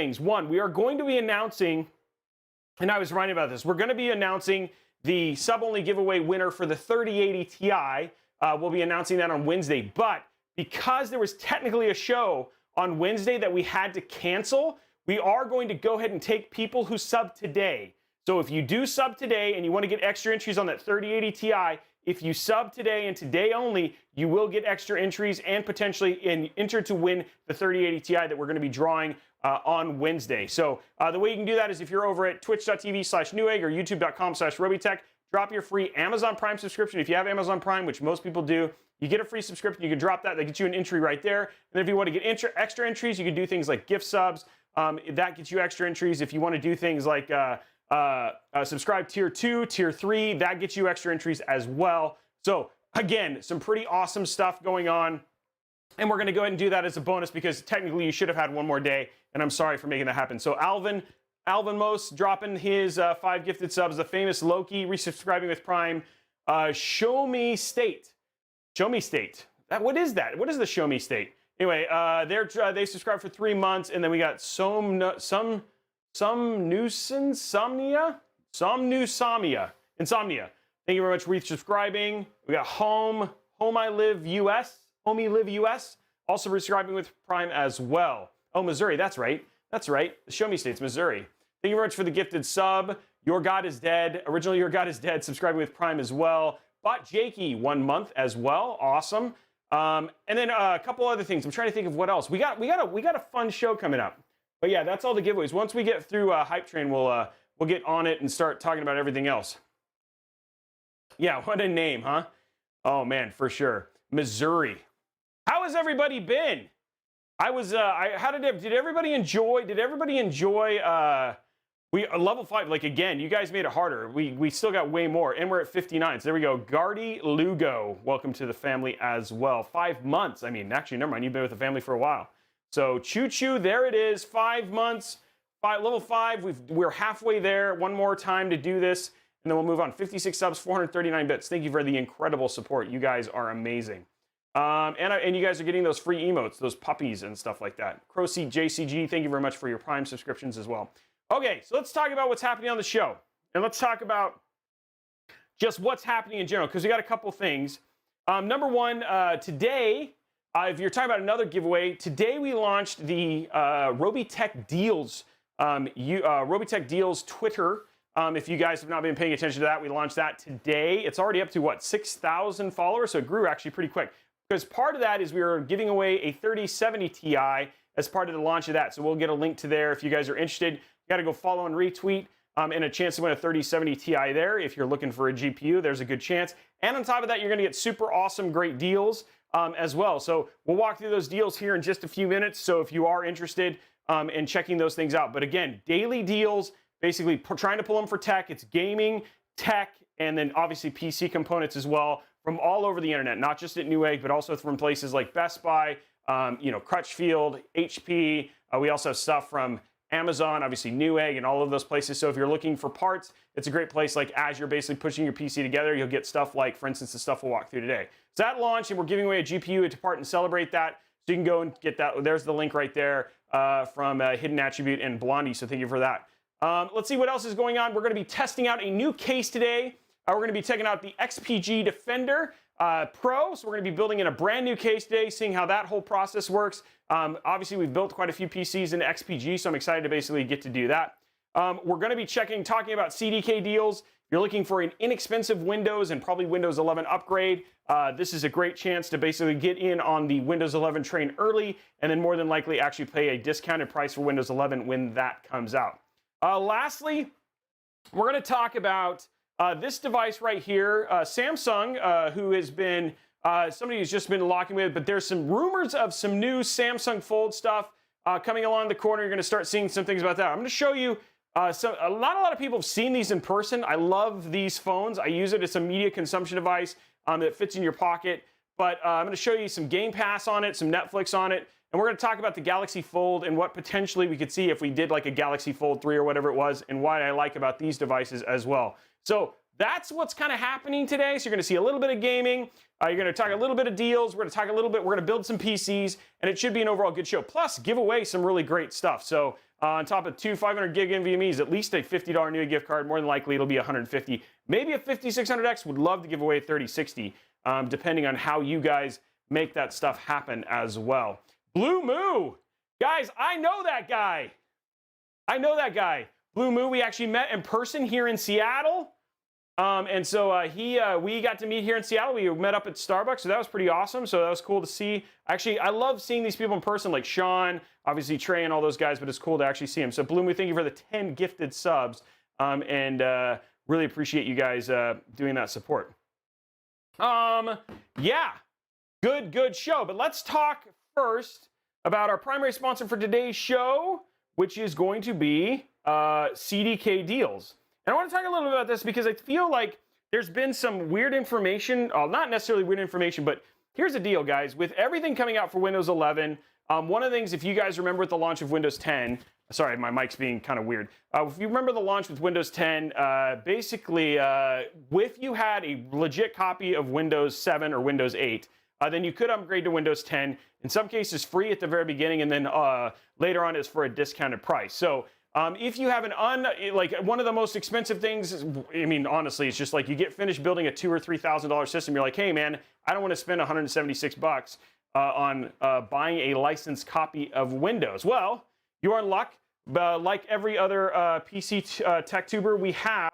things. One, we are going to be announcing, and I was writing about this, we're going to be announcing the sub-only giveaway winner for the 3080 Ti. We'll be announcing that on Wednesday. But because there was technically a show on Wednesday that we had to cancel, we are going to go ahead and take people who sub today. So if you do sub today and you want to get extra entries on that 3080 Ti, if you sub today and today only, you will get extra entries and potentially enter to win the 3080 Ti that we're going to be drawing on Wednesday. So the way you can do that is if you're over at twitch.tv/newegg or youtube.com/Robeytech, drop your free Amazon Prime subscription. If you have Amazon Prime, which most people do, you get a free subscription. You can drop that. That gets you an entry right there. And then if you want to get extra entries, you can do things like gift subs. That gets you extra entries. If you want to do things like subscribe tier 2, tier 3, that gets you extra entries as well. So again, some pretty awesome stuff going on. And we're going to go ahead and do that as a bonus because technically you should have had one more day. And I'm sorry for making that happen. So Alvin Most dropping his 5 gifted subs. The famous Loki resubscribing with Prime. Show Me State. What is that? What is the Show Me State? Anyway, they subscribed for 3 months, and then we got Insomnia. Thank you very much for resubscribing. We got Homie Live US, also resubscribing with Prime as well. Oh, Missouri, that's right. The Show Me State's Missouri. Thank you very much for the gifted sub. Your God is Dead. Originally, Your God is Dead, subscribing with Prime as well. Bought Jakey 1 month as well. Awesome. And then a couple other things. I'm trying to think of what else. We got a fun show coming up. But yeah, that's all the giveaways. Once we get through Hype Train, we'll get on it and start talking about everything else. Yeah, what a name, huh? Oh man, for sure. Missouri. How has everybody been? Did everybody enjoy? Level 5, like again, you guys made it harder. We still got way more, and we're at 59. So there we go. Gardy Lugo, welcome to the family as well. 5 months. I mean, actually, never mind. You've been with the family for a while. So choo-choo, there it is. 5 months. Level 5. We're halfway there. One more time to do this, and then we'll move on. 56 subs, 439 bits. Thank you for the incredible support. You guys are amazing. And you guys are getting those free emotes, those puppies and stuff like that. Crowseat JCG, thank you very much for your Prime subscriptions as well. Okay, so let's talk about what's happening on the show. And let's talk about just what's happening in general, because we got a couple things. Number one, today, if you're talking about another giveaway, today we launched the Robeytech Deals, Robeytech Deals Twitter. If you guys have not been paying attention to that, we launched that today. It's already up to, what, 6,000 followers? So it grew actually pretty quick. Because part of that is we were giving away a 3070 Ti as part of the launch of that. So we'll get a link to there if you guys are interested. You got to go follow and retweet and a chance to win a 3070 Ti there. If you're looking for a GPU, there's a good chance. And on top of that, you're going to get super awesome, great deals as well. So we'll walk through those deals here in just a few minutes. So if you are interested in checking those things out. But again, daily deals, basically trying to pull them for tech. It's gaming, tech, and then obviously PC components as well from all over the internet, not just at Newegg, but also from places like Best Buy, Crutchfield, HP. We also have stuff from Amazon, obviously Newegg, and all of those places. So if you're looking for parts, it's a great place. Like as you're basically pushing your PC together, you'll get stuff like, for instance, the stuff we'll walk through today. So that launched, and we're giving away a GPU to part and celebrate that. So you can go and get that. There's the link right there from Hidden Attribute and Blondie. So thank you for that. Let's see what else is going on. We're going to be testing out a new case today. We're going to be checking out the XPG Defender Pro. So we're going to be building in a brand new case today, seeing how that whole process works. Obviously, we've built quite a few PCs into XPG, so I'm excited to basically get to do that. We're going to be talking about CDK deals. If you're looking for an inexpensive Windows and probably Windows 11 upgrade, this is a great chance to basically get in on the Windows 11 train early, and then more than likely actually pay a discounted price for Windows 11 when that comes out. Lastly, we're going to talk about this device right here, Samsung, who has been somebody who's just been locking with, but there's some rumors of some new Samsung Fold stuff coming along the corner. You're going to start seeing some things about that. I'm going to show you not a lot of people have seen these in person. I love these phones. I use it as a media consumption device that fits in your pocket. But I'm going to show you some Game Pass on it, some Netflix on it. And we're going to talk about the Galaxy Fold and what potentially we could see if we did like a Galaxy Fold 3 or whatever it was, and what I like about these devices as well. So that's what's kind of happening today. So you're going to see a little bit of gaming. You're going to talk a little bit of deals. We're going to talk a little bit. We're going to build some PCs, and it should be an overall good show. Plus, give away some really great stuff. So On top of 500 gig NVMe's, at least a $50 new gift card. More than likely, it'll be 150. Maybe a 5600X. Would love to give away a 3060, depending on how you guys make that stuff happen as well. Blue Moo, guys, I know that guy. I know that guy. Blue Moo, we actually met in person here in Seattle. And so we got to meet here in Seattle. We met up at Starbucks, so that was pretty awesome. So that was cool to see. Actually, I love seeing these people in person, like Sean, obviously Trey, and all those guys. But it's cool to actually see them. So Blue Moo, thank you for the 10 gifted subs, and really appreciate you guys doing that support. Yeah, good show. But let's talk first about our primary sponsor for today's show, which is going to be CDK Deals. And I want to talk a little bit about this because I feel like there's been some weird information, not necessarily weird information, but here's the deal, guys. With everything coming out for Windows 11, one of the things, if you guys remember at the launch of Windows 10, sorry, my mic's being kind of weird. If you remember the launch with Windows 10, basically, if you had a legit copy of Windows 7 or Windows 8, then you could upgrade to Windows 10. In some cases, free at the very beginning, and then later on is for a discounted price. So if you have like one of the most expensive things, I mean, honestly, it's just like you get finished building a $2,000 or $3,000 system. You're like, hey, man, I don't want to spend 176 bucks on buying a licensed copy of Windows. Well, you're in luck. Like every other PC TechTuber, we have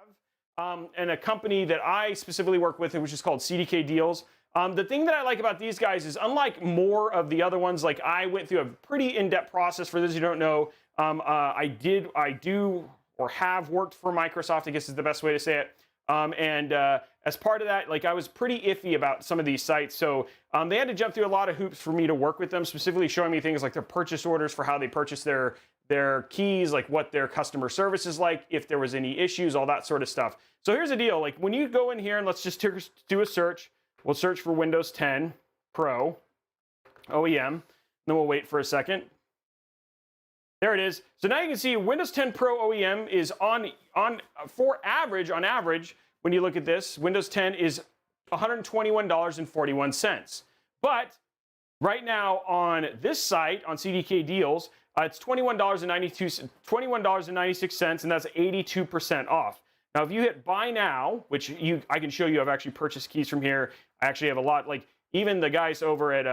and a company that I specifically work with, which is called CDK Deals. The thing that I like about these guys is, unlike more of the other ones, like I went through a pretty in-depth process. For those who don't know, I do or have worked for Microsoft, I guess is the best way to say it. As part of that, like I was pretty iffy about some of these sites. So they had to jump through a lot of hoops for me to work with them, specifically showing me things like their purchase orders for how they purchase their keys, like what their customer service is like, if there was any issues, all that sort of stuff. So here's the deal. Like when you go in here and let's just do a search. We'll search for Windows 10 Pro OEM. Then we'll wait for a second. There it is. So now you can see Windows 10 Pro OEM is on average, when you look at this, Windows 10 is $121.41. But right now on this site, on CDK Deals, it's $21.96, and that's 82% off. Now, if you hit buy now, which I can show you, I've actually purchased keys from here. I actually have a lot, like even the guys over at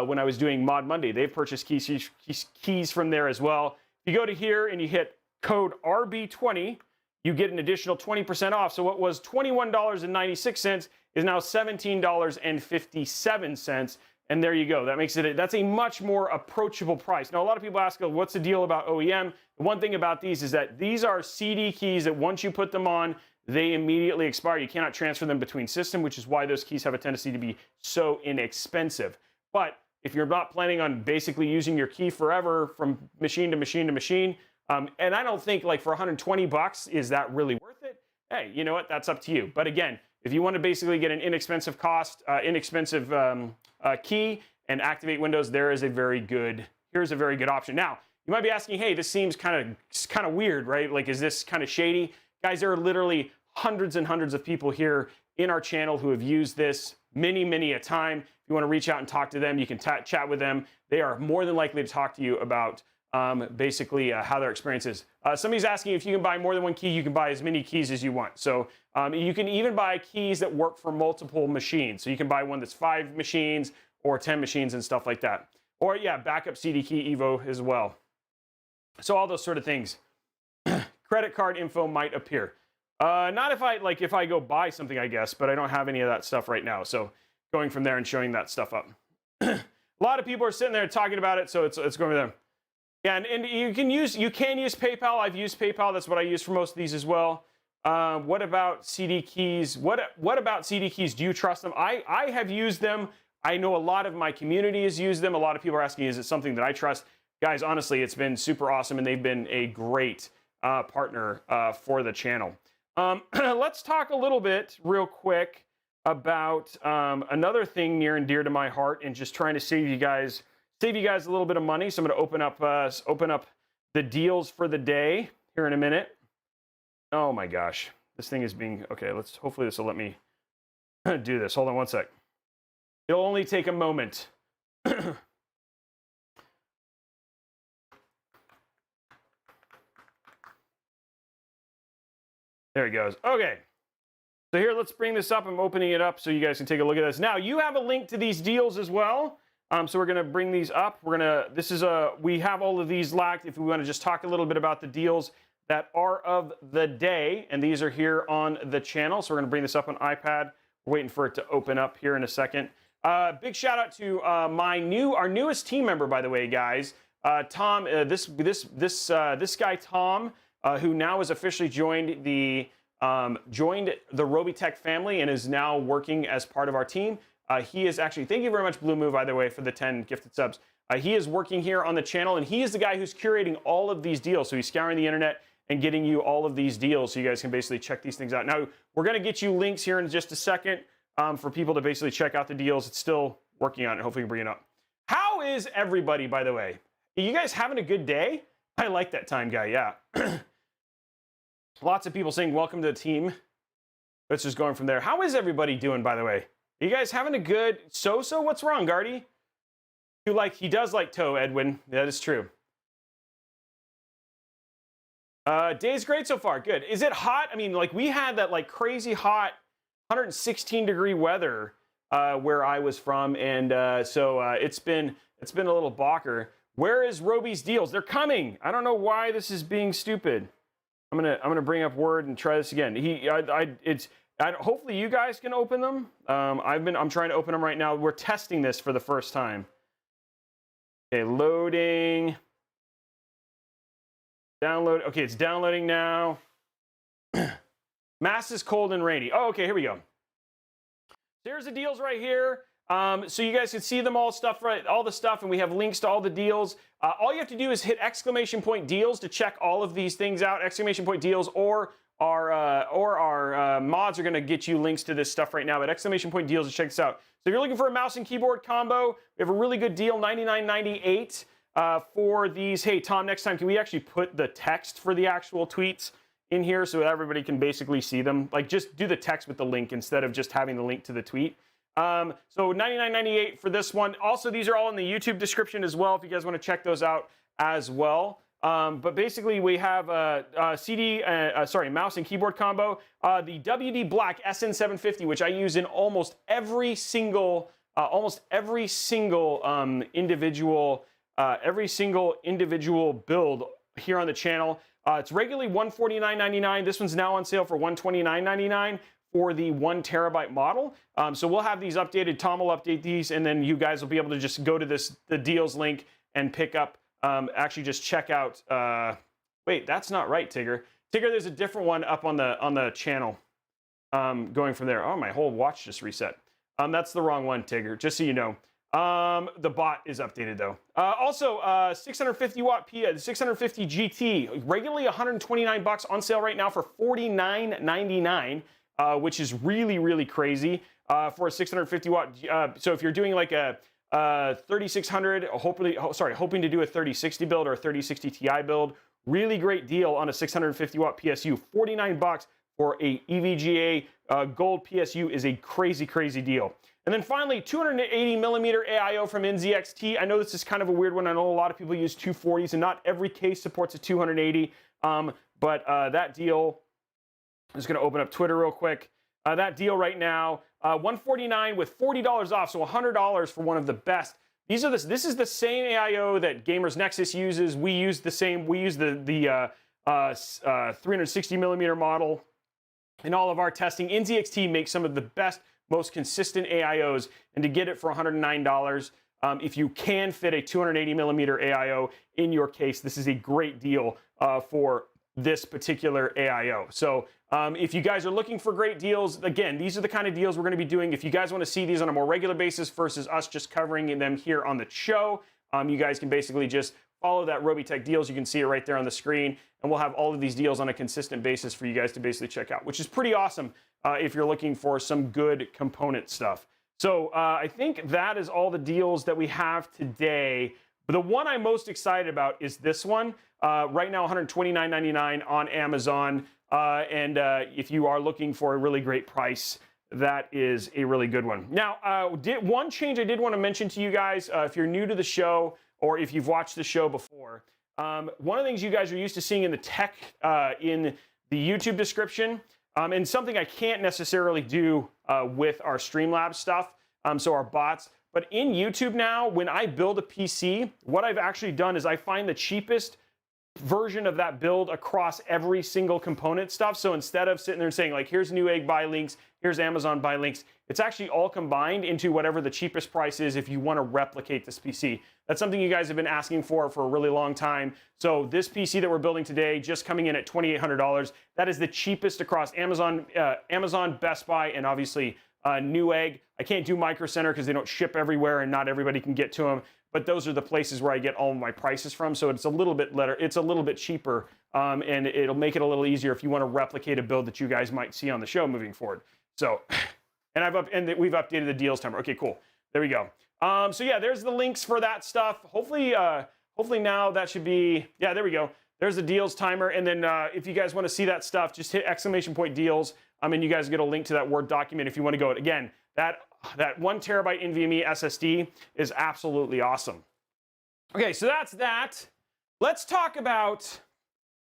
when I was doing Mod Monday, they've purchased keys from there as well. If you go to here and you hit code RB20, you get an additional 20% off. So what was $21.96 is now $17.57. And there you go. That makes it, that's a much more approachable price. Now, a lot of people ask, what's the deal about OEM? The one thing about these is that these are CD keys that once you put them on, they immediately expire. You cannot transfer them between systems, which is why those keys have a tendency to be so inexpensive. But if you're not planning on basically using your key forever from machine to machine to machine, and I don't think like for 120 bucks, is that really worth it? Hey, you know what? That's up to you. But again, if you want to basically get an inexpensive key and activate Windows, here's a very good option. Now, you might be asking, hey, this seems kind of weird, right? Like, is this kind of shady? Guys, there are literally hundreds and hundreds of people here in our channel who have used this many a time. If you want to reach out and talk to them, you can chat with them. They are more than likely to talk to you about basically how their experience is. Somebody's asking if you can buy more than one key. You can buy as many keys as you want. So you can even buy keys that work for multiple machines. So you can buy one that's 5 machines or 10 machines and stuff like that. Or yeah, backup CD key Evo as well. So all those sort of things. Credit card info might appear. Not if I go buy something, I guess, but I don't have any of that stuff right now. So going from there and showing that stuff up. A lot of people are sitting there talking about it, so it's going there. Yeah, and you can use PayPal. I've used PayPal. That's what I use for most of these as well. What about CD keys? What about CD keys? Do you trust them? I have used them. I know a lot of my community has used them. A lot of people are asking, is it something that I trust? Guys, honestly, it's been super awesome, and they've been a great partner for the channel. Let's talk a little bit real quick about another thing near and dear to my heart, and just trying to save you guys a little bit of money. So I'm going to open up the deals for the day here in a minute. Oh my gosh, this thing is being okay. Hopefully this will let me do this. Hold on one sec. It'll only take a moment. There it goes. Okay. So here, let's bring this up. I'm opening it up so you guys can take a look at this. Now, you have a link to these deals as well. So we're going to bring these up. We have all of these locked. If we want to just talk a little bit about the deals that are of the day, and these are here on the channel. So we're going to bring this up on iPad. We're waiting for it to open up here in a second. Big shout out to our newest team member, by the way, guys. Tom, this guy Tom, who now has officially joined the Robeytech family and is now working as part of our team. He is actually, thank you very much, Blue Move, by the way, for the 10 gifted subs. He is working here on the channel, and he is the guy who's curating all of these deals. So he's scouring the internet and getting you all of these deals so you guys can basically check these things out. Now, we're going to get you links here in just a second for people to basically check out the deals. It's still working on it. Hopefully, we can bring it up. How is everybody, by the way? Are you guys having a good day? I like that time guy, yeah. Lots of people saying, welcome to the team. Let's just going from there. How is everybody doing, by the way? Are you guys having a good so-so? What's wrong, Gardy? He does like toe, Edwin. That is true. Day's great so far. Good. Is it hot? I mean, like we had that like crazy hot 116-degree weather where I was from, and so it's been a little balker. Where is Robey's deals? They're coming. I don't know why this is being stupid. I'm gonna bring up Word and try this again. Hopefully you guys can open them. I'm trying to open them right now. We're testing this for the first time. Okay, loading. Download. Okay, it's downloading now. Mass is cold and rainy. Oh, okay, here we go. There's the deals right here. So you guys can see them all the stuff, and we have links to all the deals. All you have to do is hit ~ deals to check all of these things out. ! Deals, or our mods are going to get you links to this stuff right now. But ! Deals to check this out. So if you're looking for a mouse and keyboard combo, we have a really good deal, $99.98 for these. Hey Tom, next time can we actually put the text for the actual tweets in here so everybody can basically see them? Like just do the text with the link instead of just having the link to the tweet. So $99.98 for this one. Also, these are all in the YouTube description as well if you guys want to check those out as well. But basically, we have a mouse and keyboard combo. The WD Black SN750, which I use in almost every single individual build here on the channel. It's regularly $149.99. This one's now on sale for $129.99. for the 1 terabyte model. So we'll have these updated. Tom will update these, and then you guys will be able to just go to the deals link and pick up, actually just check out, wait, that's not right, Tigger. Tigger, there's a different one up on the channel going from there. Oh, my whole watch just reset. That's the wrong one, Tigger, just so you know. The bot is updated though. Also, 650 watt 650 GT, regularly $129 on sale right now for $49.99. Which is really, really crazy for a 650 watt. So if you're doing like a 3600, hoping to do a 3060 build or a 3060 Ti build, really great deal on a 650 watt PSU. $49 for a EVGA gold PSU is a crazy, crazy deal. And then finally, 280 millimeter AIO from NZXT. I know this is kind of a weird one. I know a lot of people use 240s, and not every case supports a 280. But that deal. I'm just going to open up Twitter real quick. That deal right now, $149 with $40 off, so $100 for one of the best. This is the same AIO that Gamers Nexus uses. We use the same. We use the 360 millimeter model in all of our testing. NZXT makes some of the best, most consistent AIOs, and to get it for $109, if you can fit a 280 millimeter AIO in your case, this is a great deal for this particular AIO. So if you guys are looking for great deals, again, these are the kind of deals we're going to be doing. If you guys want to see these on a more regular basis versus us just covering them here on the show, you guys can basically just follow that Robeytech deals. You can see it right there on the screen, and we'll have all of these deals on a consistent basis for you guys to basically check out, which is pretty awesome if you're looking for some good component stuff. So I think that is all the deals that we have today. But the one I'm most excited about is this one. Right now, $129.99 on Amazon. And if you are looking for a really great price, that is a really good one. Now, one change I did want to mention to you guys, if you're new to the show or if you've watched the show before, one of the things you guys are used to seeing in the tech, in the YouTube description, and something I can't necessarily do with our Streamlabs stuff, so our bots. But in YouTube now, when I build a PC, what I've actually done is I find the cheapest version of that build across every single component stuff. So instead of sitting there and saying like, here's Newegg buy links, here's Amazon buy links, it's actually all combined into whatever the cheapest price is if you want to replicate this PC. That's something you guys have been asking for a really long time. So this PC that we're building today, just coming in at $2,800, that is the cheapest across Amazon, Best Buy, and obviously Newegg. I can't do Micro Center because they don't ship everywhere and not everybody can get to them. But those are the places where I get all of my prices from. So it's a little bit cheaper, and it'll make it a little easier if you want to replicate a build that you guys might see on the show moving forward. So, and we've updated the deals timer. Okay, cool. There we go. So yeah, there's the links for that stuff. Hopefully now that should be, yeah, there we go. There's the deals timer. And then if you guys want to see that stuff, just hit !deals. And you guys get a link to that Word document if you want to go. Again, that 1 terabyte NVMe SSD is absolutely awesome. Okay, so that's that. Let's talk about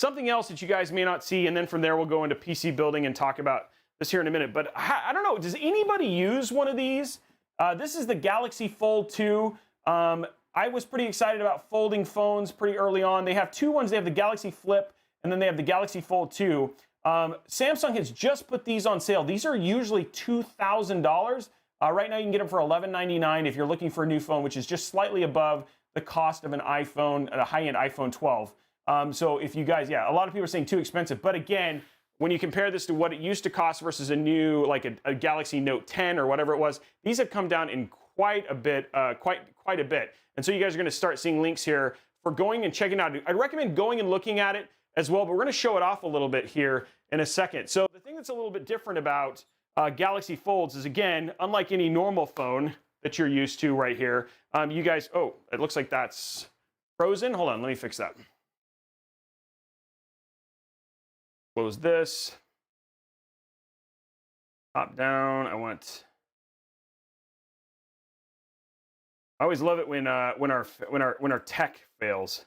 something else that you guys may not see, and then from there we'll go into PC building and talk about this here in a minute. But I don't know, does anybody use one of these? This is the Galaxy Fold 2. I was pretty excited about folding phones pretty early on. They have two ones. They have the Galaxy Flip, and then they have the Galaxy Fold 2. Samsung has just put these on sale. These are usually $2,000. Right now you can get them for $11.99 if you're looking for a new phone, which is just slightly above the cost of an iPhone, a high-end iPhone 12. So if you guys, yeah, a lot of people are saying too expensive. But again, when you compare this to what it used to cost versus a new, like a Galaxy Note 10 or whatever it was, these have come down in quite a bit, quite a bit. And so you guys are going to start seeing links here for going and checking out. I'd recommend going and looking at it as well, but we're going to show it off a little bit here in a second. So the thing that's a little bit different about Galaxy Folds is, again, unlike any normal phone that you're used to right here, you guys, oh, it looks like that's frozen. Hold on, let me fix that. Close this. Top down. I always love it when our tech fails.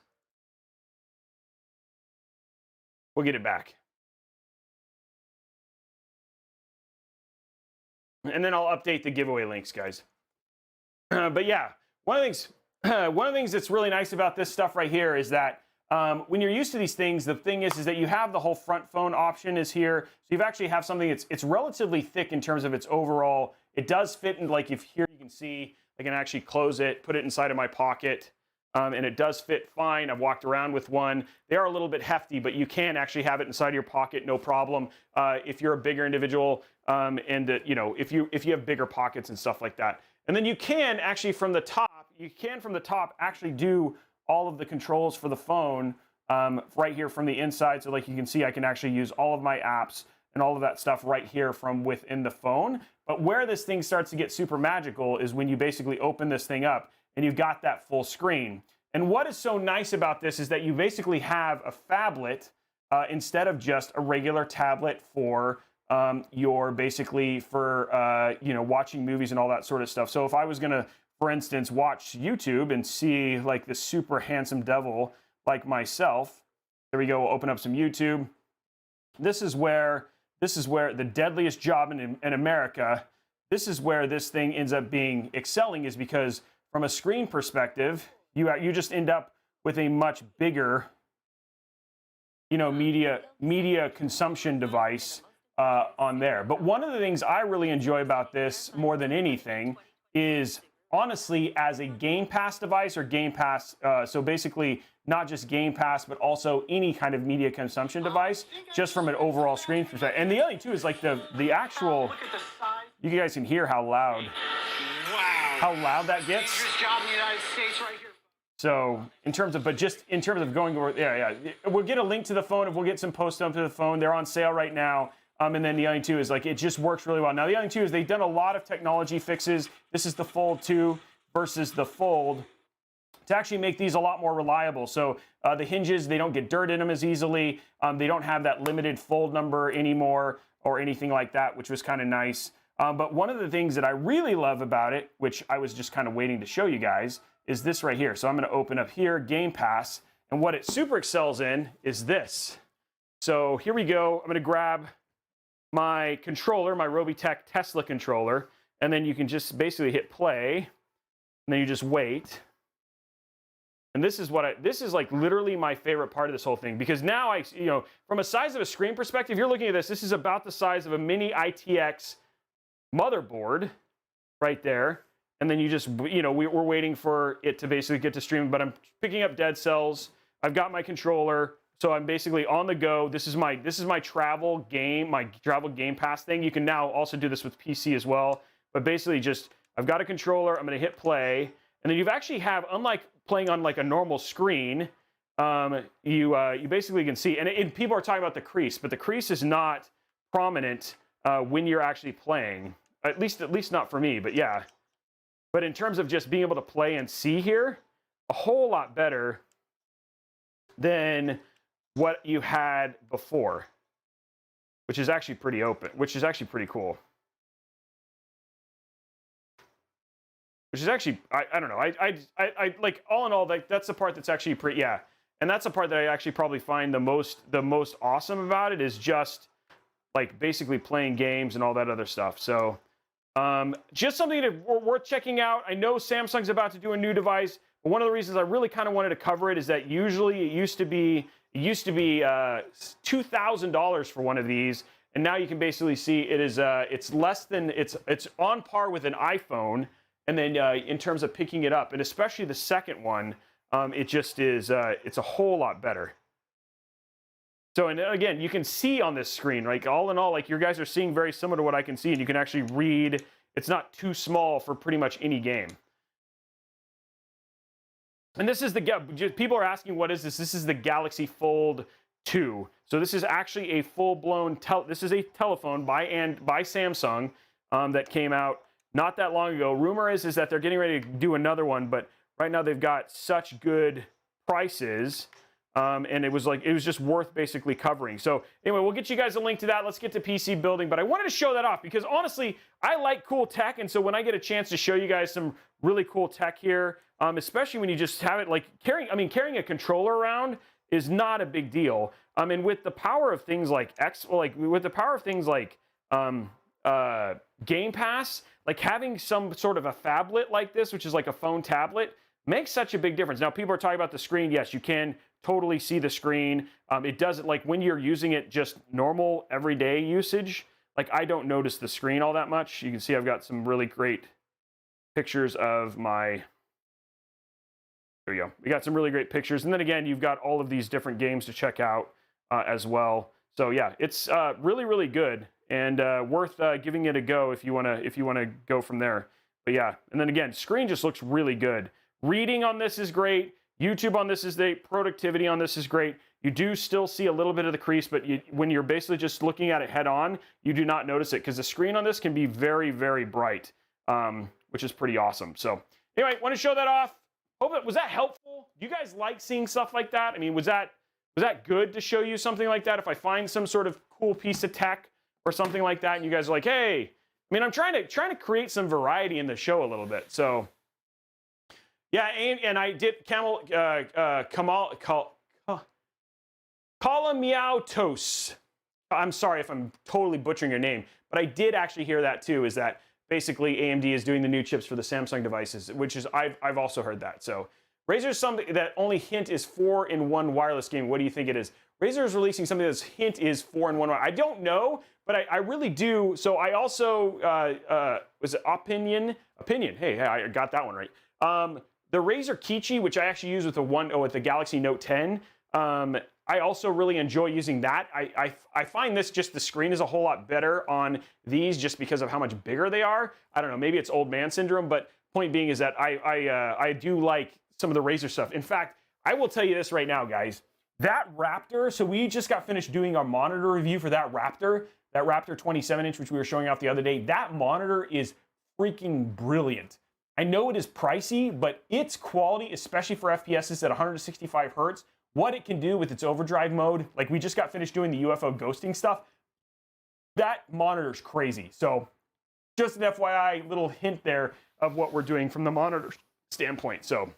We'll get it back. And then I'll update the giveaway links, guys. But yeah, one of the things that's really nice about this stuff right here is that when you're used to these things, the thing is that you have the whole front phone option is here. So you actually have something it's relatively thick in terms of its overall. It does fit in, like if here you can see, I can actually close it, put it inside of my pocket. And it does fit fine. I've walked around with one. They are a little bit hefty, but you can actually have it inside of your pocket, no problem. If you're a bigger individual, and if you have bigger pockets and stuff like that. And then you can actually from the top actually do all of the controls for the phone right here from the inside. So like you can see, I can actually use all of my apps and all of that stuff right here from within the phone. But where this thing starts to get super magical is when you basically open this thing up and you've got that full screen. And what is so nice about this is that you basically have a phablet instead of just a regular tablet for watching movies and all that sort of stuff. So if I was gonna, for instance, watch YouTube and see like this super handsome devil like myself, there we go, we'll open up some YouTube. This is where the deadliest job in America, this is where this thing ends up being excelling, is because from a screen perspective, you just end up with a much bigger, media consumption device on there. But one of the things I really enjoy about this more than anything is, honestly, as a Game Pass device or Game Pass, so basically not just Game Pass, but also any kind of media consumption device, just from an overall screen perspective. And the other thing too is like the actual, you guys can hear how loud. How loud that gets. So in terms of going over, yeah, we'll get a link to the phone. If we'll get some posts up to the phone, they're on sale right now. And then the other thing too is like it just works really well. Now the other thing too is they've done a lot of technology fixes. This is the Fold 2 versus the Fold, to actually make these a lot more reliable. So the hinges, they don't get dirt in them as easily. They don't have that limited fold number anymore or anything like that, which was kind of nice. But one of the things that I really love about it, which I was just kind of waiting to show you guys, is this right here. So I'm going to open up here, Game Pass, and what it super excels in is this. So here we go. I'm going to grab my controller, my Robeytech Tesla controller, and then you can just basically hit play, and then you just wait. And this is this is like literally my favorite part of this whole thing, because now from a size of a screen perspective, you're looking at this. This is about the size of a mini ITX motherboard right there. And then you just, we're waiting for it to basically get to stream, but I'm picking up dead cells. I've got my controller, so I'm basically on the go. This is my travel game pass thing. You can now also do this with PC as well, but basically just, I've got a controller, I'm gonna hit play, and then you actually have, unlike playing on like a normal screen, you basically can see, and people are talking about the crease, but the crease is not prominent when you're actually playing, at least not for me, but yeah. But in terms of just being able to play and see here, a whole lot better than what you had before, which is actually pretty open, which is actually pretty cool. Which is actually, I don't know, I like, all in all, like, that's the part that's actually pretty, yeah. And that's the part that I actually probably find the most awesome about it, is just like basically playing games and all that other stuff. So just something worth checking out. I know Samsung's about to do a new device, but one of the reasons I really kind of wanted to cover it is that usually it used to be $2,000 for one of these, and now you can basically see it is it's less than, it's on par with an iPhone. And then in terms of picking it up, and especially the second one, it just is, it's a whole lot better. So, and again, you can see on this screen, like, all in all, like, you guys are seeing very similar to what I can see, and you can actually read. It's not too small for pretty much any game. And this is people are asking, what is this? This is the Galaxy Fold 2. So this is actually a full-blown, this is a telephone by Samsung that came out not that long ago. Rumor is that they're getting ready to do another one, but right now they've got such good prices. And it was just worth basically covering. So anyway, we'll get you guys a link to that. Let's get to PC building. But I wanted to show that off because honestly, I like cool tech. And so when I get a chance to show you guys some really cool tech here, especially when you just have it like carrying a controller around is not a big deal. And with the power of things like Game Pass, like having some sort of a phablet like this, which is like a phone tablet, makes such a big difference. Now, people are talking about the screen. Yes, you can totally see the screen. It doesn't, like when you're using it just normal everyday usage, like I don't notice the screen all that much. You can see I've got some really great pictures of my, there we go. We got some really great pictures. And then again, you've got all of these different games to check out as well. So yeah, it's really, really good and worth giving it a go if you wanna go from there. But yeah, and then again, screen just looks really good. Reading on this is great. YouTube on this is great. Productivity on this is great. You do still see a little bit of the crease, but when you're basically just looking at it head on, you do not notice it because the screen on this can be very, very bright, which is pretty awesome. So anyway, want to show that off. Was that helpful? Do you guys like seeing stuff like that? I mean, was that good to show you something like that? If I find some sort of cool piece of tech or something like that, and you guys are like, hey, I mean, I'm trying to create some variety in the show a little bit. So yeah, and I did Kalamiautos. I'm sorry if I'm totally butchering your name, but I did actually hear that too, is that basically AMD is doing the new chips for the Samsung devices, which is, I've also heard that. So Razer's something that only hint is 4-in-1 wireless gaming. What do you think it is? Razer is releasing something that's hint is 4-in-1. I don't know, but I really do. So I also, was it Opinion? Hey, I got that one right. The Razer Kichi, which I actually use with the Galaxy Note 10, I also really enjoy using that. I find this, just the screen is a whole lot better on these just because of how much bigger they are. I don't know, maybe it's old man syndrome, but point being is that I do like some of the Razer stuff. In fact, I will tell you this right now, guys. That Raptor, so we just got finished doing our monitor review for that Raptor 27-inch, which we were showing off the other day. That monitor is freaking brilliant. I know it is pricey, but its quality, especially for FPSs at 165 hertz, what it can do with its overdrive mode, like we just got finished doing the UFO ghosting stuff, that monitor's crazy. So just an FYI, little hint there of what we're doing from the monitor standpoint. So,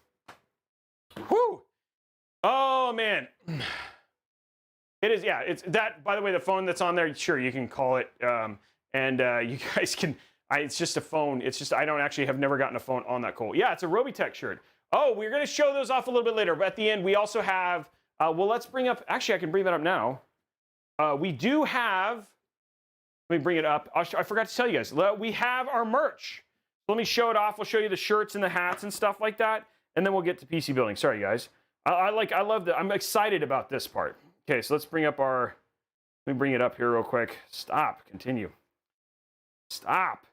whew. Oh man. It is, yeah. It's that, by the way, the phone that's on there, sure, you can call it. You guys can, it's just a phone. It's just, I don't actually have never gotten a phone on that cool. Yeah, it's a Robeytech shirt. Oh, we're going to show those off a little bit later. But at the end, we also have, well, let's bring up, actually, I can bring that up now. We do have, let me bring it up. I forgot to tell you guys, we have our merch. Let me show it off. We'll show you the shirts and the hats and stuff like that. And then we'll get to PC building. Sorry, guys. I love that. I'm excited about this part. Okay, so let's bring up our, let me bring it up here real quick. Stop, continue. Stop.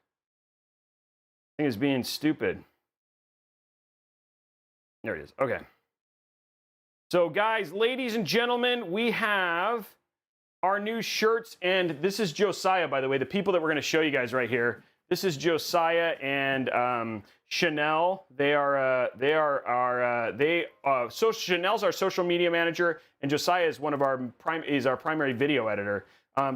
Thing is being stupid. There it is, okay. So guys, ladies and gentlemen, we have our new shirts, and this is Josiah, by the way, the people that we're gonna show you guys right here. This is Josiah and Chanel. So Chanel's our social media manager, and Josiah is one of our primary video editor.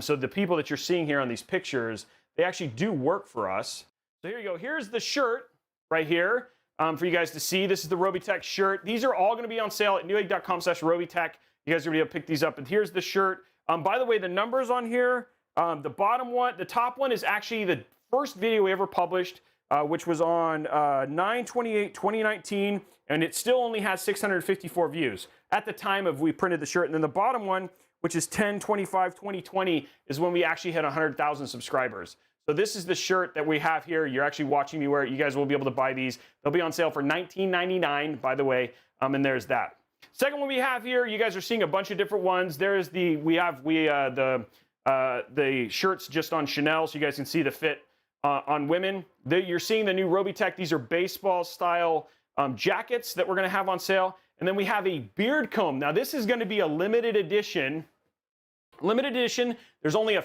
So the people that you're seeing here on these pictures, they actually do work for us. So here you go. Here's the shirt right here for you guys to see. This is the Robeytech shirt. These are all going to be on sale at newegg.com/Robeytech. You guys are going to be able to pick these up. And here's the shirt. By the way, the numbers on here, the bottom one, the top one is actually the first video we ever published, which was on 9/28/2019, and it still only has 654 views at the time of we printed the shirt. And then the bottom one, which is 10/25/2020, is when we actually hit 100,000 subscribers. So this is the shirt that we have here. You're actually watching me wear it. You guys will be able to buy these. They'll be on sale for $19.99, by the way. And there's that. Second one we have here, you guys are seeing a bunch of different ones. There's the the shirts just on Chanel, so you guys can see the fit on women. You're seeing the new Robeytech. These are baseball style jackets that we're going to have on sale. And then we have a beard comb. Now this is going to be a limited edition. Limited edition. There's only a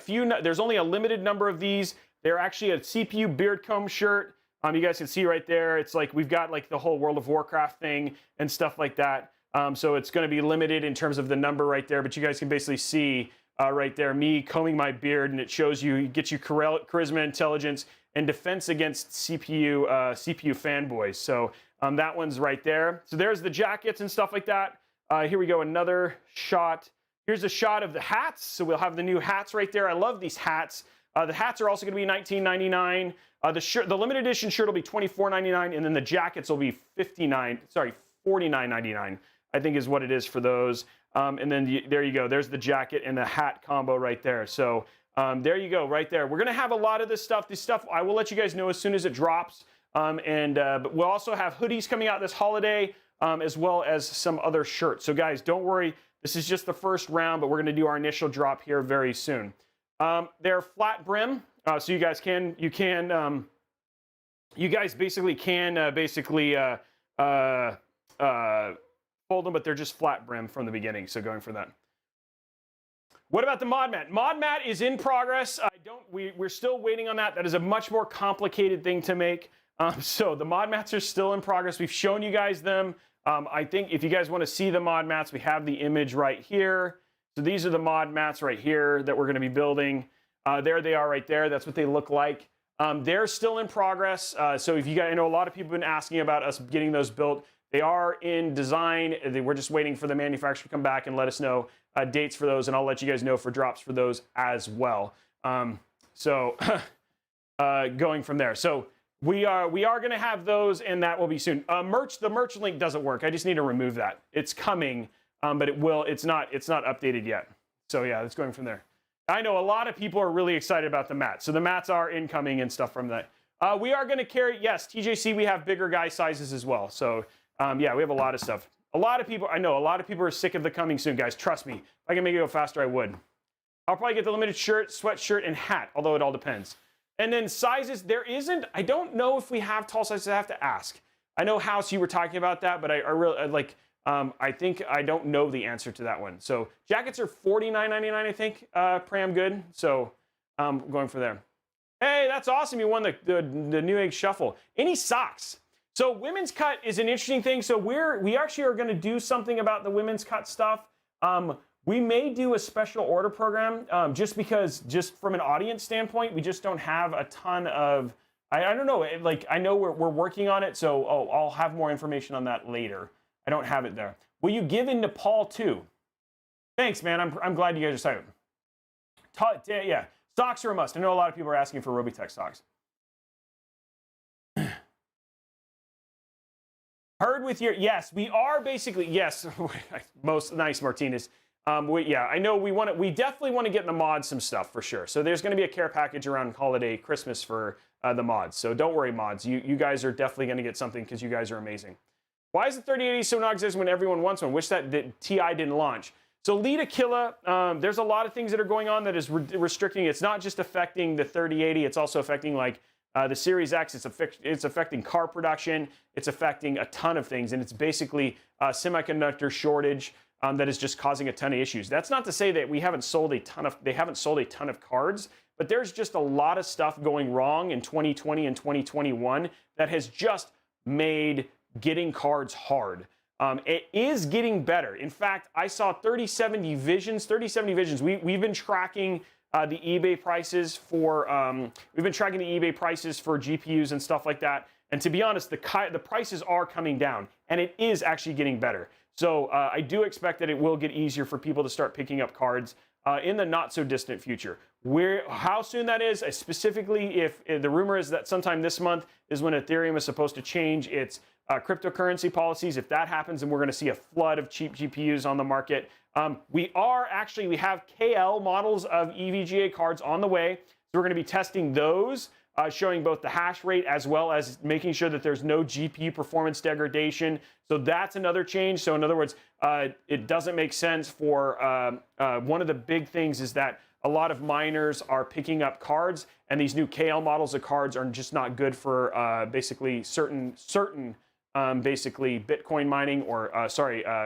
limited number of these. They're actually a CPU beard comb shirt. You guys can see right there. It's like we've got like the whole World of Warcraft thing and stuff like that. So it's going to be limited in terms of the number right there. But you guys can basically see right there me combing my beard, and it shows you, it gets you charisma, intelligence, and defense against CPU fanboys. So that one's right there. So there's the jackets and stuff like that. Here we go, another shot. Here's a shot of the hats. So we'll have the new hats right there. I love these hats. The hats are also going to be $19.99. The limited edition shirt will be $24.99, and then the jackets will be $49.99. I think is what it is for those. And then there you go. There's the jacket and the hat combo right there. So there you go, right there. We're going to have a lot of this stuff. This stuff I will let you guys know as soon as it drops. But we'll also have hoodies coming out this holiday, as well as some other shirts. So guys, don't worry. This is just the first round, but we're going to do our initial drop here very soon. They're flat brim, so you guys basically can fold them, but they're just flat brim from the beginning. So going for that. What about the mod mat? Mod mat is in progress. We're still waiting on that. That is a much more complicated thing to make. So the mod mats are still in progress. We've shown you guys them. I think if you guys want to see the mod mats, we have the image right here. So these are the mod mats right here that we're going to be building. There they are right there. That's what they look like. They're still in progress. So if you guys, I know a lot of people have been asking about us getting those built. They are in design. We're just waiting for the manufacturer to come back and let us know dates for those, and I'll let you guys know for drops for those as well. Going from there. So we are going to have those, and that will be soon. The merch link doesn't work. I just need to remove that. It's coming, but it will. It's not updated yet. So yeah, it's going from there. I know a lot of people are really excited about the mats. So the mats are incoming and stuff from that. We are going to carry, yes, TJC, we have bigger guy sizes as well. So yeah, we have a lot of stuff. I know a lot of people are sick of the coming soon, guys. Trust me. If I can make it go faster, I would. I'll probably get the limited shirt, sweatshirt, and hat, although it all depends. And then sizes, I don't know if we have tall sizes. I have to ask. I know, House, you were talking about that, but I think I don't know the answer to that one. So jackets are $49.99, I think, Pram good. So going for there. Hey, that's awesome. You won the Newegg Shuffle. Any socks? So women's cut is an interesting thing. So we actually are going to do something about the women's cut stuff. We may do a special order program just because, just from an audience standpoint, we just don't have a ton of, I don't know, I know we're working on it. So I'll have more information on that later. I don't have it there. Will you give in Nepal too? Thanks, man. I'm glad you guys are excited. Yeah, socks are a must. I know a lot of people are asking for Robeytech socks. Heard with your, yes, we are basically, yes, most nice Martinez. Yeah, I know we definitely want to get in the mods some stuff for sure. So there's going to be a care package around holiday Christmas for the mods. So don't worry, mods. You guys are definitely going to get something because you guys are amazing. Why is the 3080 so non-existent when everyone wants one? Wish that TI didn't launch. So Lita Killa, there's a lot of things that are going on that is restricting. It's not just affecting the 3080. It's also affecting like the Series X. It's affecting car production. It's affecting a ton of things. And it's basically a semiconductor shortage that is just causing a ton of issues. That's not to say that they haven't sold a ton of cards, but there's just a lot of stuff going wrong in 2020 and 2021 that has just made getting cards hard. It is getting better. In fact, I saw 3070 Visions. We've been tracking the eBay prices for GPUs and stuff like that. And to be honest, the prices are coming down, and it is actually getting better. So I do expect that it will get easier for people to start picking up cards in the not so distant future. How soon that is, specifically if the rumor is that sometime this month is when Ethereum is supposed to change its cryptocurrency policies. If that happens, then we're going to see a flood of cheap GPUs on the market. We have KL models of EVGA cards on the way. So we're going to be testing those, showing both the hash rate as well as making sure that there's no GPU performance degradation. So that's another change. So in other words, it doesn't make sense for, one of the big things is that a lot of miners are picking up cards, and these new KL models of cards are just not good for basically certain basically Bitcoin mining or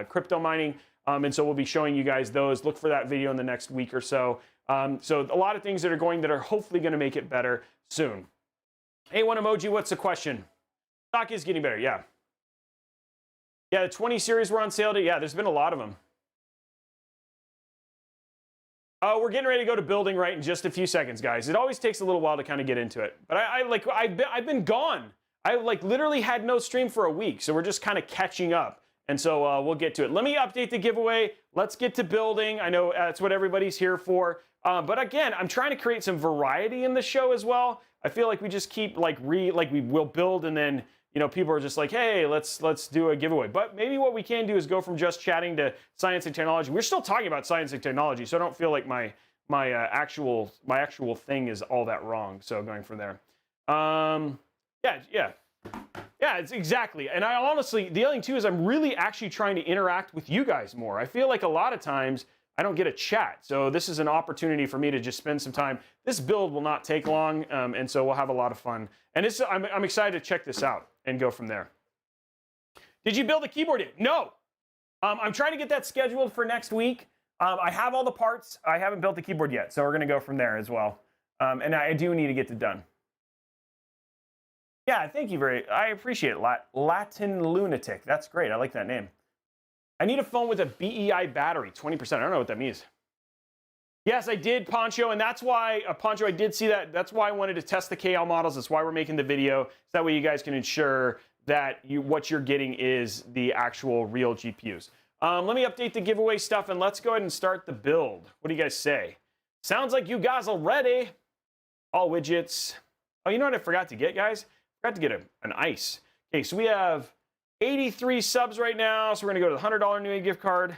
crypto mining. And so we'll be showing you guys those. Look for that video in the next week or so. So a lot of things that are hopefully going to make it better soon. Hey, one emoji, what's the question? Stock is getting better, yeah. Yeah, the 20 series were on sale today. Yeah, there's been a lot of them. We're getting ready to go to building right in just a few seconds, guys. It always takes a little while to kind of get into it. But I've been gone. I literally had no stream for a week, so we're just kind of catching up. And so we'll get to it. Let me update the giveaway. Let's get to building. I know that's what everybody's here for. But again, I'm trying to create some variety in the show as well. I feel like we just keep we will build and then, you know, people are just like, hey, let's do a giveaway. But maybe what we can do is go from just chatting to science and technology. We're still talking about science and technology, so I don't feel like my actual thing is all that wrong. So going from there. Yeah, it's exactly. And I honestly, the other thing too is I'm really actually trying to interact with you guys more. I feel like a lot of times I don't get a chat. So this is an opportunity for me to just spend some time. This build will not take long, and so we'll have a lot of fun. And I'm excited to check this out and go from there. Did you build a keyboard yet? No. I'm trying to get that scheduled for next week. I have all the parts. I haven't built the keyboard yet, so we're going to go from there as well. And I do need to get it done. Yeah, thank you I appreciate it. Latin Lunatic. That's great. I like that name. I need a phone with a BEI battery, 20%. I don't know what that means. Yes, I did, Poncho, and that's why, Poncho, I did see that. That's why I wanted to test the KL models. That's why we're making the video. So that way you guys can ensure that what you're getting is the actual real GPUs. Let me update the giveaway stuff, and let's go ahead and start the build. What do you guys say? Sounds like you guys are ready. All widgets. Oh, you know what I forgot to get, guys? Forgot to get an ice. Okay, so we have 83 subs right now, so we're going to go to the $100 new gift card.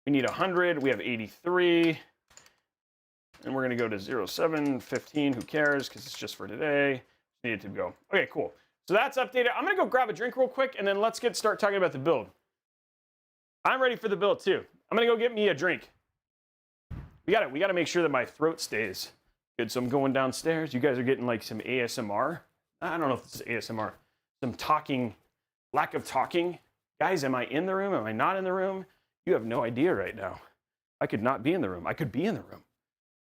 We need 100. We have 83. And we're going to go to 0715. Who cares? Because it's just for today. Needed to go. Okay, cool. So that's updated. I'm going to go grab a drink real quick, and then let's start talking about the build. I'm ready for the build, too. I'm going to go get me a drink. We got to make sure that my throat stays good. So I'm going downstairs. You guys are getting like some ASMR. I don't know if this is ASMR. Some talking, lack of talking. Guys, am I in the room? Am I not in the room? You have no idea right now. I could not be in the room. I could be in the room.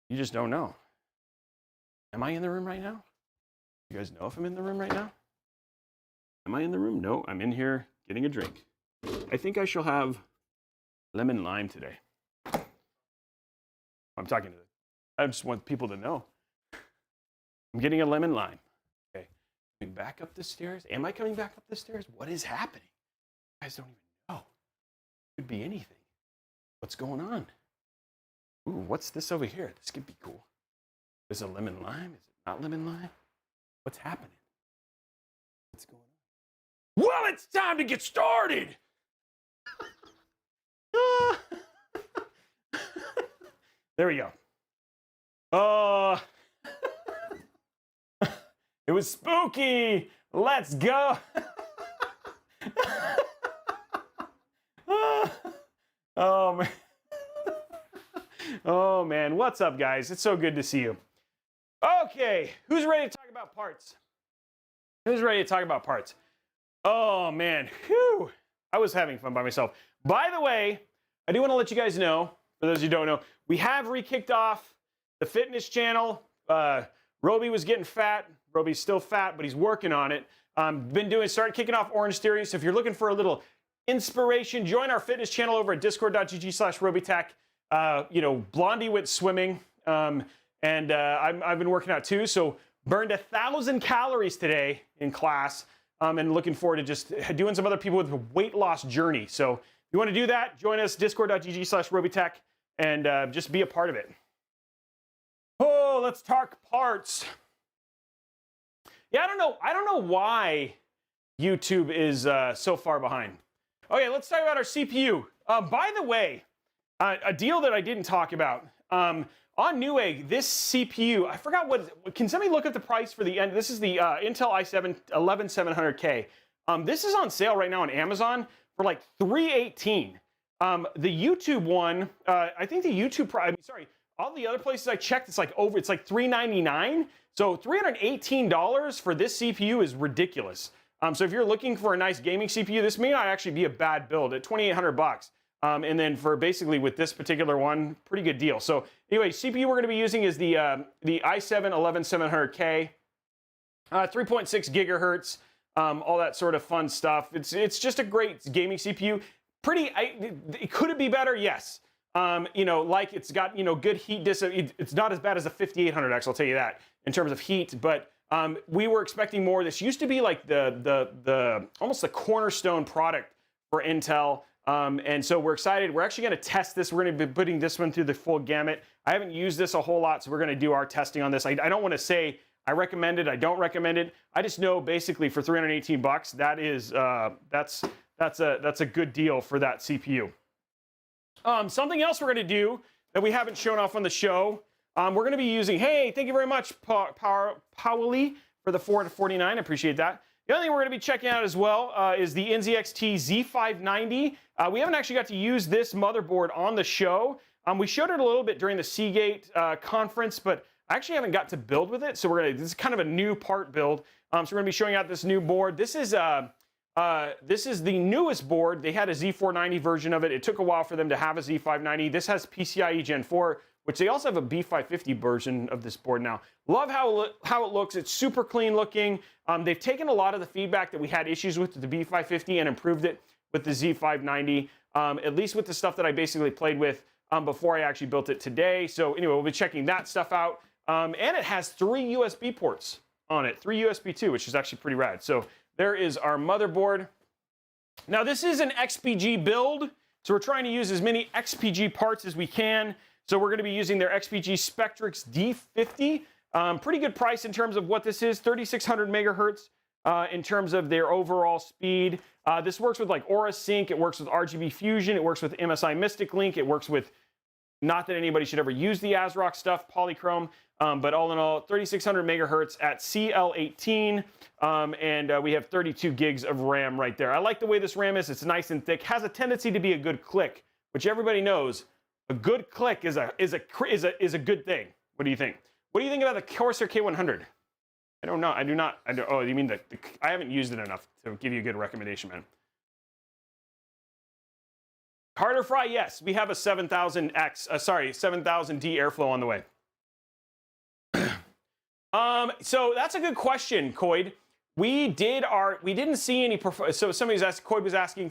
You just don't know. Am I in the room right now? You guys know if I'm in the room right now? Am I in the room? No, I'm in here getting a drink. I think I shall have lemon lime today. I'm talking to I just want people to know. I'm getting a lemon lime. Okay. Coming back up the stairs. Am I coming back up the stairs? What is happening? You guys don't even know. Could be anything. What's going on? Ooh, what's this over here? This could be cool. Is it lemon lime? Is it not lemon lime? What's happening? What's going on? Well, it's time to get started. There we go. It was spooky. Let's go. Oh man. Oh man, what's up guys? It's so good to see you. Okay, who's ready to talk about parts? Who's ready to talk about parts? Oh man, whew. I was having fun by myself. By the way, I do want to let you guys know, for those who don't know, we have re-kicked off the fitness channel. Robey was getting fat. Robey's still fat, but he's working on it. Started kicking off Orange Theory. So if you're looking for a little inspiration, join our fitness channel over at discord.gg/Robeytech. Blondie went swimming, and I've been working out too. So burned 1,000 calories today in class, and looking forward to just doing some other people with a weight loss journey. So if you want to do that, join us, discord.gg/Robeytech, and just be a part of it. Oh, let's talk parts. Yeah, I don't know why YouTube is so far behind. Okay, let's talk about our CPU. By the way, a deal that I didn't talk about. On Newegg, this CPU, I forgot what, can somebody look at the price for the end? This is the Intel i7 11700K. This is on sale right now on Amazon for like $318. The YouTube one, I think the YouTube, all the other places I checked, it's like $399. So $318 for this CPU is ridiculous. So if you're looking for a nice gaming CPU, this may not actually be a bad build at $2,800. And then for basically with this particular one, pretty good deal. So anyway, CPU we're going to be using is the i7 11700K, 3.6 gigahertz, all that sort of fun stuff. It's just a great gaming CPU. Could it be better? Yes. Like it's got, good heat it's not as bad as a 5800X, I'll tell you that, in terms of heat, but we were expecting more. This used to be like the almost the cornerstone product for Intel. And so we're excited. We're actually going to test this. We're going to be putting this one through the full gamut. I haven't used this a whole lot, so we're going to do our testing on this. I don't want to say I recommend it. I don't recommend it. I just know basically for $318, that is that's a good deal for that CPU. Something else we're going to do that we haven't shown off on the show. We're going to be using. Hey, thank you very much, Powley, for the 449. I appreciate that. The other thing we're going to be checking out as well is the NZXT Z590. We haven't actually got to use this motherboard on the show. We showed it a little bit during the Seagate conference, but I actually haven't got to build with it. So this is kind of a new part build. So we're going to be showing out this new board. This is the newest board. They had a Z490 version of it. It took a while for them to have a Z590. This has PCIe Gen 4, which they also have a B550 version of this board now. Love how it looks. It's super clean looking. They've taken a lot of the feedback that we had issues with the B550 and improved it with the Z590, at least with the stuff that I basically played with before I actually built it today. So anyway, we'll be checking that stuff out. And it has 3 USB ports on it, 3 USB 2, which is actually pretty rad. So there is our motherboard. Now this is an XPG build, so we're trying to use as many XPG parts as we can. So we're going to be using their XPG Spectrix D50. Pretty good price in terms of what this is, 3600 megahertz in terms of their overall speed. This works with like Aura Sync, it works with RGB Fusion, it works with MSI Mystic Link, it works with, not that anybody should ever use the ASRock stuff, Polychrome, but all in all, 3600 megahertz at CL18, and we have 32 gigs of RAM right there. I like the way this RAM is. It's nice and thick, has a tendency to be a good click, which everybody knows. A good click is a good thing. What do you think? What do you think about the Corsair K100? I don't know. I do not. Oh, you mean I haven't used it enough to give you a good recommendation, man. Carter Fry, yes, we have a 7000D airflow on the way. So that's a good question, Coyd. We didn't see any. So somebody's asked. Coyd was asking,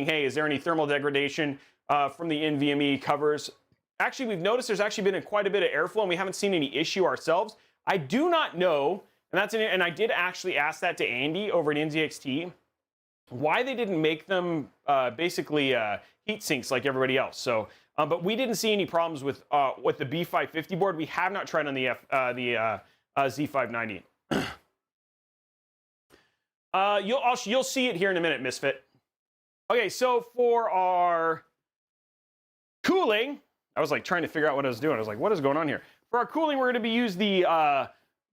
hey, is there any thermal degradation from the NVMe covers? Actually, we've noticed there's actually been quite a bit of airflow, and we haven't seen any issue ourselves. I do not know, and I did actually ask that to Andy over at NZXT. why they didn't make them basically heat sinks like everybody else. So, but we didn't see any problems with the B550 board. We have not tried on the Z590. You'll see it here in a minute, Misfit. Okay, so for our cooling, I was like trying to figure out what I was doing. I was like, what is going on here? For our cooling, we're going to use the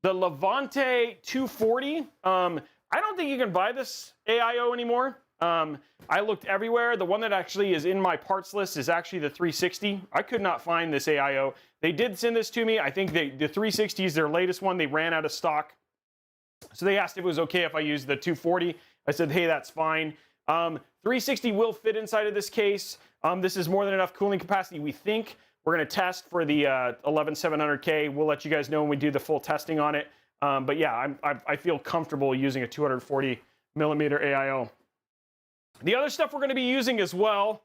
Levante 240. I don't think you can buy this AIO anymore. I looked everywhere. The one that actually is in my parts list is actually the 360. I could not find this AIO. They did send this to me. I think the 360 is their latest one. They ran out of stock. So they asked if it was okay if I used the 240. I said, hey, that's fine. 360 will fit inside of this case. This is more than enough cooling capacity, we think. We're going to test for the 11700K. We'll let you guys know when we do the full testing on it. But yeah, I feel comfortable using a 240 millimeter AIO. The other stuff we're going to be using as well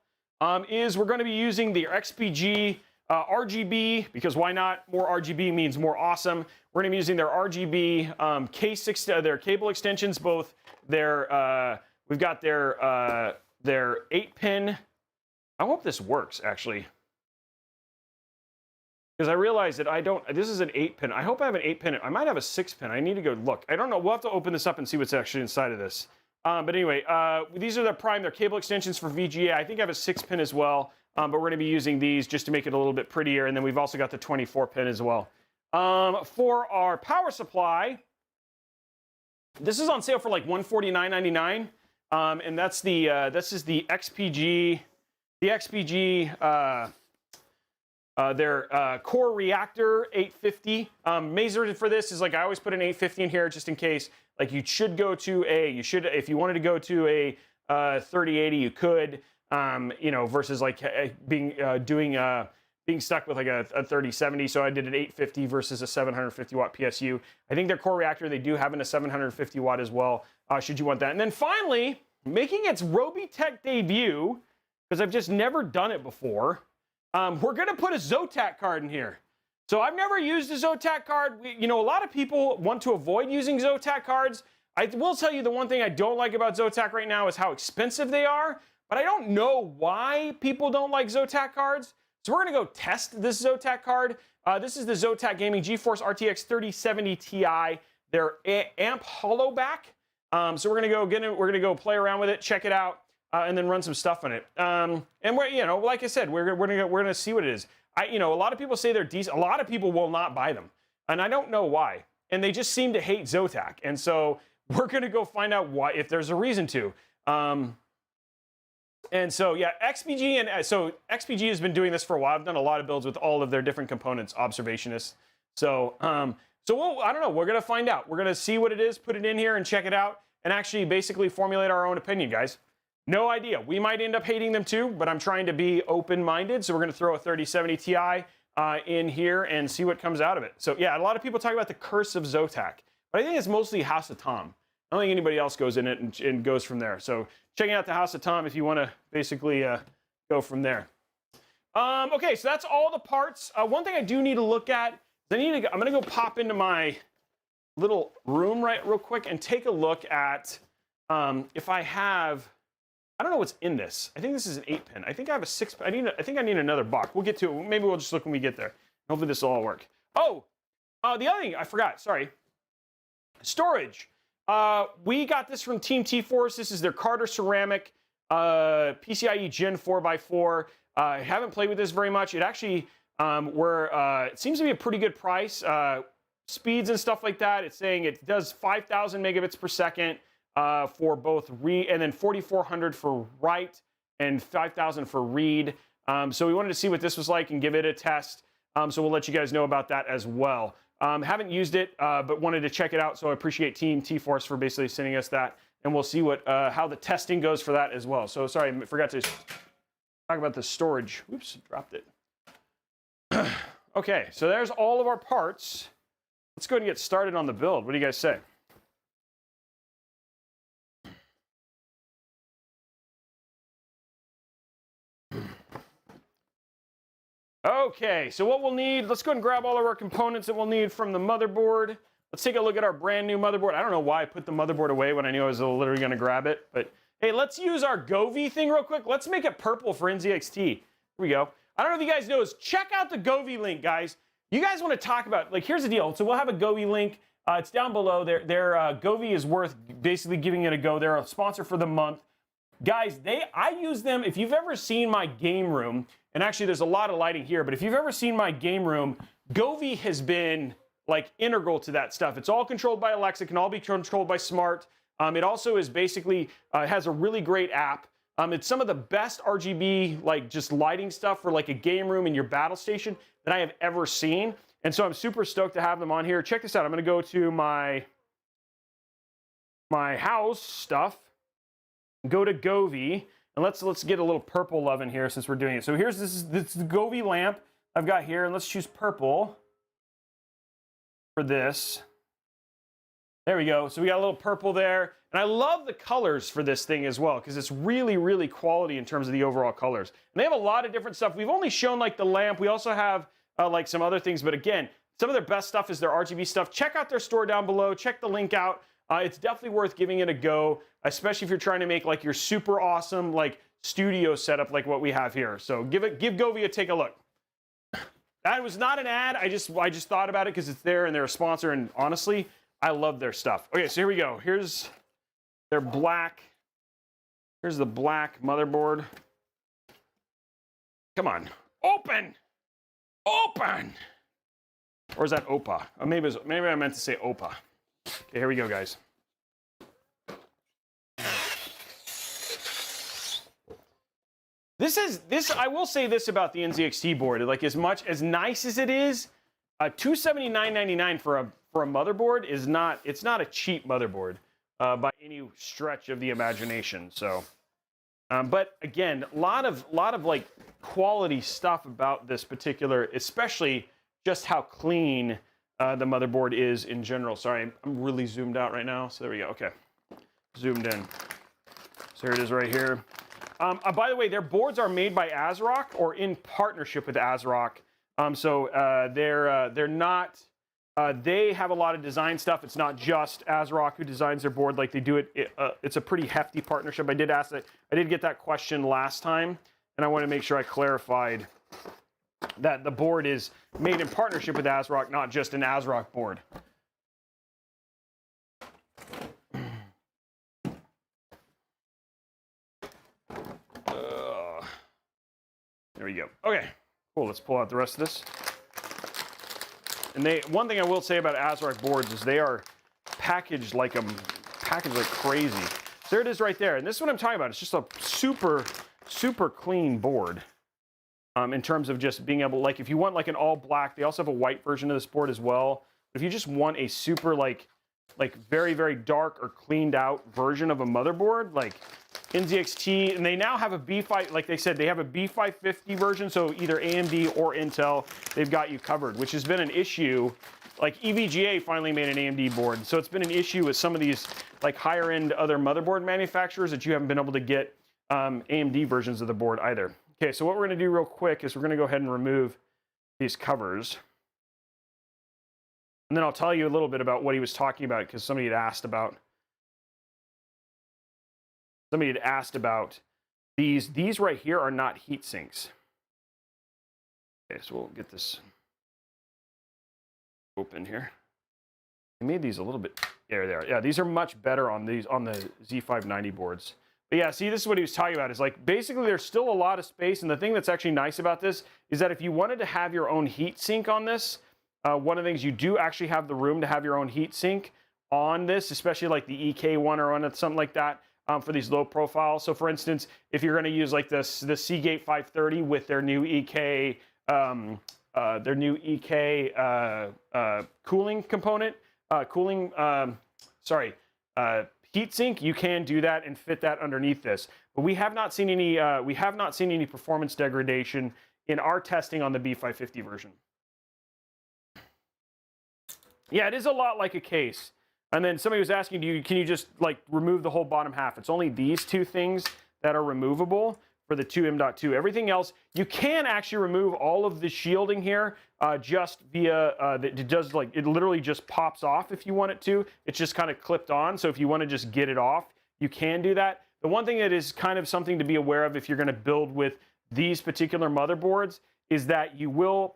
is we're going to be using the XPG RGB, because why not? More RGB means more awesome. We're going to be using their RGB K6, their cable extensions, both their, we've got their 8-pin. I hope this works, actually. Because I realized that I don't, this is an 8-pin. I hope I have an 8-pin. I might have a 6-pin. I need to go look. I don't know. We'll have to open this up and see what's actually inside of this. But anyway, these are their cable extensions for VGA. I think I have a 6-pin as well. But we're going to be using these just to make it a little bit prettier. And then we've also got the 24-pin as well. For our power supply, this is on sale for like $149.99. And that's the, this is the XPG, their core reactor 850. Mazer for this is like, I always put an 850 in here just in case. Like you should go to if you wanted to go to a 3080, you could, you know, versus like being stuck with like a 3070. So I did an 850 versus a 750 watt PSU. I think their core reactor, they do have in a 750 watt as well, should you want that. And then finally, making its Robeytech debut, because I've just never done it before, we're going to put a Zotac card in here. So I've never used a Zotac card. You know, a lot of people want to avoid using Zotac cards. I will tell you the one thing I don't like about Zotac right now is how expensive they are. But I don't know why people don't like Zotac cards. So we're going to go test this Zotac card. This is the Zotac Gaming GeForce RTX 3070 Ti. Their amp hollow back. So we're going to go get it. We're going to go play around with it, check it out, and then run some stuff on it. And we're, you know, like I said, we're going to see what it is. You know, a lot of people say they're decent. A lot of people will not buy them, and I don't know why. And they just seem to hate Zotac. And so we're going to go find out why, if there's a reason to. And so yeah, XPG XPG has been doing this for a while. I've done a lot of builds with all of their different components, observationists. So I don't know. We're going to find out. We're going to see what it is, put it in here, and check it out, and actually basically formulate our own opinion, guys. No idea. We might end up hating them too, but I'm trying to be open-minded. So we're going to throw a 3070 Ti in here and see what comes out of it. So yeah, a lot of people talk about the curse of Zotac, but I think it's mostly House of Tom. I don't think anybody else goes in it and goes from there. So checking out the House of Tom if you want to basically go from there. Okay, so that's all the parts. One thing I do need to look at is I'm going to go pop into my little room real quick and take a look at if I have. I don't know what's in this. I think this is an 8-pin. I think I have a 6-pin. I think I need another box. We'll get to it. Maybe we'll just look when we get there. Hopefully this will all work. Oh, the other thing I forgot. Sorry. Storage. We got this from Team T-Force. This is their Carter Ceramic PCIe Gen 4x4. I haven't played with this very much. It actually, it seems to be a pretty good price. Speeds and stuff like that. It's saying it does 5,000 megabits per second. For both read, and then 4,400 for write, and 5,000 for read. So we wanted to see what this was like and give it a test. So we'll let you guys know about that as well. Haven't used it, but wanted to check it out. So I appreciate Team T-Force for basically sending us that, and we'll see what how the testing goes for that as well. So sorry, I forgot to talk about the storage. Oops, dropped it. Okay, so there's all of our parts. Let's go ahead and get started on the build. What do you guys say? Okay, so what we'll need, let's go ahead and grab all of our components that we'll need from the motherboard. Let's take a look at our brand new motherboard. I don't know why I put the motherboard away when I knew I was literally going to grab it, but Hey, let's use our Govey thing real quick. Let's make it purple for NZXT. Here we go. I don't know if you guys know this. Check out the Govey link, guys. You guys want to talk about, like, here's the deal. So we'll have a Govey link. It's down below. Their Govey is worth basically giving it a go. They're a sponsor for the month. Guys, I use them. If you've ever seen my game room, and actually there's a lot of lighting here, but if you've ever seen my game room, Govey has been like integral to that stuff. It's all controlled by Alexa, can all be controlled by smart. It also is basically, has a really great app. It's some of the best RGB, like just lighting stuff for like a game room in your battle station that I have ever seen. And so I'm super stoked to have them on here. Check this out. I'm going to go to my house stuff, go to Govey, and let's get a little purple love in here since we're doing it. So here's this is the Govey lamp I've got here, and let's choose purple for this. There we go. So we got a little purple there. And I love the colors for this thing as well, because it's really, really quality in terms of the overall colors. And they have a lot of different stuff. We've only shown like the lamp. We also have like some other things. But again, some of their best stuff is their RGB stuff. Check out their store down below. Check the link out. It's definitely worth giving it a go, especially if you're trying to make like your super awesome like studio setup like what we have here. So give Govey a take a look. That was not an ad. I just thought about it because it's there and they're a sponsor. And honestly, I love their stuff. Okay, so here we go. Here's their black. Here's the black motherboard. Come on, open, open. Or is that OPA? Or maybe I meant to say OPA. Okay, here we go, guys. I will say this about the NZXT board. Like, as nice as it is, $279.99 for a motherboard is not. It's not a cheap motherboard by any stretch of the imagination. So, but again, a lot of like quality stuff about this particular, especially just how clean the motherboard is in general. Sorry, I'm really zoomed out right now. So there we go. Okay, zoomed in. So here it is right here. By the way, their boards are made by ASRock or in partnership with ASRock. They're not. They have a lot of design stuff. It's not just ASRock who designs their board. Like they do it. It's a pretty hefty partnership. I did get that question last time, and I want to make sure I clarified that the board is made in partnership with ASRock, not just an ASRock board. There we go. Okay, cool. Let's pull out the rest of this. And one thing I will say about ASRock boards is they are packaged like crazy. So there it is right there. And this is what I'm talking about. It's just a super, super clean board. In terms of just being able, like if you want like an all black, they also have a white version of this board as well. But if you just want a super like very, very dark or cleaned out version of a motherboard, like NZXT, and they now have a B5, like they said, they have a B550 version, so either AMD or Intel, they've got you covered, which has been an issue. Like EVGA finally made an AMD board, so it's been an issue with some of these like higher end other motherboard manufacturers that you haven't been able to get AMD versions of the board either. Okay, so what we're going to do real quick is we're going to go ahead and remove these covers. And then I'll tell you a little bit about what he was talking about, because somebody had asked about these. These right here are not heat sinks. Okay, so we'll get this open here. I made these a little bit. There they are. Yeah, these are much better on the Z590 boards. But yeah, see, this is what he was talking about. Is like basically there's still a lot of space, and the thing that's actually nice about this is that if you wanted to have your own heat sink on this, one of the things you do actually have the room to have your own heat sink on this, especially like the EK one or on something like that for these low profile. So for instance, if you're going to use like the Seagate 530 with their new EK cooling component, heatsink, you can do that and fit that underneath this. But we have not seen any performance degradation in our testing on the B550 version. Yeah, it is a lot like a case. And then somebody was asking, can you just like remove the whole bottom half? It's only these two things that are removable for the two M.2. Everything else, you can actually remove all of the shielding here just via, it literally just pops off if you want it to. It's just kind of clipped on. So if you want to just get it off, you can do that. The one thing that is kind of something to be aware of if you're going to build with these particular motherboards is that you will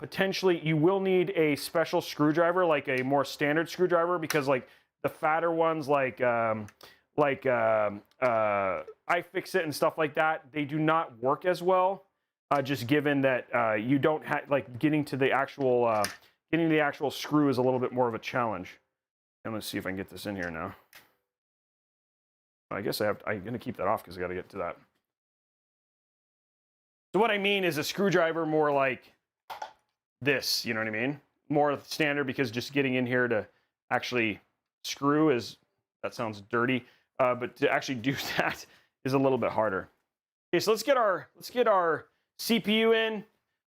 need a special screwdriver, like a more standard screwdriver, because like the fatter ones, like iFixit and stuff like that, they do not work as well. Just given that you don't have, like, getting the actual screw is a little bit more of a challenge. And let's see if I can get this in here now. I guess I'm going to keep that off because I got to get to that. So what I mean is a screwdriver more like this, you know what I mean? More standard, because just getting in here to actually screw that sounds dirty, but to actually do that is a little bit harder. Okay, so let's get our CPU in. If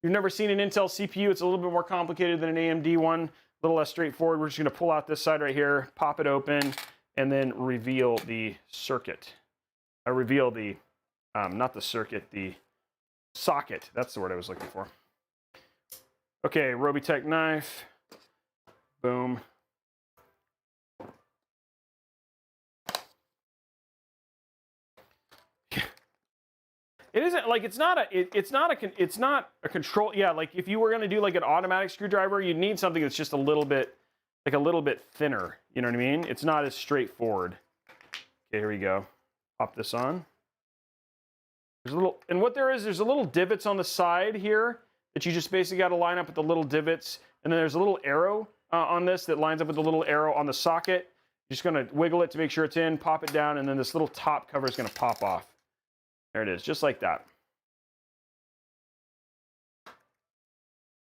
you've never seen an Intel CPU, it's a little bit more complicated than an AMD one, a little less straightforward. We're just going to pull out this side right here, pop it open, and then reveal the circuit. Reveal the, not the circuit, the socket. That's the word I was looking for. Okay, Robeytech knife. Boom. It isn't like it's not a control. Yeah, like if you were going to do like an automatic screwdriver, you'd need something that's just a little bit thinner. You know what I mean? It's not as straightforward. Okay, here we go. Pop this on. There's a little, and what there's a little divots on the side here that you just basically got to line up with the little divots, and then there's a little arrow on this that lines up with the little arrow on the socket. You're just going to wiggle it to make sure it's in, pop it down, and then this little top cover is going to pop off. There it is, just like that.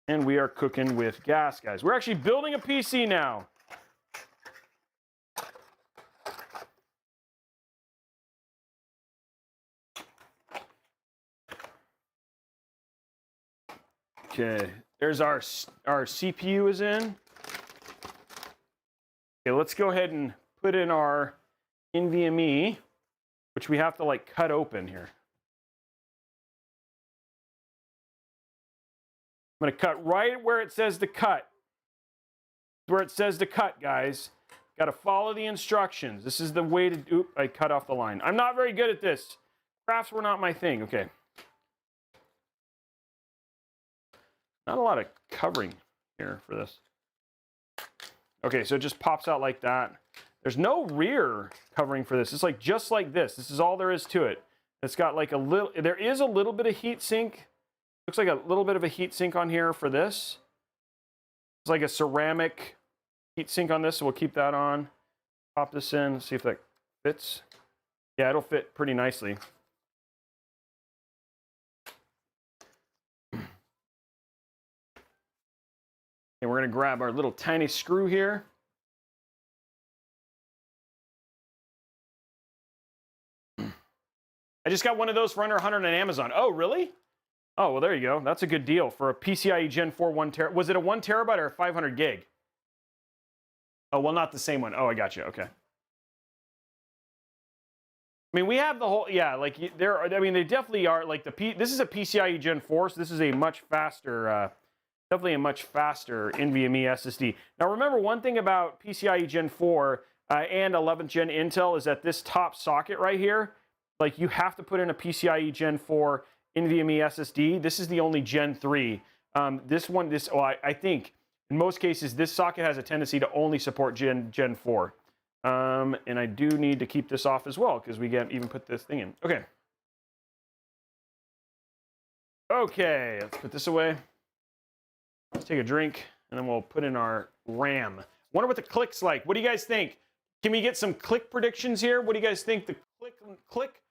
And we are cooking with gas, guys. We're actually building a PC now. Okay, there's our CPU is in. Okay, let's go ahead and put in our NVMe, which we have to like cut open here. I'm going to cut right where it says to cut. Where it says to cut, guys. Got to follow the instructions. This is the way to do. I cut off the line. I'm not very good at this. Crafts were not my thing. Okay. Not a lot of covering here for this. Okay, so it just pops out like that. There's no rear covering for this. It's like just like this. This is all there is to it. It's got like a little, there is a little bit of heat sink. Looks like a little bit of a heat sink on here for this. It's like a ceramic heat sink on this, so we'll keep that on. Pop this in, see if that fits. Yeah, it'll fit pretty nicely. And we're going to grab our little tiny screw here. I just got one of those for under 100 on Amazon. Oh, really? Oh, well, there you go. That's a good deal for a PCIe Gen 4 1 terabyte. Was it a 1 terabyte or a 500 gig? Oh, well, not the same one. Oh, I got you. Okay. I mean, we have the whole, yeah, like I mean, they definitely are like this is a PCIe Gen 4, so this is a much faster, definitely a much faster NVMe SSD. Now, remember one thing about PCIe Gen 4 and 11th Gen Intel is that this top socket right here, like you have to put in a PCIe Gen 4 NVMe SSD. This is the only Gen 3. I think in most cases, this socket has a tendency to only support Gen 4. And I do need to keep this off as well because we can't even put this thing in. Okay. Okay, let's put this away. Let's take a drink, and then we'll put in our RAM. Wonder what the click's like. What do you guys think? Can we get some click predictions here? What do you guys think the click?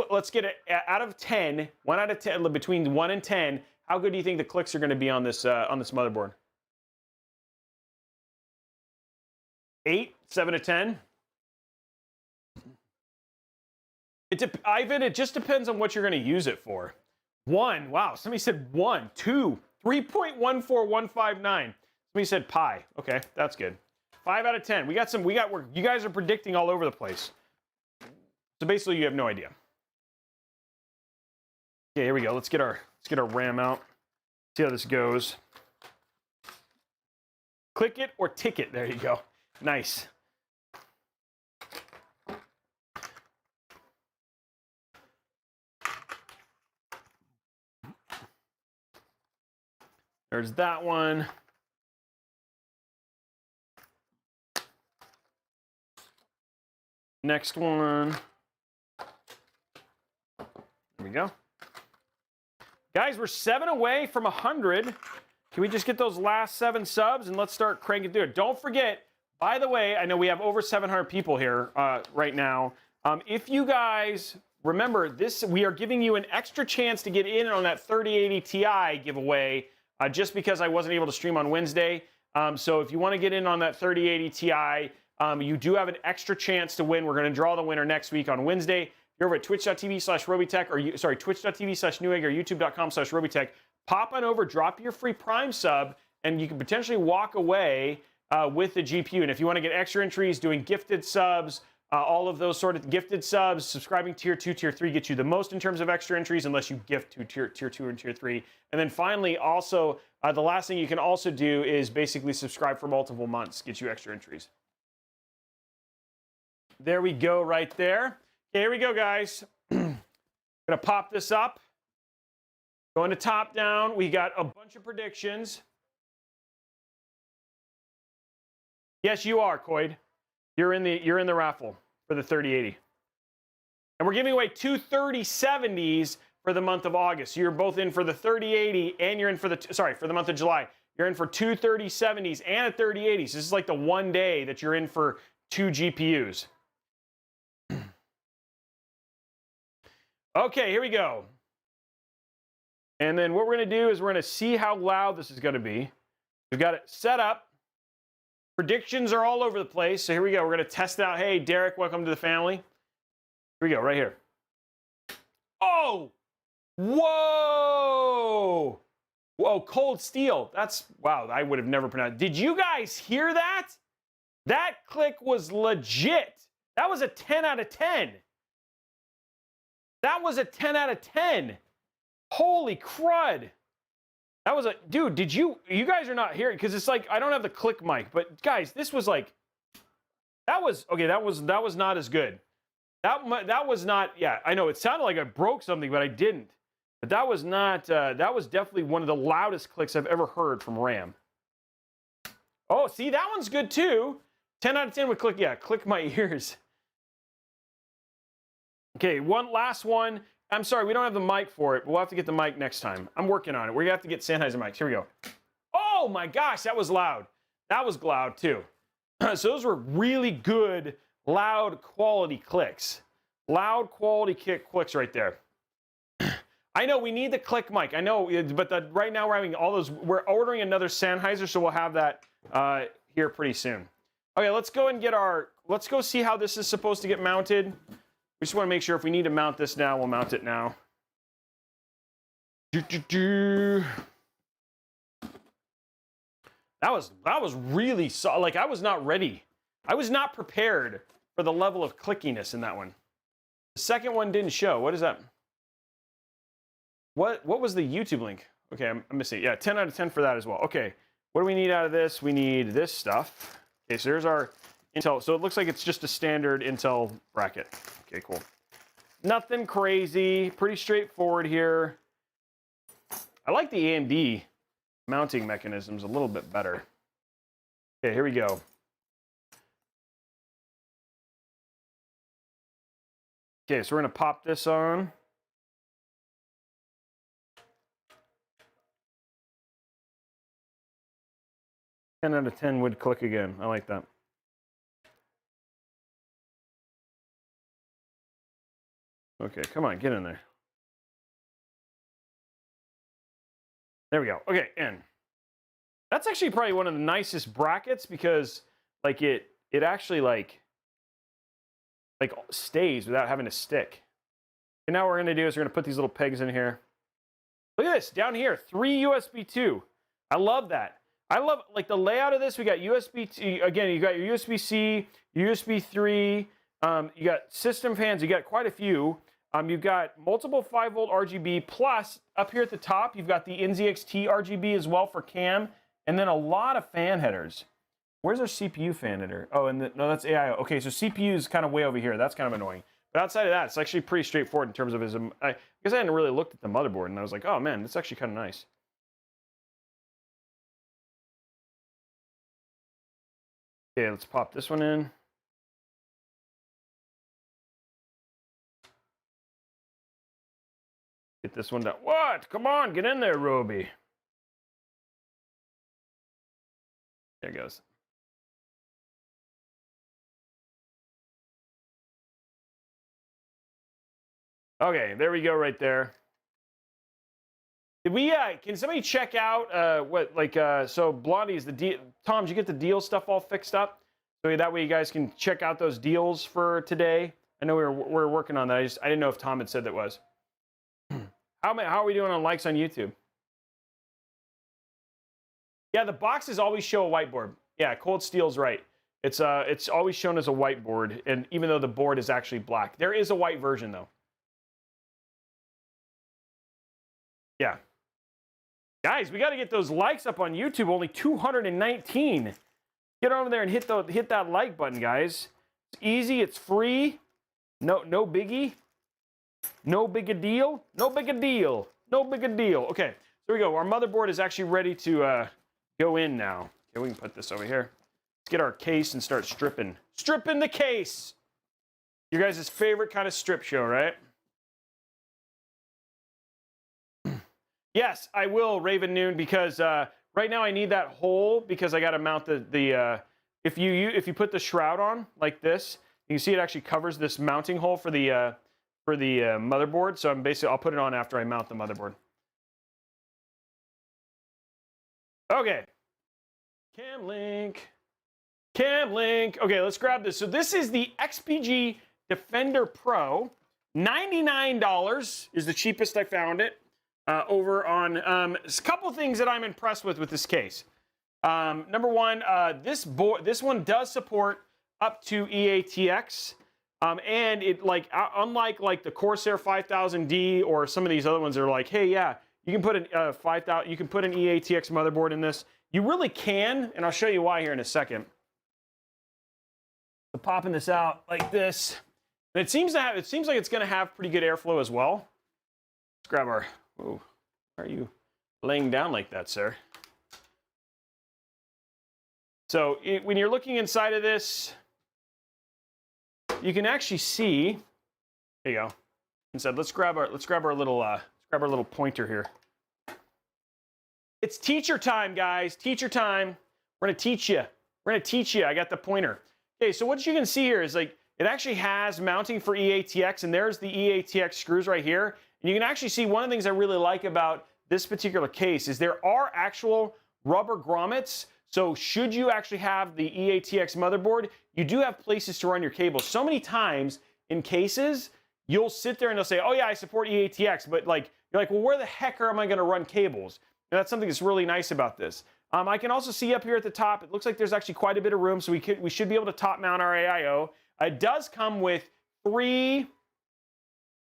Let's get it out of 10. 1 out of 10, between 1 and 10. How good do you think the clicks are going to be on this motherboard? 8, 7 to 10. Ivan, it just depends on what you're going to use it for. 1. Wow, somebody said 1, 2, 3.14159. Somebody said pi. Okay, that's good. 5 out of 10. You guys are predicting all over the place. So basically, you have no idea. Okay, here we go. Let's get our RAM out. See how this goes. Click it or tick it. There you go. Nice. There's that one. Next one. There we go. Guys, we're 7 away from 100. Can we just get those last 7 subs and let's start cranking through it? Don't forget, by the way, I know we have over 700 people here right now. If you guys remember this, we are giving you an extra chance to get in on that 3080 Ti giveaway just because I wasn't able to stream on Wednesday. So if you want to get in on that 3080 Ti, you do have an extra chance to win. We're going to draw the winner next week on Wednesday. You're over at twitch.tv/Robeytech or sorry, twitch.tv/Newegg or youtube.com/Robeytech. Pop on over, drop your free Prime sub, and you can potentially walk away with the GPU. And if you want to get extra entries, doing gifted subs, all of those sort of gifted subs, subscribing tier 2, tier 3 gets you the most in terms of extra entries unless you gift to tier 2 and tier 3. And then finally, also, the last thing you can also do is basically subscribe for multiple months, get you extra entries. There we go right there. Okay, here we go, guys. Gonna pop this up. Going to top down. We got a bunch of predictions. Yes, you are, Coyd. You're in the raffle for the 3080. And we're giving away 2 3070s for the month of August. So you're both in for the 3080 and you're in for the for the month of July. You're in for 2 3070s and a 3080. So this is like the one day that you're in for 2 GPUs. Okay, here we go. And then what we're going to do is we're going to see how loud this is going to be. We've got it set up. Predictions are all over the place. So here we go. We're going to test it out. Hey, Derek, welcome to the family. Here we go, right here. Oh! Whoa! Whoa, cold steel. That's, wow, I would have never pronounced. Did you guys hear that? That click was legit. That was a 10 out of 10. That was a 10 out of 10. Holy crud. That was a, dude, did you guys are not hearing, because it's like, I don't have the click mic, but guys, this was like, that was, okay, that was not as good. That was not, yeah, I know, it sounded like I broke something, but I didn't. But that was not, that was definitely one of the loudest clicks I've ever heard from RAM. Oh, see, that one's good too. 10 out of 10 with click, yeah, click my ears. Okay, one last one. I'm sorry, we don't have the mic for it, but we'll have to get the mic next time. I'm working on it. We're gonna have to get Sennheiser mics. Here we go. Oh my gosh, that was loud. That was loud too. So those were really good, loud quality clicks. Loud quality clicks right there. I know we need the click mic. I know, but right now we're having all those. We're ordering another Sennheiser, so we'll have that here pretty soon. Okay, let's go and get our. Let's go see how this is supposed to get mounted. We just want to make sure if we need to mount this now, we'll mount it now. That was really solid. Like, I was not ready. I was not prepared for the level of clickiness in that one. The second one didn't show. What is that? What was the YouTube link? Okay, I'm missing it. Yeah, 10 out of 10 for that as well. Okay, what do we need out of this? We need this stuff. Okay, so there's our Intel. So it looks like it's just a standard Intel bracket. Okay, cool. Nothing crazy. Pretty straightforward here. I like the AMD mounting mechanisms a little bit better. Okay, here we go. Okay, so we're going to pop this on. Ten out of 10 would click again. I like that. Okay, come on, get in there. There we go. Okay, in. That's actually probably one of the nicest brackets because, like, it actually like stays without having to stick. And now what we're gonna do is we're gonna put these little pegs in here. Look at this down here, 3 USB 2. I love that. I love like the layout of this. We got USB again. You got your USB-C, USB 3. You got system fans. You got quite a few. You've got multiple 5-volt RGB, plus up here at the top, you've got the NZXT RGB as well for cam, and then a lot of fan headers. Where's our CPU fan header? Oh, and no, that's AIO. Okay, so CPU is kind of way over here. That's kind of annoying. But outside of that, it's actually pretty straightforward in terms of his. I guess I hadn't really looked at the motherboard, and I was like, oh man, that's actually kind of nice. Okay, let's pop this one in. Get this one down. What? Come on, get in there, Robey. There it goes. Okay, there we go right there. Did we, can somebody check out what, like, so Blondie is the deal. Tom, did you get the deal stuff all fixed up? So that way you guys can check out those deals for today. I know we're working on that. I didn't know if Tom had said that was. How are we doing on likes on YouTube? Yeah, the boxes always show a whiteboard. Yeah, Cold Steel's right. It's always shown as a whiteboard, and even though the board is actually black. There is a white version, though. Yeah. Guys, we got to get those likes up on YouTube. Only 219. Get over there and hit that like button, guys. It's easy. It's free. No biggie. No big a deal. No big a deal. No big a deal. Okay, there we go. Our motherboard is actually ready to go in now. Okay, we can put this over here. Let's get our case and start stripping. Stripping the case. Your guys' favorite kind of strip show, right? Yes, I will, Raven Noon, because right now I need that hole because I got to mount if you put the shroud on like this, you can see it actually covers this mounting hole for the motherboard. So I'll put it on after I mount the motherboard. Okay. Cam link. Okay, let's grab this. So this is the XPG Defender Pro. $99 is the cheapest I found it. Over on a couple things that I'm impressed with this case. Number one, this one does support up to EATX, and it unlike like the Corsair 5000D or some of these other ones that are like, hey, yeah, you can put an 5000, you can put an EATX motherboard in this. You really can, and I'll show you why here in a second. So popping this out like this, and it seems like it's going to have pretty good airflow as well. Let's grab our. Oh, why are you laying down like that, sir? So when you're looking inside of this, you can actually see. There you go. Instead, let's grab our little pointer here. It's teacher time, guys. Teacher time. We're gonna teach you. I got the pointer. Okay, so what you can see here is like it actually has mounting for EATX, and there's the EATX screws right here. And you can actually see one of the things I really like about this particular case is there are actual rubber grommets. So should you actually have the EATX motherboard, you do have places to run your cables. So many times in cases, you'll sit there and they'll say, oh yeah, I support EATX, but like you're like, well, where the heck am I going to run cables? And that's something that's really nice about this. I can also see up here at the top, it looks like there's actually quite a bit of room, so we should be able to top mount our AIO. It does come with three.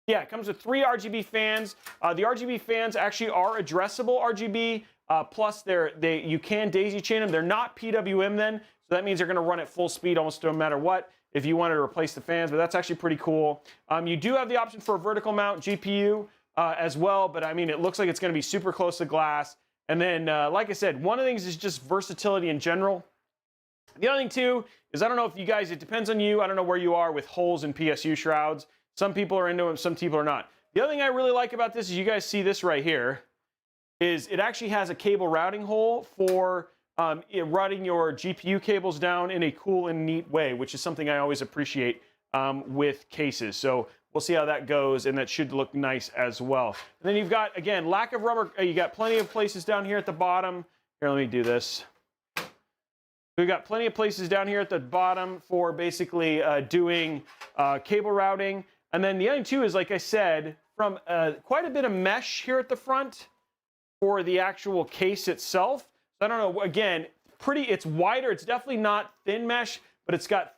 Yeah, it comes with 3 RGB fans. The RGB fans actually are addressable RGB. Plus, you can daisy chain them. They're not PWM then, so that means they're going to run at full speed almost no matter what if you wanted to replace the fans, but that's actually pretty cool. You do have the option for a vertical mount GPU as well, but I mean, it looks like it's going to be super close to glass. And then, like I said, one of the things is just versatility in general. The other thing, too, is I don't know if you guys, it depends on you. I don't know where you are with holes in PSU shrouds. Some people are into them, some people are not. The other thing I really like about this is you guys see this right here, is it actually has a cable routing hole for routing your GPU cables down in a cool and neat way, which is something I always appreciate with cases. So we'll see how that goes, and that should look nice as well. And then you've got, again, lack of rubber. You got plenty of places down here at the bottom. Here, let me do this. We've got plenty of places down here at the bottom for basically doing cable routing. And then the other two is, like I said, from quite a bit of mesh here at the front for the actual case itself. So I don't know, again, it's wider. It's definitely not thin mesh, but it's got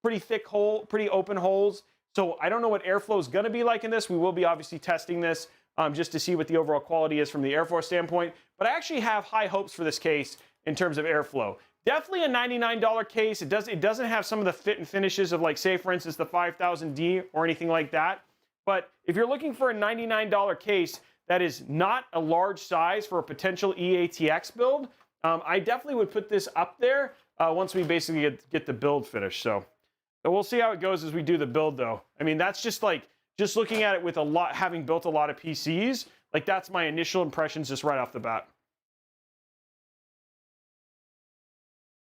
pretty open holes. So I don't know what airflow is going to be like in this. We will be obviously testing this just to see what the overall quality is from the airflow standpoint. But I actually have high hopes for this case in terms of airflow. Definitely a $99 case. It doesn't have some of the fit and finishes of, like, say, for instance, the 5000D or anything like that. But if you're looking for a $99 case that is not a large size for a potential EATX build, I definitely would put this up there. once we basically get the build finished. So we'll see how it goes as we do the build, though. I mean, that's just looking at it with having built a lot of PCs, like that's my initial impressions just right off the bat.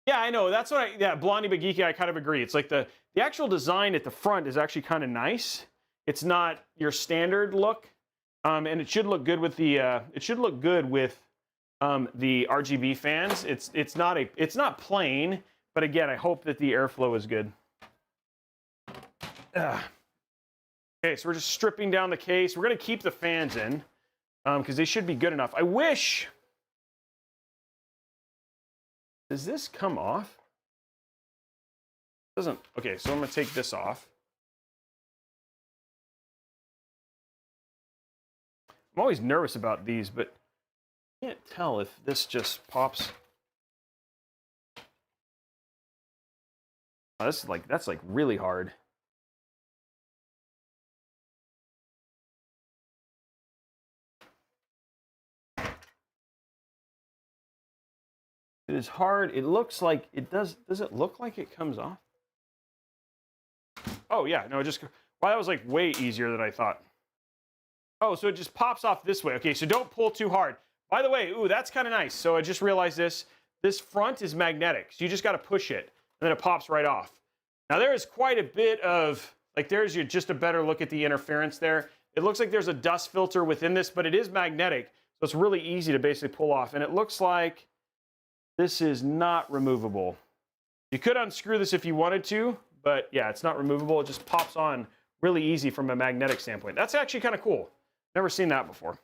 Yeah, I know. That's what Blondie but Geeky, I kind of agree. It's like the actual design at the front is actually kind of nice. It's not your standard look, and it should look good with the the RGB fans. It's not plain, but again, I hope that the airflow is good. Okay, so we're just stripping down the case. We're gonna keep the fans in because they should be good enough. I wish. Does this come off? Doesn't. Okay, so I'm gonna take this off. I'm always nervous about these, but I can't tell if this just pops. Oh, that's like really hard. It is hard. It looks like it does. Does it look like it comes off? Oh yeah, no, wow, that was like way easier than I thought. Oh, so it just pops off this way. Okay, so don't pull too hard. By the way, ooh, that's kind of nice. So I just realized this front is magnetic. So you just got to push it and then it pops right off. Now there is quite a bit of, like there's just a better look at the interference there. It looks like there's a dust filter within this, but it is magnetic. So it's really easy to basically pull off. And it looks like this is not removable. You could unscrew this if you wanted to, but yeah, it's not removable. It just pops on really easy from a magnetic standpoint. That's actually kind of cool. Never seen that before.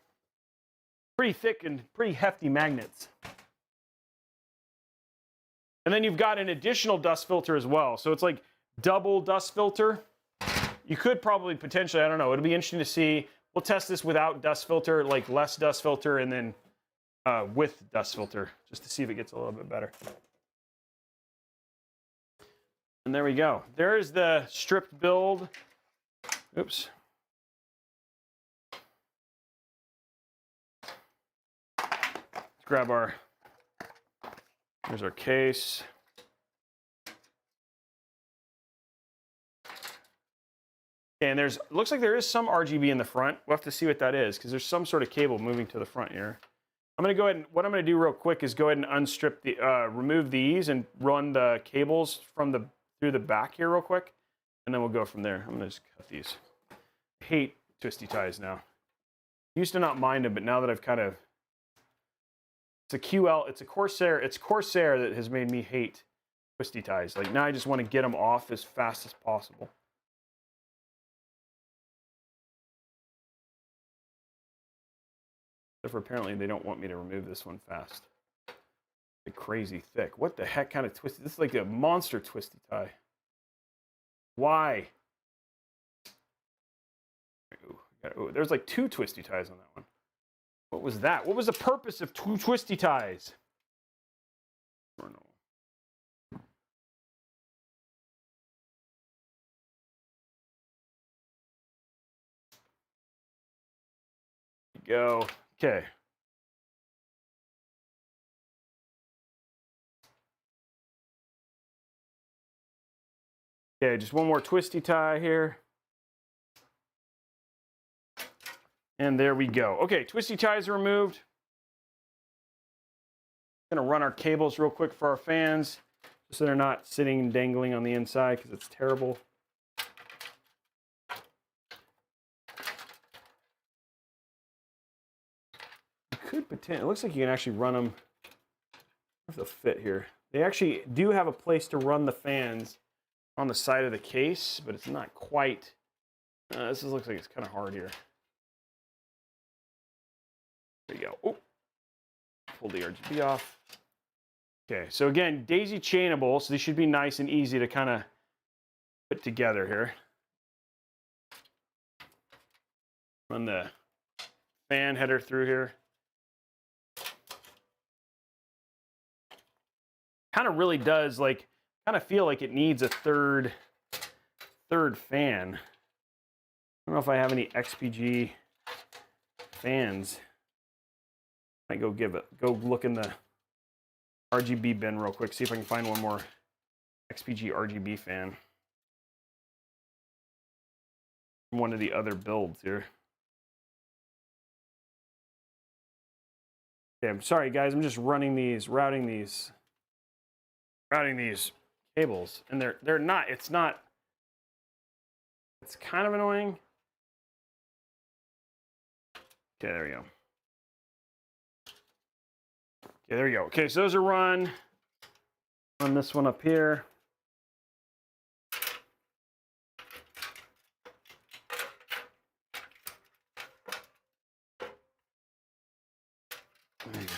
Pretty thick and pretty hefty magnets. And then you've got an additional dust filter as well. So it's like double dust filter. You could probably potentially, I don't know, it'll be interesting to see. We'll test this without dust filter, like less dust filter, and then with dust filter, just to see if it gets a little bit better. And there we go. There's the stripped build. Oops. Let's grab here's our case. And looks like there is some RGB in the front. We'll have to see what that is because there's some sort of cable moving to the front here. I'm gonna go ahead and what I'm gonna do real quick is go ahead and unstrip the, remove these and run the cables from through the back here real quick, and then we'll go from there. I'm gonna just cut these. I hate twisty ties now. Used to not mind them, but now that I've kind of, it's a QL, it's Corsair that has made me hate twisty ties. Like now I just want to get them off as fast as possible. Except for apparently they don't want me to remove this one fast. It's crazy thick. What the heck kind of twisty? This is like a monster twisty tie. Why? Ooh, there's like 2 twisty ties on that one. What was that? What was the purpose of 2 twisty ties? I don't know. Go. Okay. Okay, just one more twisty tie here. And there we go. Okay, twisty ties are removed. Gonna run our cables real quick for our fans, just so they're not sitting and dangling on the inside because it's terrible. It looks like you can actually run them. If they'll fit here. They actually do have a place to run the fans on the side of the case, but it's not quite. This looks like it's kind of hard here. There you go. Oh, pull the RGB off. Okay, so again, daisy chainable, so these should be nice and easy to kind of put together here. Run the fan header through here. Kind of really does kind of feel like it needs a third fan. I don't know if I have any XPG fans. I go look in the RGB bin real quick. See if I can find one more XPG RGB fan. One of the other builds here. Okay, I'm sorry guys, I'm just routing these cables, and they're not, it's kind of annoying. Okay, there we go. Okay, there we go. Okay, so those are run on this one up here. There you go.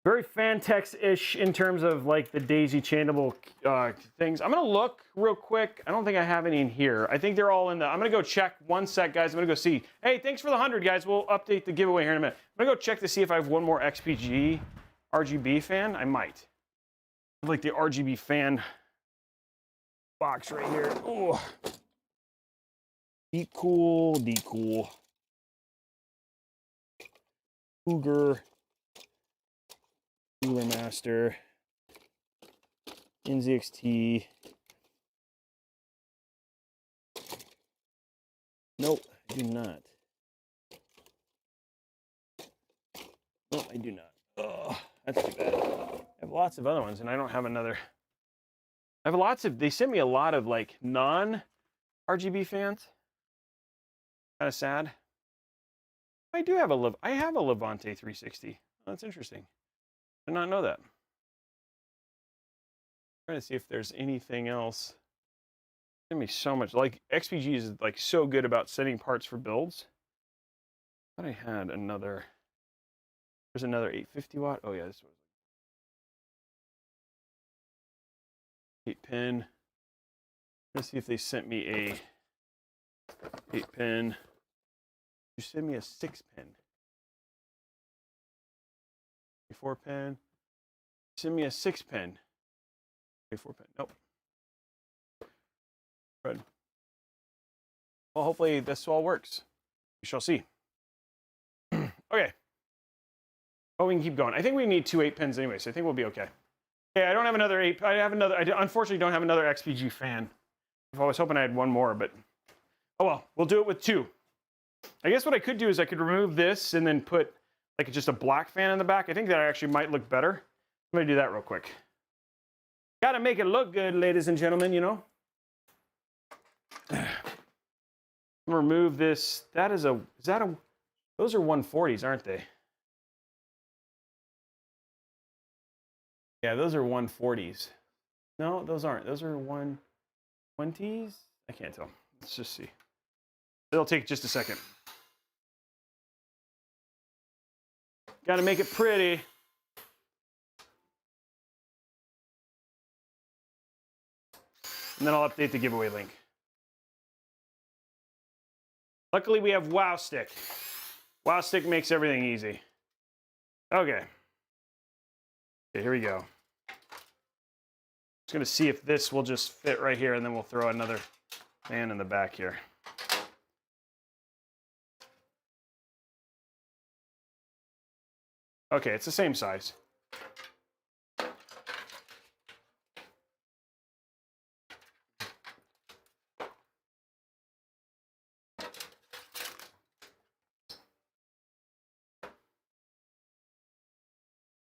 Very Fantex-ish in terms of like the daisy chainable things. I'm gonna look real quick. I don't think I have any in here. I think they're all in the, I'm gonna go check one sec, guys. I'm gonna go see. Hey, thanks for the 100, guys. We'll update the giveaway here in a minute. I'm gonna go check to see if I have one more XPG RGB fan. I might. I have like the RGB fan box right here. Oh, deep cool. Cougar. Cooler Master, NZXT. Nope, I do not. No, I do not. Oh, that's too bad. I have lots of other ones, and I don't have another. I have lots of. They sent me a lot of like non-RGB fans. Kind of sad. I do have a I have a Levante 360. Oh, that's interesting. I did not know that. I'm trying to see if there's anything else. Give me so much. Like XPG is like so good about setting parts for builds. I thought I had another. There's another 850 watt. Oh yeah, this was 8-pin. Let's see if they sent me a 8-pin. You send me a 6-pin. 4-pin. Send me a 6-pin. 4-pin. Nope. Good. Well, hopefully this all works. We shall see. Okay. Oh, we can keep going. I think we need 2 8-pins anyway, so I think we'll be okay. Okay, I don't have another 8. I have another. I unfortunately don't have another XPG fan. I was hoping I had one more, but oh well. We'll do it with 2. I guess what I could do is I could remove this and then put like just a black fan in the back. I think that actually might look better. I'm gonna do that real quick. Gotta make it look good, ladies and gentlemen, you know. I'm gonna remove this. That is a, those are 140s, aren't they? Yeah, those are 140s. No, those aren't. Those are 120s? I can't tell. Let's just see. It'll take just a second. Got to make it pretty. And then I'll update the giveaway link. Luckily, we have WowStick. WowStick makes everything easy. Okay. Okay, here we go. Just going to see if this will just fit right here, and then we'll throw another fan in the back here. Okay, it's the same size.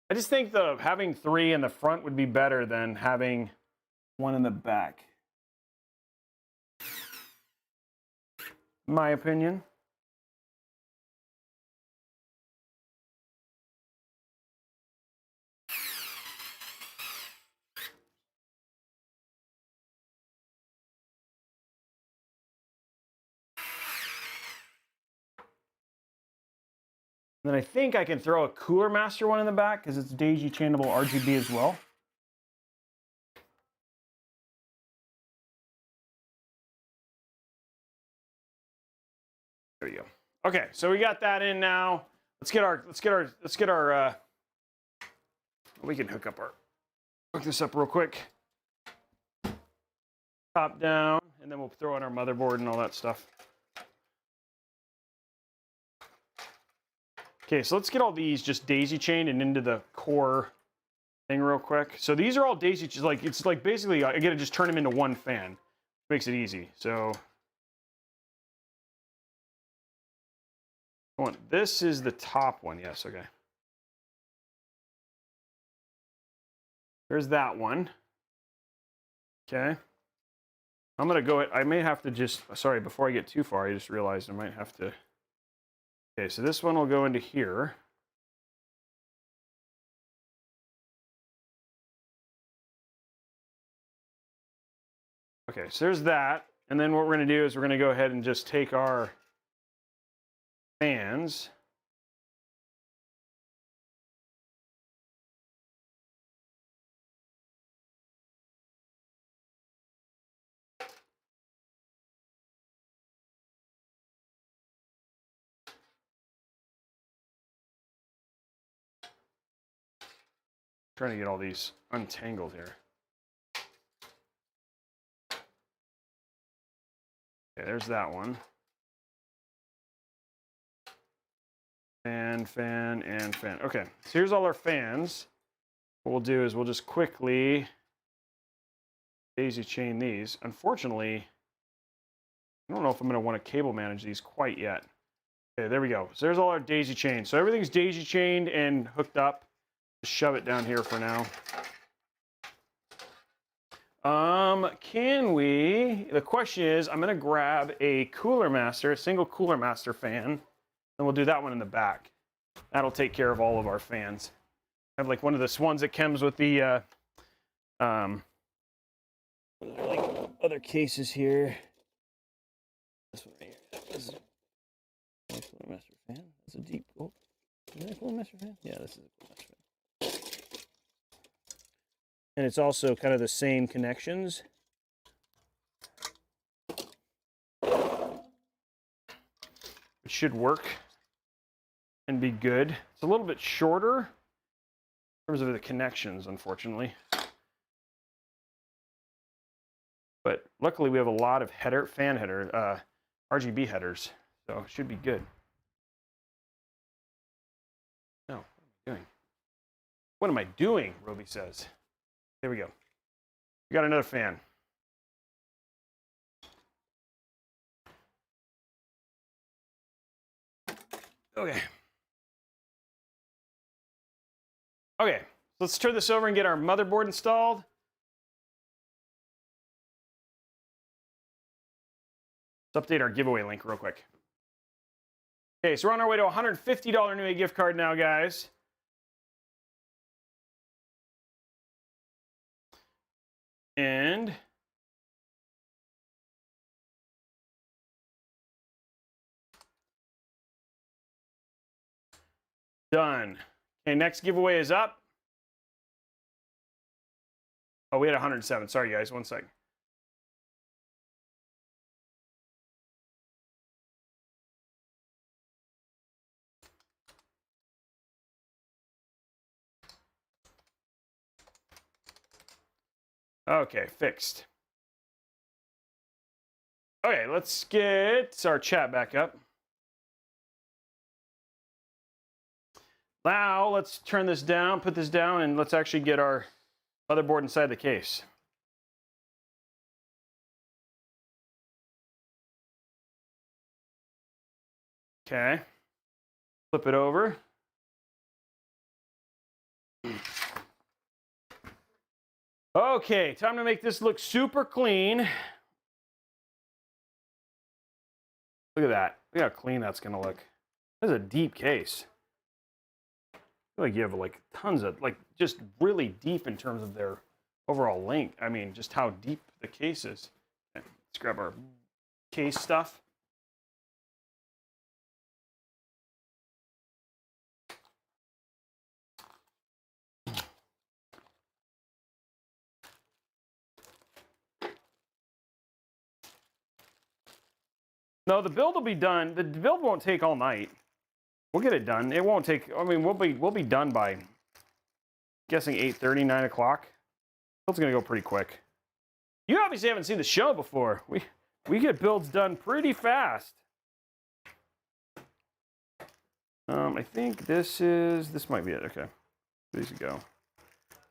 I just think having 3 in the front would be better than having 1 in the back. My opinion. Then I think I can throw a Cooler Master one in the back because it's daisy chainable RGB as well. There you go. Okay, so we got that in now. Let's get our we can hook this up real quick. Top down, and then we'll throw in our motherboard and all that stuff. Okay, so let's get all these just daisy chained and into the core thing real quick. So these are all daisy, like it's like basically I get to just turn them into one fan. Makes it easy. So this is the top one. Yes, okay. There's that one. Okay. I'm gonna go, I may have to just, sorry, before I get too far, I just realized I might have to. Okay, so this one will go into here. Okay, so there's that. And then what we're going to do is we're going to go ahead and just take our fans. Trying to get all these untangled here. Okay, there's that one. Fan, fan, and fan. Okay, so here's all our fans. What we'll do is we'll just quickly daisy chain these. Unfortunately, I don't know if I'm going to want to cable manage these quite yet. Okay, there we go. So there's all our daisy chains. So everything's daisy chained and hooked up. Just shove it down here for now. Can we, the question is, I'm going to grab a Cooler Master, a single Cooler Master fan, and we'll do that one in the back. That'll take care of all of our fans. I have like one of the ones that comes with the, like other cases here. This one right here. This is a Cooler Master fan. That's a deep, oh, is that a Cooler Master fan? Yeah, this is a Cooler Master fan. And it's also kind of the same connections. It should work and be good. It's a little bit shorter in terms of the connections, unfortunately. But luckily we have a lot of fan header, RGB headers, so it should be good. No, what am I doing? What am I doing? Robey says. There we go. We got another fan. Okay. Okay, let's turn this over and get our motherboard installed. Let's update our giveaway link real quick. Okay, so we're on our way to a $150 new gift card now, guys. And done. Okay, next giveaway is up. Oh, we had 107. Sorry, guys. 1 second. Okay, fixed. Okay, let's get our chat back up. Now, let's turn this down, put this down, and let's actually get our motherboard inside the case. Okay. Flip it over. Okay, time to make this look super clean. Look at that. Look how clean that's going to look. That's a deep case. I feel like you have like tons of, like just really deep in terms of their overall length. I mean, just how deep the case is. Okay, let's grab our case stuff. No, the build will be done. The build won't take all night. We'll get it done. It won't take, I mean, we'll be done by, I'm guessing 8:30, 9 o'clock. Build's gonna go pretty quick. You obviously haven't seen the show before. We get builds done pretty fast. I think this might be it. Okay, these go.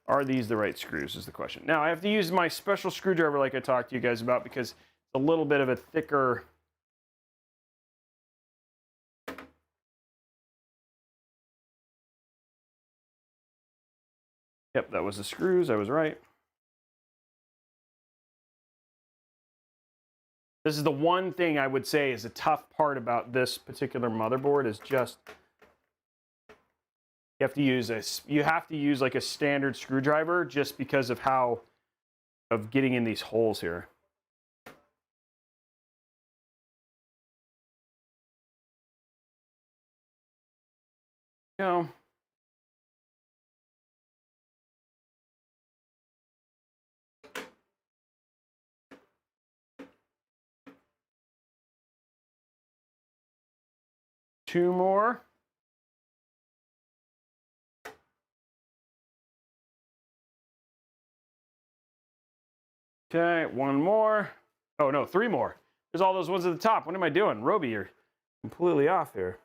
Are these the right screws is the question. Now I have to use my special screwdriver like I talked to you guys about because it's a little bit of a thicker. Yep, that was the screws. I was right. This is the one thing I would say is a tough part about this particular motherboard is just you have to use like a standard screwdriver just because of getting in these holes here. You know. Two more. Okay, one more. Oh no, three more. There's all those ones at the top. What am I doing? Robey, you're completely off here.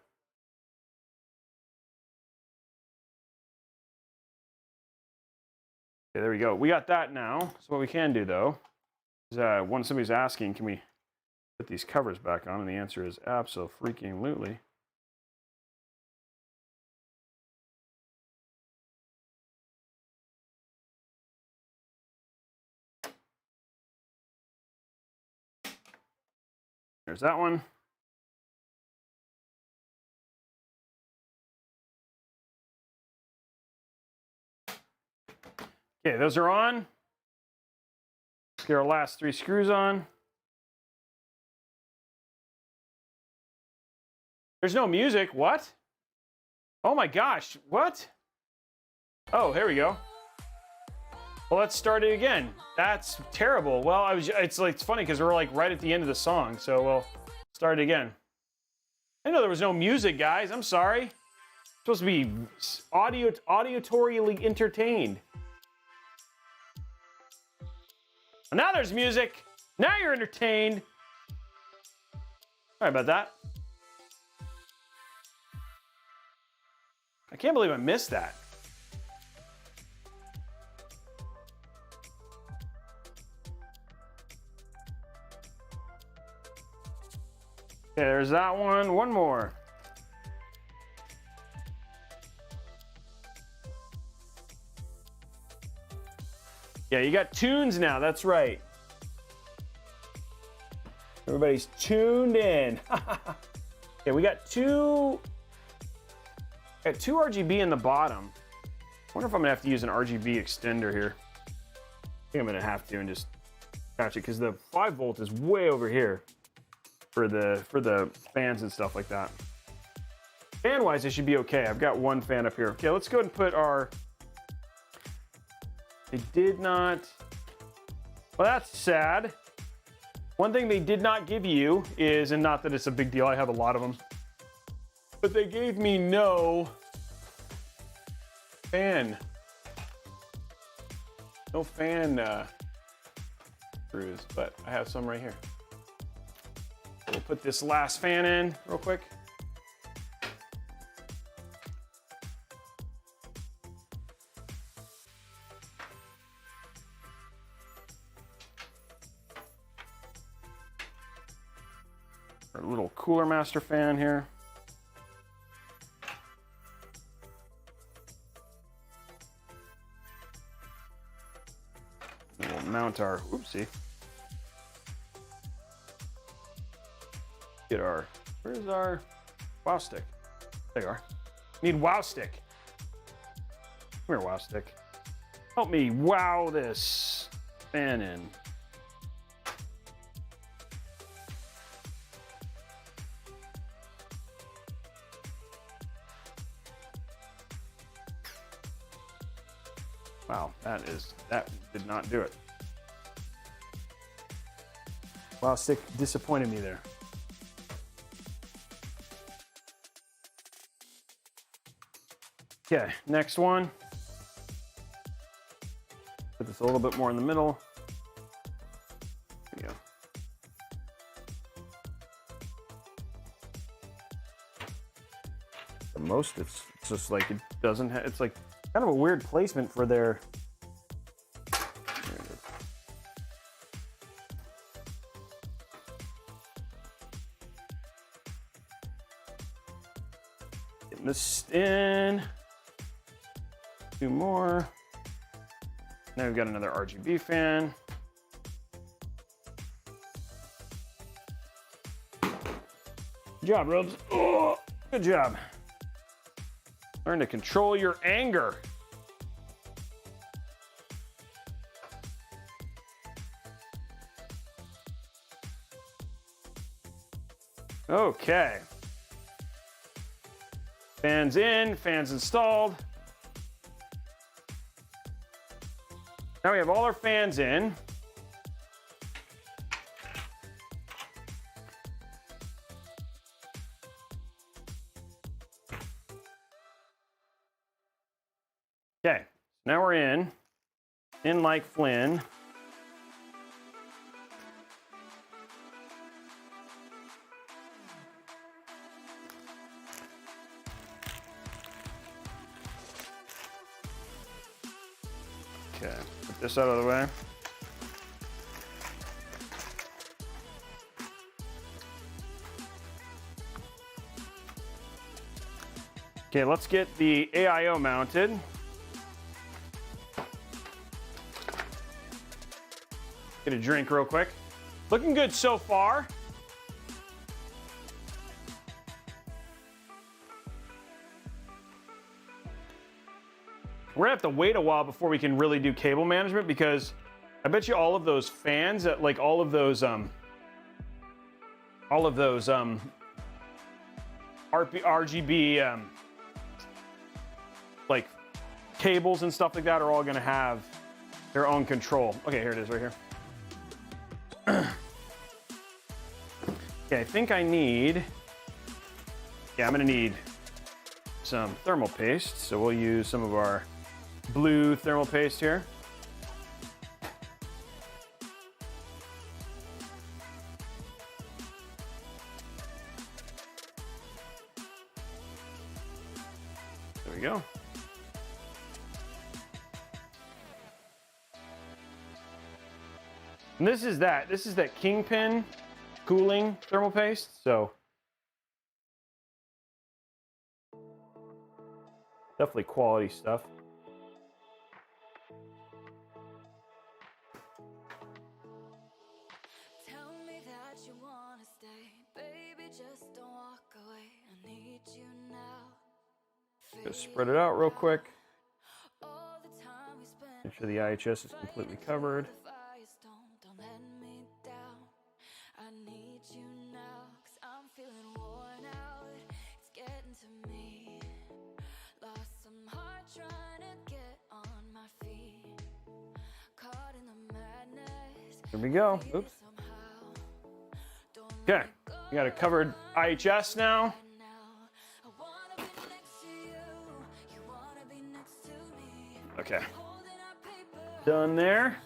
Okay, there we go. We got that now. So what we can do though is when somebody's asking, can we put these covers back on? And the answer is absolutely. There's that one. Okay, those are on. Let's get our last three screws on. There's no music. What? Oh my gosh. What? Oh, here we go. Well, let's start it again. That's terrible. Well, it's funny because we're like right at the end of the song, so we'll start it again. I know there was no music, guys. I'm sorry. I'm supposed to be auditorially entertained. Well, now there's music. Now you're entertained. Sorry about that. I can't believe I missed that. Okay, there's that one. One more. Yeah, you got tunes now. That's right. Everybody's tuned in. Okay, we got two RGB in the bottom. I wonder if I'm gonna have to use an RGB extender here. I think I'm gonna have to and just patch it because the 5 volt is way over here for the fans and stuff like that. Fan wise, it should be okay. I've got one fan up here. Okay, let's go ahead and put our. They did not. Well, that's sad. One thing they did not give you is, and not that it's a big deal, I have a lot of them, but they gave me no fan. No fan screws, but I have some right here. We'll put this last fan in real quick. Our little Cooler Master fan here. And we'll mount our, oopsie. Get our, where's our wow stick? There you are. Need wow stick. Come here, wow stick. Help me wow this fan in. Wow, that did not do it. Wow stick disappointed me there. Okay, next one. Put this a little bit more in the middle. There you go. most it's just like it doesn't have, it's like kind of a weird placement for their, getting this in, 2 more. Now we've got another RGB fan. Good job, Robes. Oh, good job. Learn to control your anger. Okay. Fans in, fans installed. Now we have all our fans in. Okay, now we're in like Flynn. Okay, put this out of the way. Okay, let's get the AIO mounted. Get a drink real quick. Looking good so far. We're gonna have to wait a while before we can really do cable management, because I bet you all of those fans, like all of those RGB like cables and stuff like that are all gonna have their own control. Okay, here it is right here. Okay, I think I need, yeah, I'm gonna need some thermal paste. So we'll use some of our blue thermal paste here. There we go. And this is that Kingpin cooling thermal paste, so definitely quality stuff. Tell me that you wanna stay, baby, just don't walk away. I need you now. Just spread it out real quick. Make sure the IHS is completely covered. There we go. Oops. Okay, we got a covered IHS now. Okay. Done there.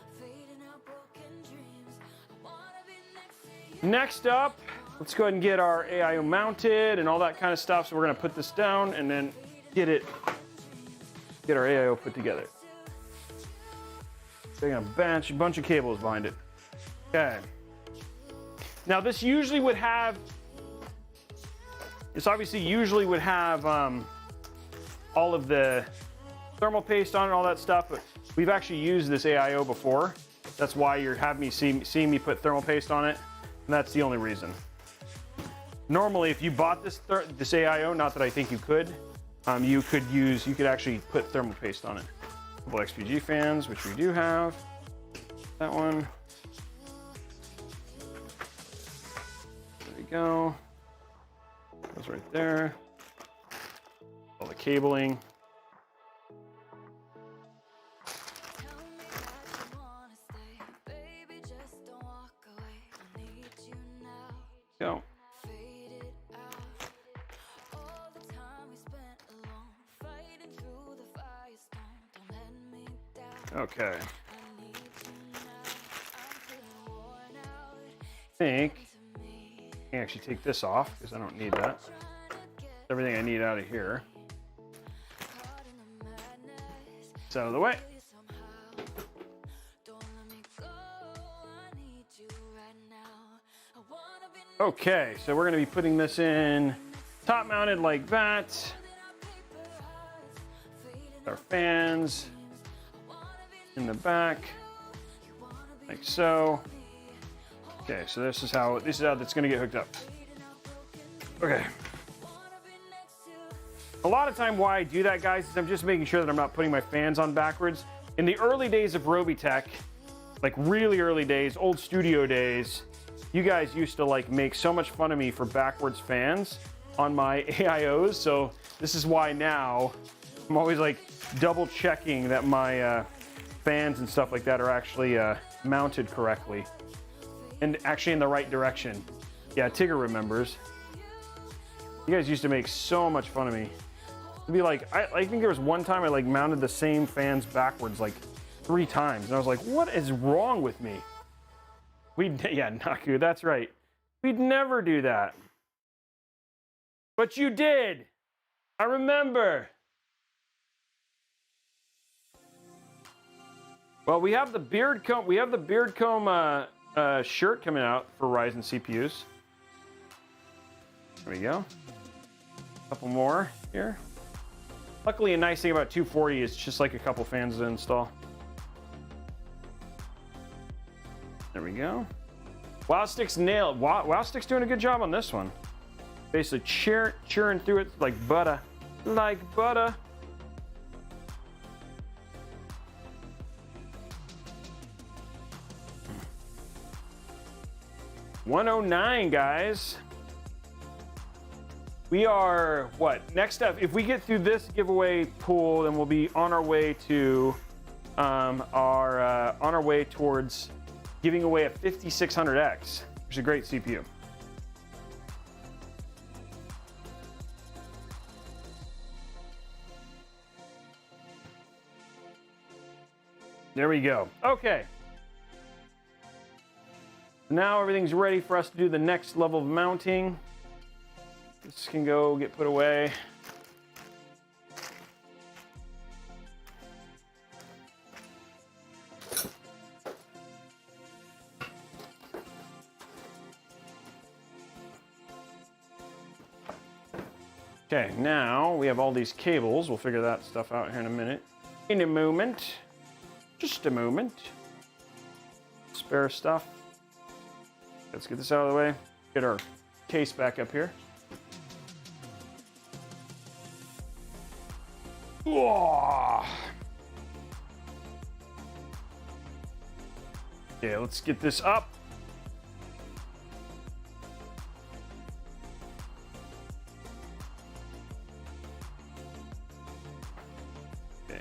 Next up, let's go ahead and get our AIO mounted and all that kind of stuff. So we're gonna put this down and then get our AIO put together. Taking a bunch of cables behind it. Okay. Now this usually would have, all of the thermal paste on it and all that stuff, but we've actually used this AIO before. That's why you're having me seeing me put thermal paste on it, and that's the only reason. Normally, if you bought this AIO, not that I think you could could actually put thermal paste on it. A couple XPG fans, which we do have. That one. There we go. Goes right there. All the cabling. Go. Okay. I think I can actually take this off because I don't need that. Everything I need out of here. this out of the way. Okay, so we're going to be putting this in top mounted like that. Our fans in the back, like so. Okay, so this is how that's going to get hooked up. Okay. A lot of time why I do that, guys, is I'm just making sure that I'm not putting my fans on backwards. In the early days of Robeytech, like really early days, old studio days, you guys used to like make so much fun of me for backwards fans on my AIOs. So this is why now I'm always like double checking that my fans and stuff like that are actually mounted correctly and actually in the right direction. Yeah, Tigger remembers. You guys used to make so much fun of me. It'd be like, I think there was one time I like mounted the same fans backwards like 3 times. And I was like, what is wrong with me? Yeah, Naku, that's right. We'd never do that. But you did. I remember. Well, we have the beard comb. We have the beard comb shirt coming out for Ryzen CPUs. There we go. A couple more here. Luckily, a nice thing about 240 is just like a couple fans to install. There we go. WowStick's nailed. WowStick's doing a good job on this one. Basically churning through it like butter. Like butter. $109, guys. We are, what? Next up, if we get through this giveaway pool, then we'll be on our way to on our way towards giving away a 5600X, which is a great CPU. There we go. Okay. Now everything's ready for us to do the next level of mounting. This can go get put away. Okay, now we have all these cables. We'll figure that stuff out here in a minute. In a moment. Just a moment. Spare stuff. Let's get this out of the way. Get our case back up here. Whoa. Okay, let's get this up. Okay.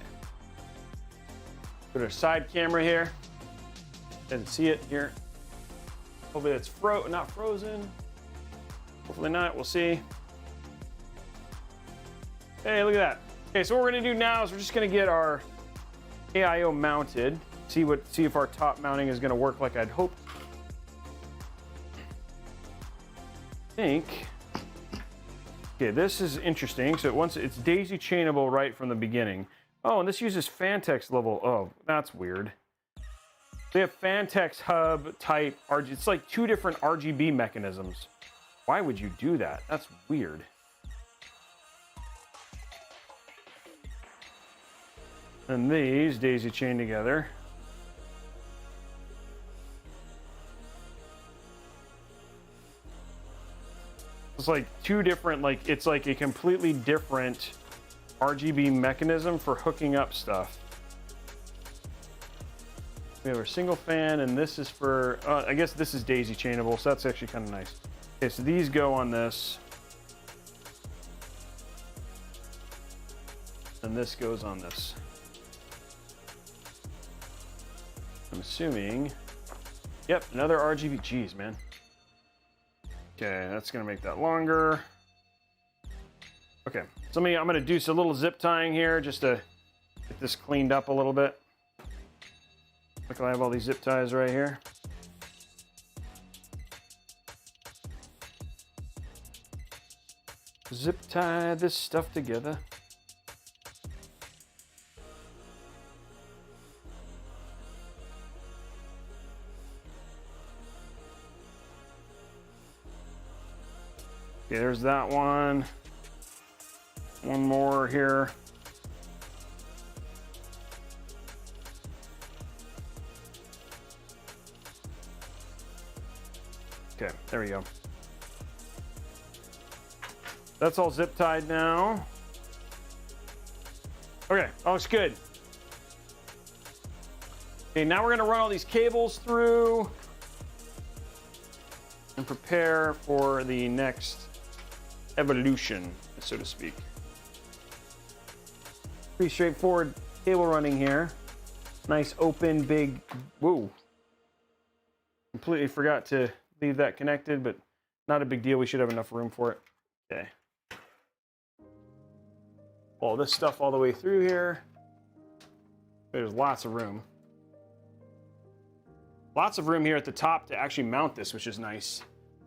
Put our side camera here. Didn't see it here. Hopefully it's not frozen. Hopefully not, we'll see. Hey, look at that. Okay, so what we're gonna do now is we're just gonna get our AIO mounted, see if our top mounting is gonna work like I'd hoped. I think. Okay, this is interesting. So it's daisy chainable right from the beginning. Oh, and this uses Fantex level. Oh, that's weird. They have Fantex hub type RGB. It's like 2 different RGB mechanisms. Why would you do that? That's weird. And these daisy chain together. It's like 2 different, like it's like a completely different RGB mechanism for hooking up stuff. We have our single fan, and this is for, I guess this is daisy chainable, so that's actually kind of nice. Okay, so these go on this. And this goes on this. I'm assuming, yep, another RGB, geez, man. Okay, that's gonna make that longer. Okay, so I'm gonna do some little zip tying here just to get this cleaned up a little bit. Look, I have all these zip ties right here. Zip tie this stuff together. Okay, there's that one. One more here. Okay, there we go. That's all zip tied now. Okay, oh, looks good. Okay, now we're gonna run all these cables through and prepare for the next evolution, so to speak. Pretty straightforward cable running here. Nice open, big, whoa. Completely forgot to leave that connected, but not a big deal. We should have enough room for it. Okay. All this stuff all the way through here. There's lots of room. Lots of room here at the top to actually mount this, which is nice.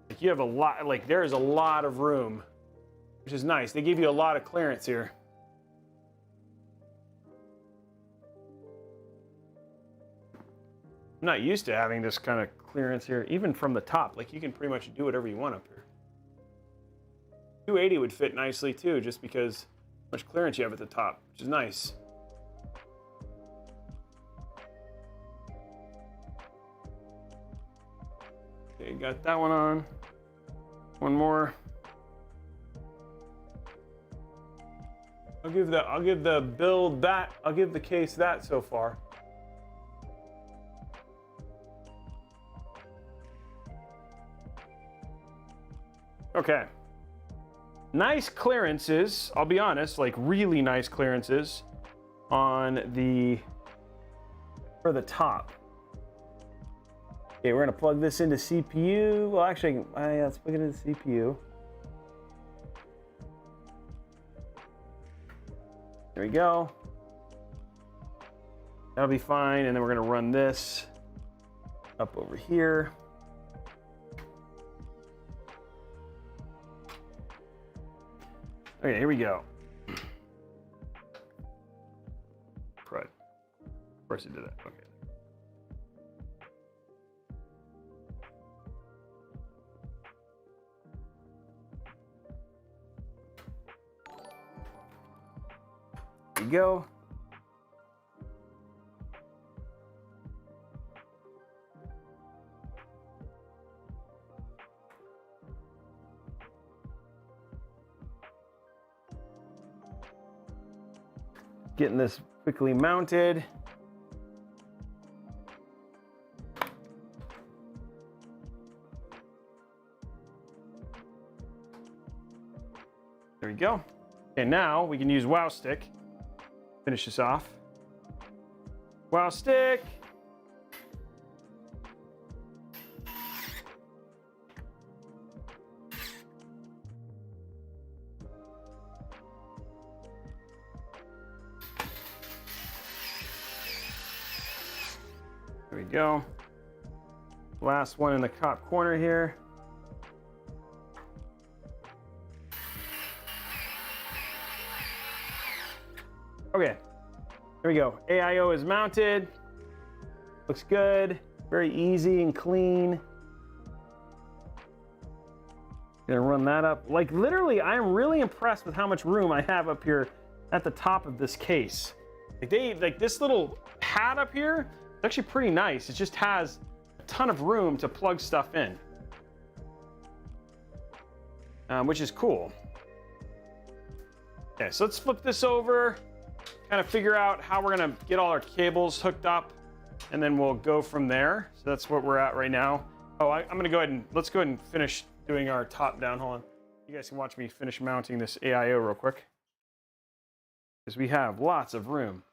Like you have a lot, like there is a lot of room, which is nice. They give you a lot of clearance here. I'm not used to having this kind of clearance here, even from the top. Like you can pretty much do whatever you want up here. 280 would fit nicely too, just because how much clearance you have at the top, which is nice. Okay, got that one on. One more. I'll give the build that, I'll give the case that so far. Okay. Nice clearances, I'll be honest, like really nice clearances on the, for the top. Okay, we're gonna plug this into CPU. Well, actually, yeah, let's plug it into CPU. There we go. That'll be fine, and then we're gonna run this up over here. Okay, here we go. Right. Of course it did that. Okay. There we go. Getting this quickly mounted. There we go. And now we can use Wow Stick. Finish this off. Wow Stick. There we go. Last one in the top corner here. Okay, there we go. AIO is mounted. Looks good. Very easy and clean. Gonna run that up. Like literally, I'm really impressed with how much room I have up here at the top of this case. Like this little pad up here, it's actually pretty nice. It just has a ton of room to plug stuff in, which is cool. Okay, so let's flip this over, kind of figure out how we're gonna get all our cables hooked up, and then we'll go from there. So that's what we're at right now. Oh, I'm gonna go ahead and, let's go ahead and finish doing our top down. Hold on. You guys can watch me finish mounting this AIO real quick, because we have lots of room.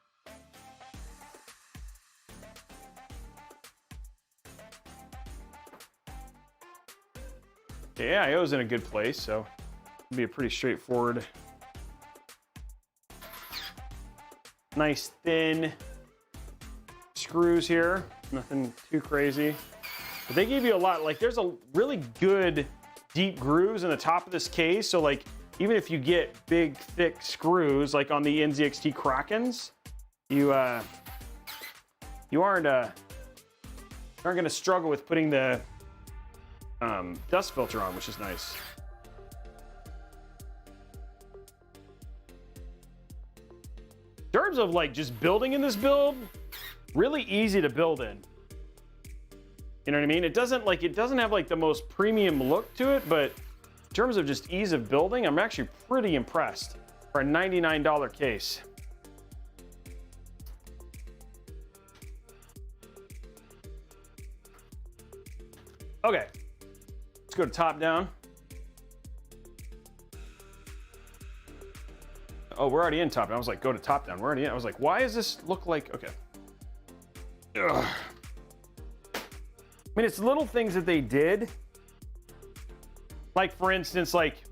The AIO is in a good place, so it'll be a pretty straightforward, nice thin screws here. Nothing too crazy, but they give you a lot. Like there's a really good deep grooves in the top of this case. So like even if you get big thick screws like on the NZXT Krakens, you aren't going to struggle with putting the dust filter on, which is nice. In terms of like just building in this build, really easy to build in. You know what I mean? It doesn't have like the most premium look to it, but in terms of just ease of building, I'm actually pretty impressed for a $99 case. Okay, let's go to top down. Oh, we're already in top down. I was like, go to top down. We're already in. I was like, why does this look like, okay. Ugh. I mean, it's little things that they did. Like, for instance, like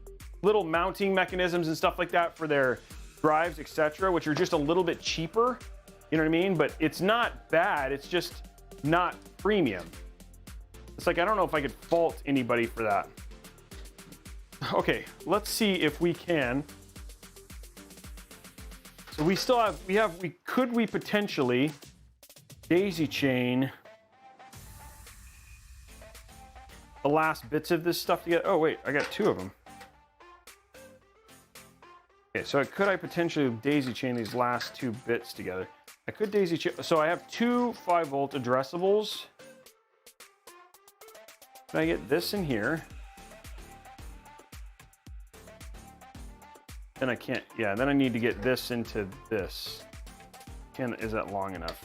little mounting mechanisms and stuff like that for their drives, etc., which are just a little bit cheaper. You know what I mean? But it's not bad. It's just not premium. It's like, I don't know if I could fault anybody for that. Okay, let's see if we can. So we still have, could we potentially daisy chain the last bits of this stuff together? Oh wait, I got two of them. Okay, so could I potentially daisy chain these last two bits together? I could daisy chain, so I have two 5-volt addressables. Can I get this in here? Then I can't, yeah, then I need to get this into this. Is that long enough?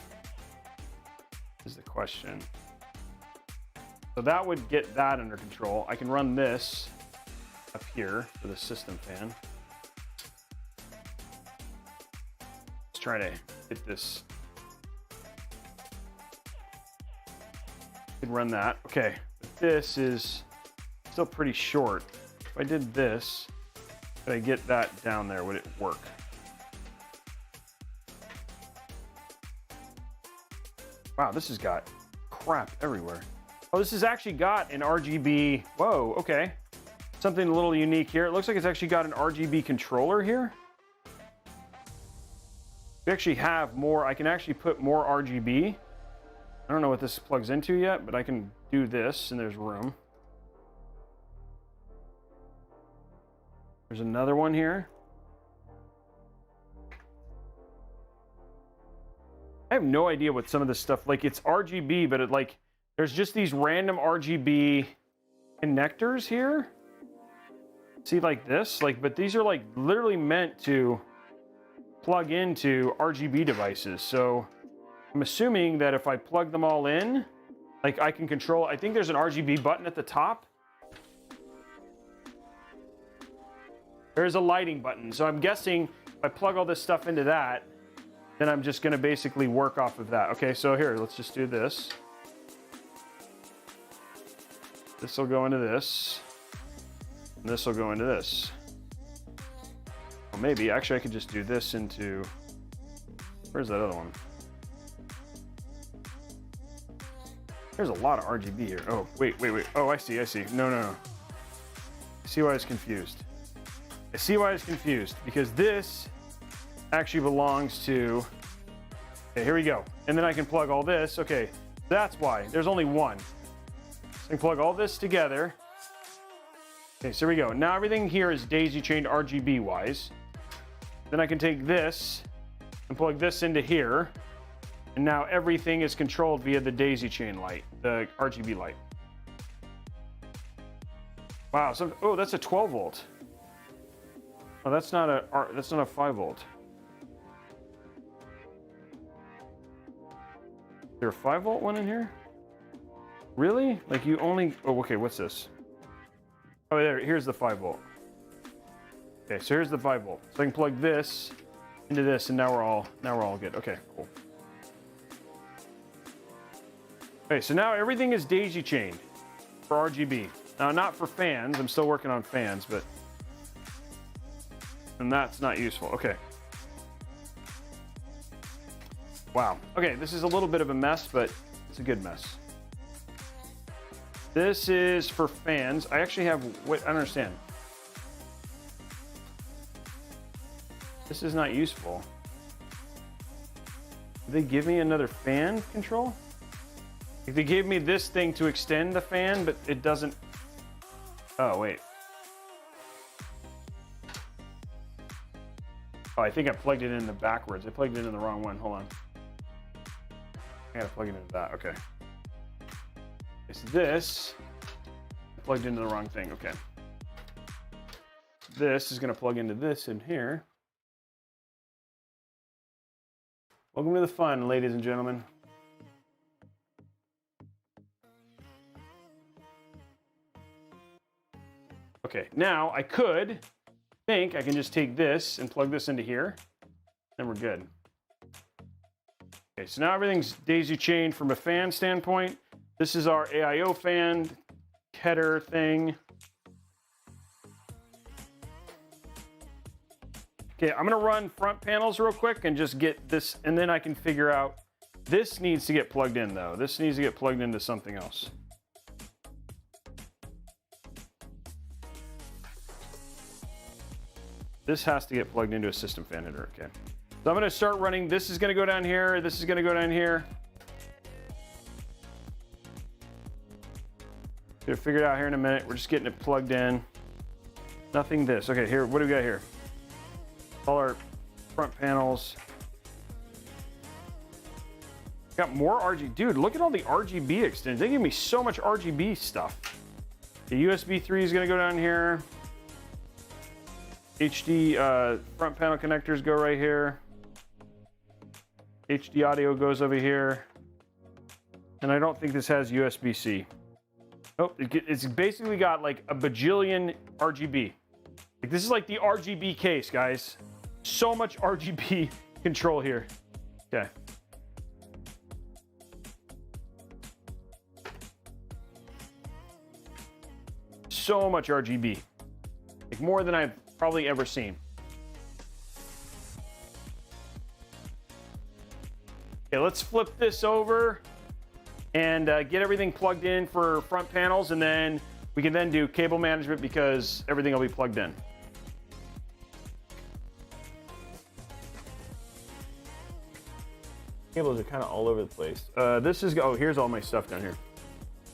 Is the question. So that would get that under control. I can run this up here for the system fan. Let's try to get this. I can run that. Okay, but this is still pretty short. If I did this, could I get that down there? Would it work? Wow, this has got crap everywhere. Oh, this has actually got an RGB. Whoa, okay. Something a little unique here. It looks like it's actually got an RGB controller here. We actually have more. I can actually put more RGB. I don't know what this plugs into yet, but I can do this and there's room. There's another one here. I have no idea what some of this stuff, like it's RGB, but it like, there's just these random RGB connectors here. See like this, like, but these are like literally meant to plug into RGB devices. So I'm assuming that if I plug them all in, like I can control, I think there's an RGB button at the top. There's a lighting button. So I'm guessing if I plug all this stuff into that, then I'm just gonna basically work off of that. Okay, so here, let's just do this. This will go into this. And this will go into this. Well, maybe, actually I could just do this into, where's that other one? There's a lot of RGB here. Oh, wait. Oh, I see. No. I see why I was confused. Because this actually belongs to, okay, here we go. And then I can plug all this. Okay, that's why. There's only one. So I can plug all this together. Okay, so here we go. Now everything here is daisy chained RGB wise. Then I can take this and plug this into here. And now everything is controlled via the daisy chain light, the RGB light. Wow, so, oh, that's a 12 volt. Oh, that's not a 5 volt. Is there a 5 volt one in here? Really? Like you only, oh, okay, what's this? Oh, here's the 5 volt. Okay, so here's the 5 volt. So I can plug this into this and now we're all good. Okay, cool. Okay, so now everything is daisy chained for RGB. Now, not for fans. I'm still working on fans, but, and that's not useful. Okay. Wow. Okay, this is a little bit of a mess, but it's a good mess. This is for fans. I actually have, wait, I don't understand. This is not useful. Did they give me another fan control? Like they gave me this thing to extend the fan, but it doesn't. Oh, wait. Oh, I think I plugged it in the backwards. I plugged it in the wrong one. Hold on. I gotta plug it into that. Okay. It's this. I plugged into the wrong thing. Okay. This is gonna plug into this in here. Welcome to the fun, ladies and gentlemen. Okay, now I think I can just take this and plug this into here, and we're good. Okay, so now everything's daisy-chained from a fan standpoint. This is our AIO fan header thing. Okay, I'm gonna run front panels real quick and just get this, and then I can figure out, this needs to get plugged in though. This needs to get plugged into something else. This has to get plugged into a system fan header, okay. So I'm gonna start running, this is gonna go down here, this is gonna go down here. Gonna figure it out here in a minute. We're just getting it plugged in. Nothing this. Okay, here, what do we got here? All our front panels. Got more RGB. Dude, look at all the RGB extensions. They give me so much RGB stuff. The USB 3 is gonna go down here. HD front panel connectors go right here. HD audio goes over here. And I don't think this has USB-C. Oh, it's basically got like a bajillion RGB. Like this is like the RGB case, guys. So much RGB control here. Okay. So much RGB. Like more than I've probably ever seen. Okay, let's flip this over and get everything plugged in for front panels, and then we can then do cable management because everything will be plugged in. Cables are kind of all over the place. This is, oh, here's all my stuff down here.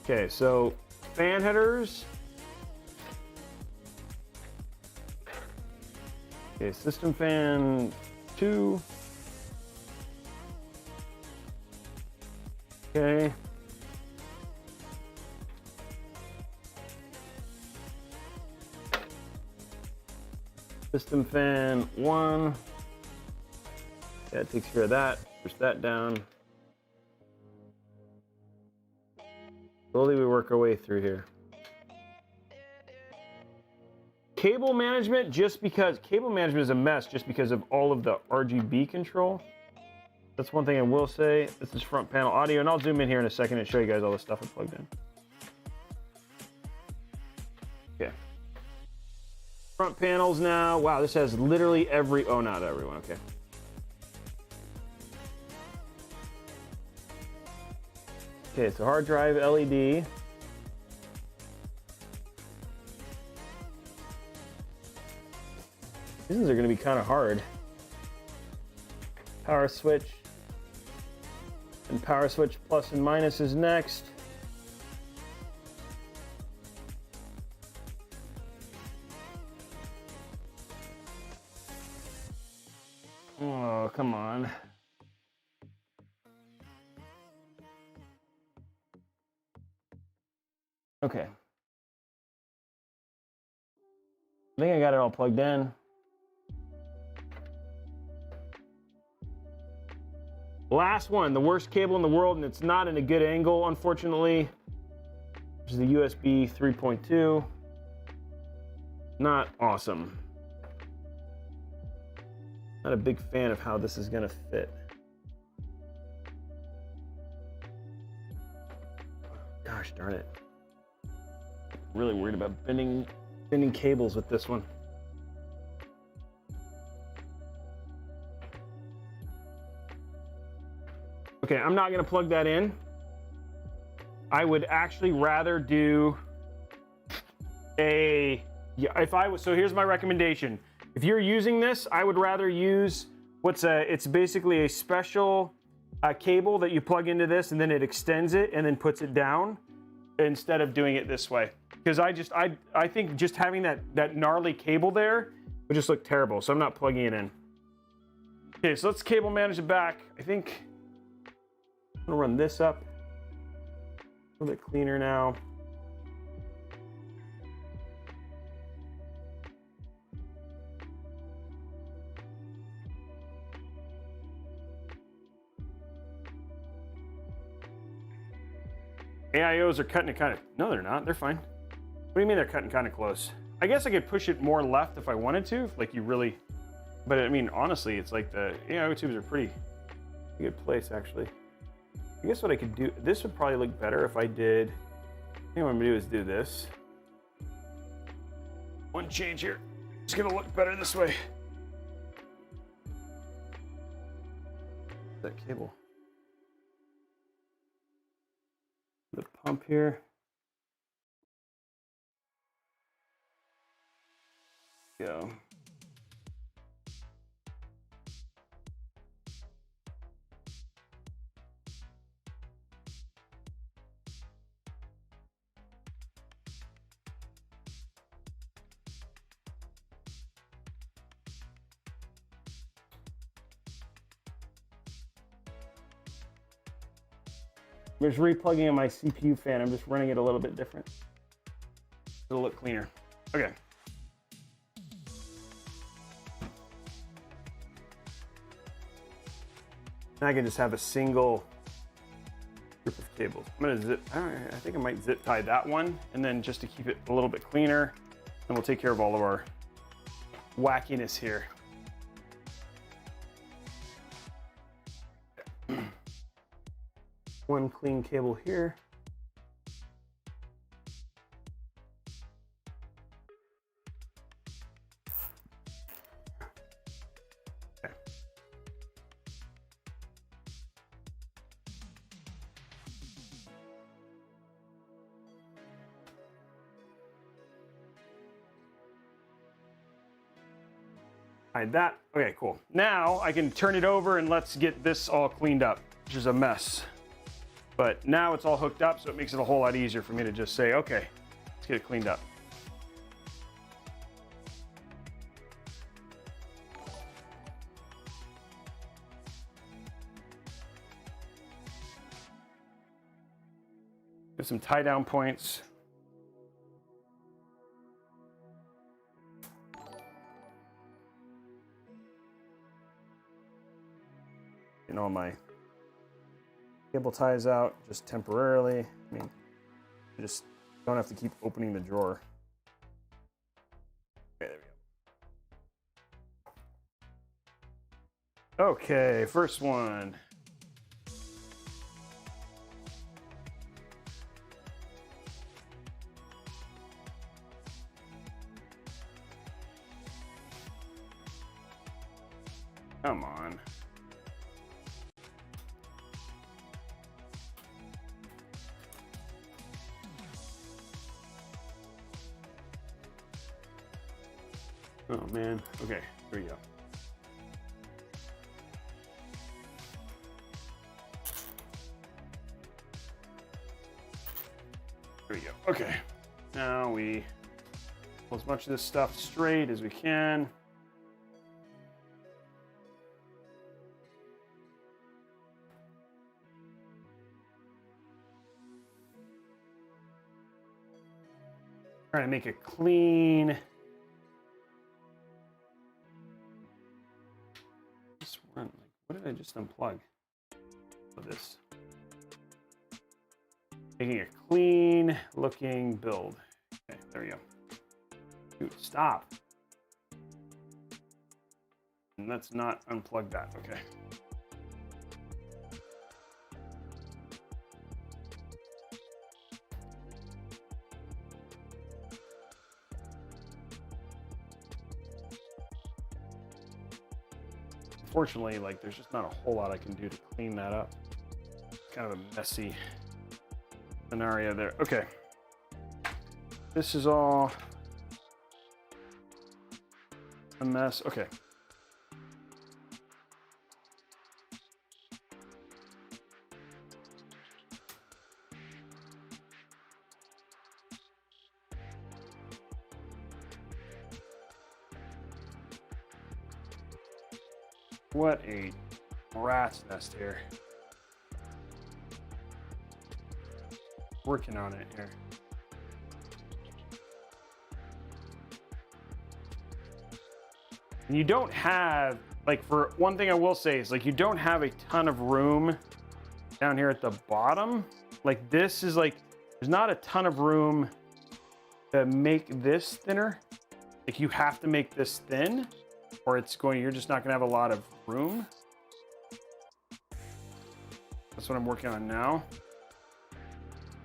Okay, so fan headers. Okay, system fan 2. Okay. System fan 1. That takes care of that. Push that down. Slowly we work our way through here. Cable management, just because cable management is a mess just because of all of the RGB control. That's one thing I will say. This is front panel audio, and I'll zoom in here in a second and show you guys all the stuff I plugged in. Okay. Front panels now. Wow, this has literally every, oh, not everyone, okay. Okay, so hard drive LED. These are gonna be kind of hard. Power switch. And power switch plus and minus is next. Oh, come on. Okay. I think I got it all plugged in. Last one, the worst cable in the world, and it's not in a good angle, unfortunately, which is the USB 3.2. Not awesome. Not a big fan of how this is gonna fit. Gosh darn it. Really worried about bending cables with this one. Okay, I'm not gonna plug that in. I would actually rather do a, so here's my recommendation. If you're using this, I would rather use it's basically a special cable that you plug into this and then it extends it and then puts it down instead of doing it this way. Because I think just having that gnarly cable there would just look terrible, so I'm not plugging it in. Okay, so let's cable manage it back. I think I'm gonna run this up a little bit cleaner now. AIOs are cutting it kind of, no, they're not, they're fine. What do you mean they're cutting kind of close? I guess I could push it more left if I wanted to, like you really, but I mean, honestly, it's like the AIO tubes are pretty good place actually. I guess what I could do, this would probably look better if I did, I think what I'm gonna do is do this. One change here, it's gonna look better this way. That cable. The pump here. Go. I'm just replugging in my CPU fan. I'm just running it a little bit different. It'll look cleaner. Okay. Now I can just have a single group of cables. I'm gonna zip, I think I might zip tie that one, and then just to keep it a little bit cleaner, and we'll take care of all of our wackiness here. One clean cable here. Okay. Hide that. Okay, cool. Now I can turn it over and let's get this all cleaned up, which is a mess. But now it's all hooked up, so it makes it a whole lot easier for me to just say, okay, let's get it cleaned up. Get some tie down points. Getting all my cable ties out just temporarily. I mean, you just don't have to keep opening the drawer. Okay, there we go. Okay, first one. Come on. Oh man, okay, here we go. Here we go, okay. Now we pull as much of this stuff straight as we can. Trying to make it clean. Run. Like, what did I just unplug? Of this. Making a clean looking build. Okay, there we go. Dude, stop. And let's not unplug that. Okay. Unfortunately, like there's just not a whole lot I can do to clean that up. It's kind of a messy scenario there. Okay. This is all a mess. Okay. What a rat's nest here. Working on it here. And you don't have, like, for one thing I will say is, like, you don't have a ton of room down here at the bottom. Like, this is like, there's not a ton of room to make this thinner. Like, you have to make this thin or you're just not gonna have a lot of room. That's what I'm working on now. There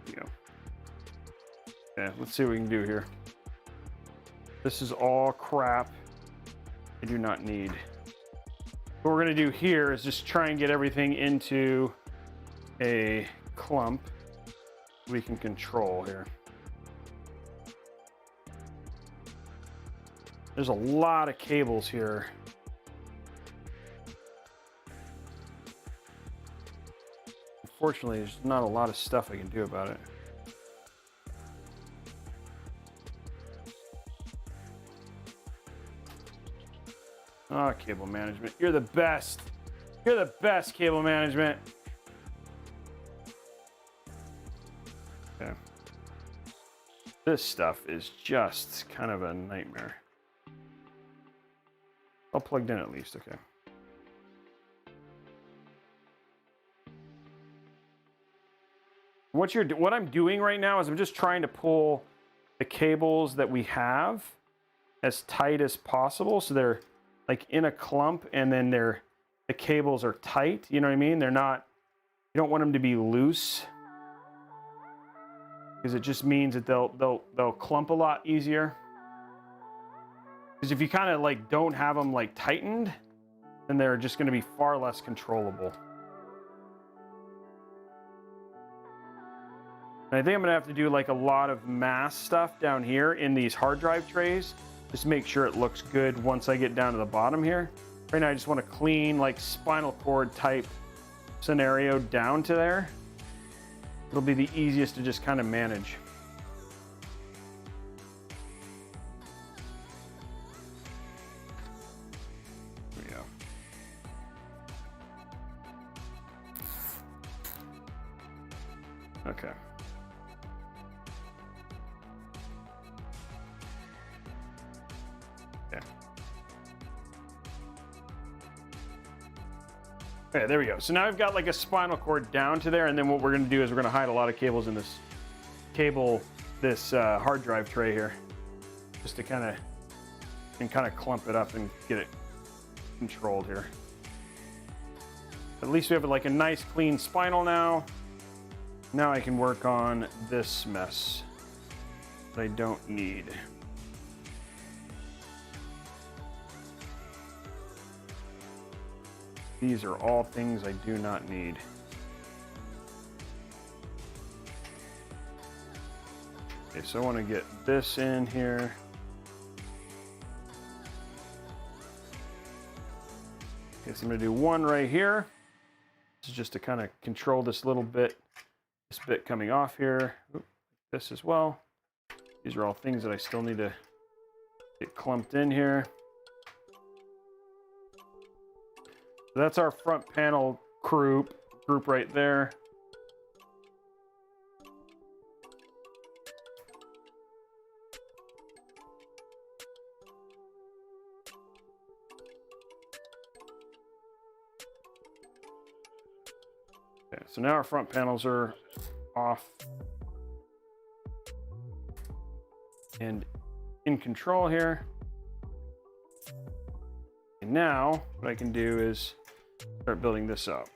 you go. Yeah, let's see what we can do here. This is all crap I do not need. What we're gonna do here is just try and get everything into a clump we can control here. There's a lot of cables here. Unfortunately, there's not a lot of stuff I can do about it. Oh, cable management. You're the best. You're the best, cable management. Okay. This stuff is just kind of a nightmare. All plugged in at least, okay. What I'm doing right now is I'm just trying to pull the cables that we have as tight as possible, so they're like in a clump, and then the cables are tight. You know what I mean? They're not. You don't want them to be loose, because it just means that they'll clump a lot easier. Because if you kind of like don't have them like tightened, then they're just going to be far less controllable. And I think I'm going to have to do like a lot of mass stuff down here in these hard drive trays. Just make sure it looks good once I get down to the bottom here. Right now I just want a clean like spinal cord type scenario down to there. It'll be the easiest to just kind of manage. There we go. Okay. Okay, there we go. So now I've got like a spinal cord down to there, and then what we're going to do is we're going to hide a lot of cables in this hard drive tray here, just to kind of clump it up and get it controlled here. At least we have like a nice clean spinal now. Now I can work on this mess that I don't need. These are all things I do not need. Okay, so I want to get this in here. Okay, so I'm going to do one right here. This is just to kind of control this little bit, this bit coming off here. Oop, this as well. These are all things that I still need to get clumped in here. So that's our front panel group right there. Okay, so now our front panels are off and in control here. And now what I can do is start building this up.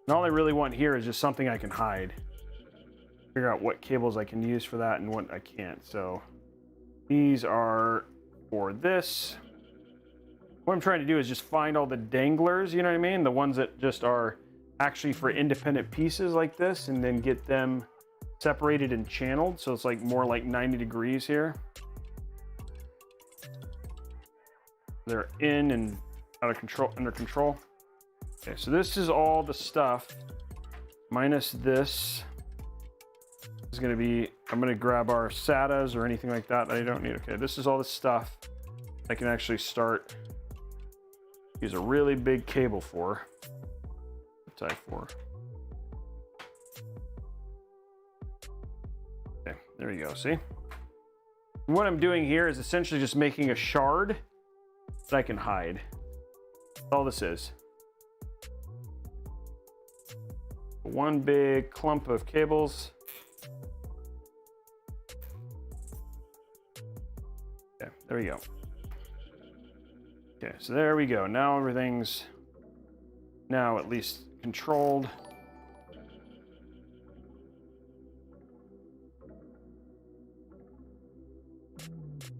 And all I really want here is just something I can hide. Figure out what cables I can use for that and what I can't. So these are for this. What I'm trying to do is just find all the danglers, you know what I mean? The ones that just are actually for independent pieces like this, and then get them separated and channeled, so it's like more like 90 degrees here. They're in and out of control, under control. Okay, so this is all the stuff minus this is going to be, I'm going to grab our SATAs or anything like that I don't need. Okay, this is all the stuff I can actually start, use a really big cable for, type 4. Okay, there you go, see? What I'm doing here is essentially just making a shard that I can hide. That's all this is. One big clump of cables. Okay, there we go. Okay, so there we go. Now everything's now at least controlled.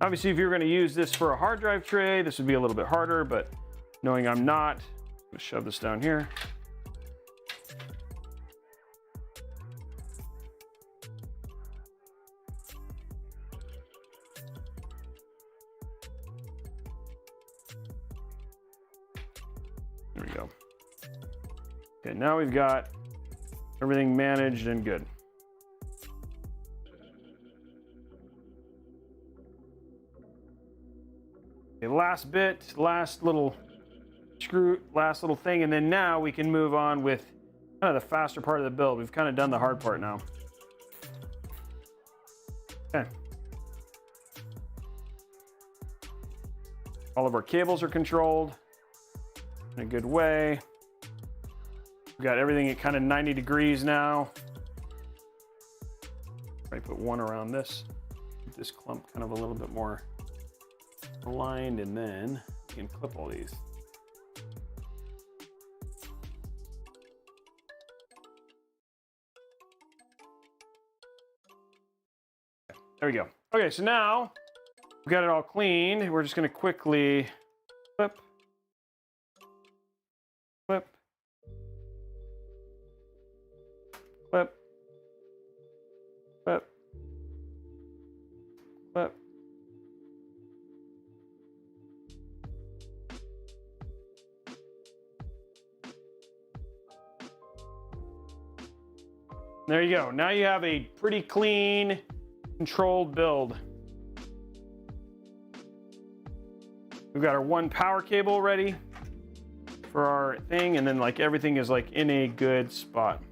Obviously, if you're going to use this for a hard drive tray, this would be a little bit harder, but knowing I'm not, I'm going to shove this down here. There we go. Okay, now we've got everything managed and good. Okay, last bit, last little screw, last little thing, and then now we can move on with kind of the faster part of the build. We've kind of done the hard part now. Okay. All of our cables are controlled in a good way. We've got everything at kind of 90 degrees now. I put one around this. Keep this clump kind of a little bit more aligned, and then you can clip all these. There we go. Okay, so now we've got it all cleaned. We're just going to quickly clip, clip, clip, clip, clip. There you go. Now you have a pretty clean, controlled build. We've got our one power cable ready for our thing, and then like everything is like in a good spot.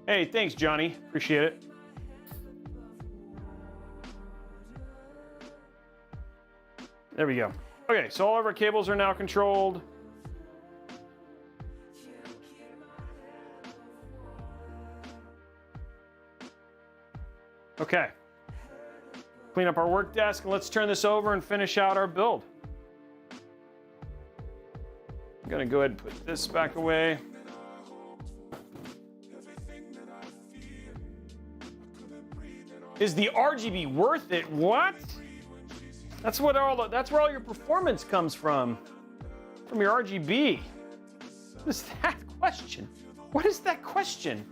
Hey, thanks, Johnny. Appreciate it. There we go. Okay, so all of our cables are now controlled. Okay. Clean up our work desk, and let's turn this over and finish out our build. I'm gonna go ahead and put this back away. Is the RGB worth it? What? That's where all your performance comes from your RGB. What is that question? What is that question?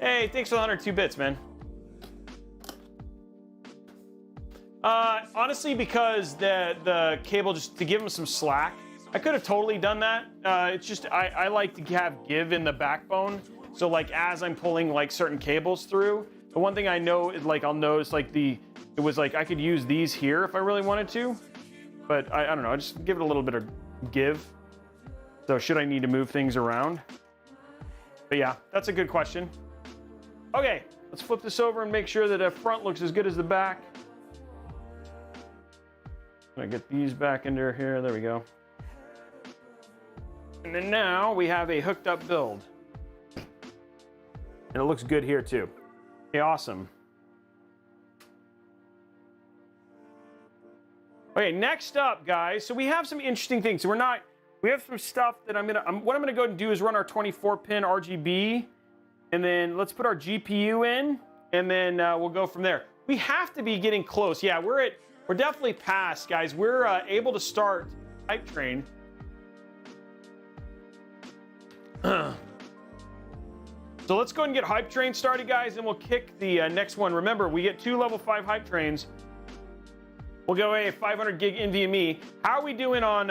Hey, thanks for the 102 bits, man. Honestly, because the cable, just to give them some slack, I could have totally done that. It's just I like to have give in the backbone. So like as I'm pulling like certain cables through, the one thing I know is like I'll notice like it was like I could use these here if I really wanted to, but I don't know, I just give it a little bit of give. So should I need to move things around? But yeah, that's a good question. Okay, let's flip this over and make sure that the front looks as good as the back. I'm gonna get these back into here, there we go. And then now we have a hooked up build. And it looks good here too. Okay, awesome. Okay, next up, guys, so we have some interesting things. So we have some stuff that what I'm gonna go and do is run our 24-pin RGB, and then let's put our GPU in, and then we'll go from there. We have to be getting close. Yeah, we're definitely past, guys. We're able to start Hype Train. So let's go and get Hype Train started, guys, and we'll kick the next one. Remember, we get 2 level 5 Hype Trains. We'll go a 500 gig NVMe. How are we doing on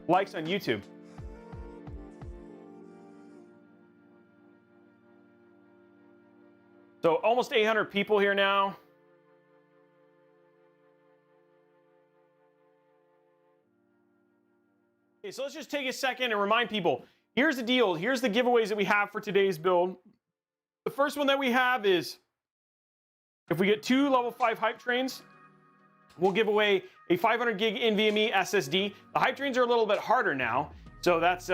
likes on YouTube? So almost 800 people here now. Okay, so let's just take a second and remind people. Here's the deal. Here's the giveaways that we have for today's build. The first one that we have is if we get 2 level 5 hype trains, we'll give away a 500 gig NVMe SSD. The hype trains are a little bit harder now, so that's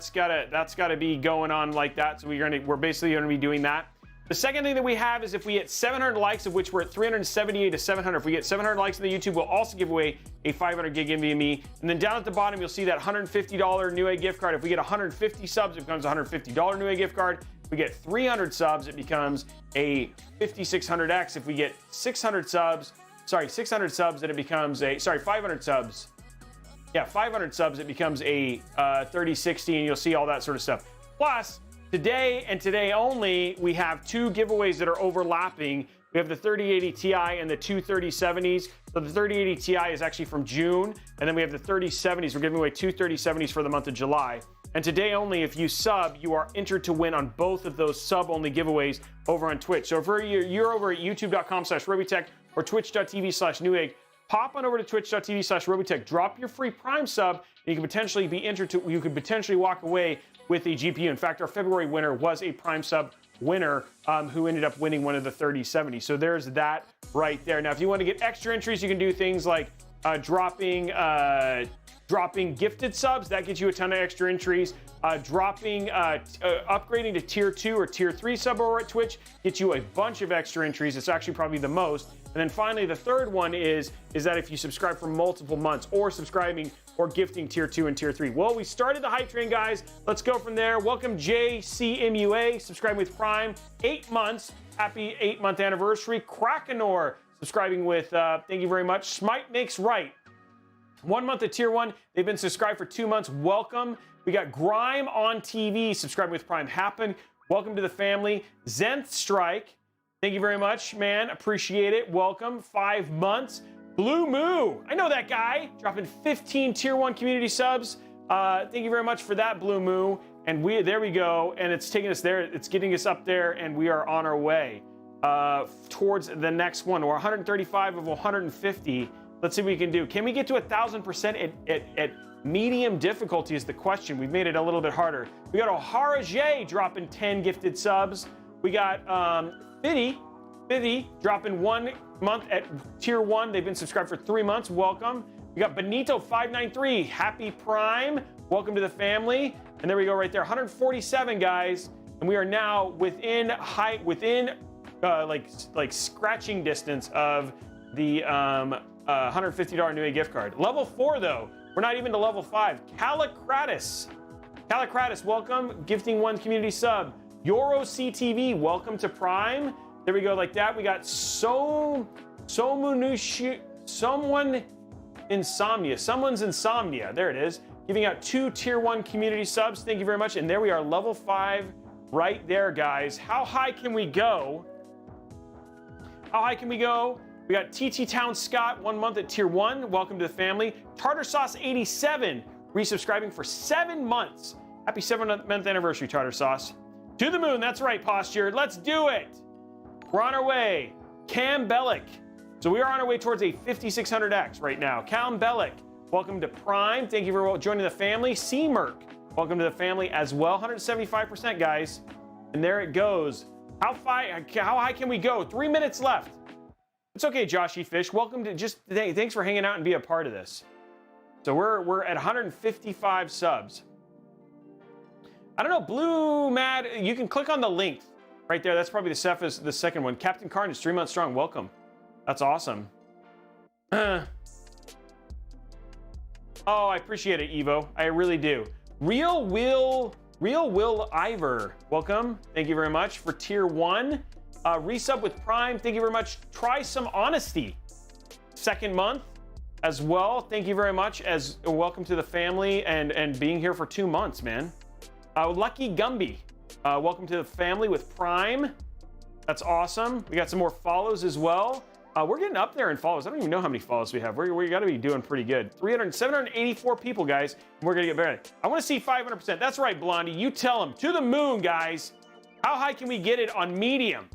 gotta be going on like that. So we're basically gonna be doing that. The second thing that we have is if we hit 700 likes, of which we're at 378 to 700. If we get 700 likes on the YouTube, we'll also give away a 500 gig NVMe. And then down at the bottom, you'll see that $150 Newegg gift card. If we get 150 subs, it becomes a $150 Newegg gift card. If we get 300 subs, it becomes a 5600X. If we get 600 subs, then it becomes a, 500 subs. Yeah, 500 subs, it becomes a 3060, and you'll see all that sort of stuff. Plus, today and today only, we have 2 giveaways that are overlapping. We have the 3080 Ti and the two 3070s. So the 3080 Ti is actually from June, and then we have the 3070s. We're giving away 2 3070s for the month of July. And today only, if you sub, you are entered to win on both of those sub-only giveaways over on Twitch. So if you're over at youtube.com/Robeytech or twitch.tv/Newegg, pop on over to twitch.tv/Robeytech, drop your free Prime sub, and you can potentially be entered to, you could potentially walk away with a GPU. In fact, our February winner was a Prime sub winner who ended up winning one of the 3070. So there's that right there. Now, if you want to get extra entries, you can do things like dropping gifted subs. That gets you a ton of extra entries. Upgrading to tier 2 or tier 3 sub over at Twitch gets you a bunch of extra entries. It's actually probably the most. And then finally, the third one is that if you subscribe for multiple months or subscribing or gifting tier 2 and tier 3. Well, we started the hype train, guys. Let's go from there. Welcome JCMUA, subscribing with Prime, 8 months. Happy 8-month anniversary. Krakenor, subscribing with, thank you very much. Smite Makes Right. 1 month at tier 1. They've been subscribed for 2 months. Welcome. We got Grime on TV, subscribing with Prime Happen. Welcome to the family. Zenth Strike. Thank you very much, man. Appreciate it. Welcome. 5 months. Blue Moo. I know that guy. Dropping 15 tier 1 community subs. Thank you very much for that, Blue Moo. And there we go. And it's taking us there. It's getting us up there, and we are on our way towards the next one. We're 135 of 150. Let's see what we can do. Can we get to 1,000% at medium difficulty is the question. We've made it a little bit harder. We got O'Hara J dropping 10 gifted subs. We got Fitty dropping 1 month at tier 1. They've been subscribed for 3 months. Welcome. We got Benito593. Happy Prime. Welcome to the family. And there we go right there. 147 guys. And we are now within like scratching distance of the $150 Newegg gift card. Level 4 though. We're not even to level 5. Calicratus, welcome. Gifting 1 community sub. Yoro CTV, welcome to Prime. There we go, like that. We got someone's insomnia. There it is. Giving out 2 tier 1 community subs. Thank you very much. And there we are, level 5 right there, guys. How high can we go? We got TT Town Scott, 1 month at tier 1. Welcome to the family. Tartar Sauce 87, resubscribing for 7 months. Happy 7th anniversary, Tartar Sauce. To the moon, that's right, Posture. Let's do it. We're on our way. Cam Bellick. So we are on our way towards a 5600X right now. Cam Bellick, welcome to Prime. Thank you for joining the family. C-Merc, welcome to the family as well. 175%, guys. And there it goes. How high can we go? 3 minutes left. It's okay, Joshy Fish. Welcome to thanks for hanging out and be a part of this. So we're at 155 subs. I don't know, Blue Mad, you can click on the link right there. That's probably the second one. Captain Carnage, 3 months strong. Welcome. That's awesome. Oh, I appreciate it, Evo. I really do. Real Will Ivor, welcome. Thank you very much for tier 1. Resub with Prime, thank you very much. Try Some Honesty, 2nd month as well. Thank you very much. Welcome to the family and being here for 2 months, man. Lucky Gumby, welcome to the family with Prime. That's awesome. We got some more follows as well. We're getting up there in follows. I don't even know how many follows we have. We got to be doing pretty good. 784 people, guys. We're going to get better. I want to see 500%. That's right, Blondie. You tell them. To the moon, guys. How high can we get it on medium?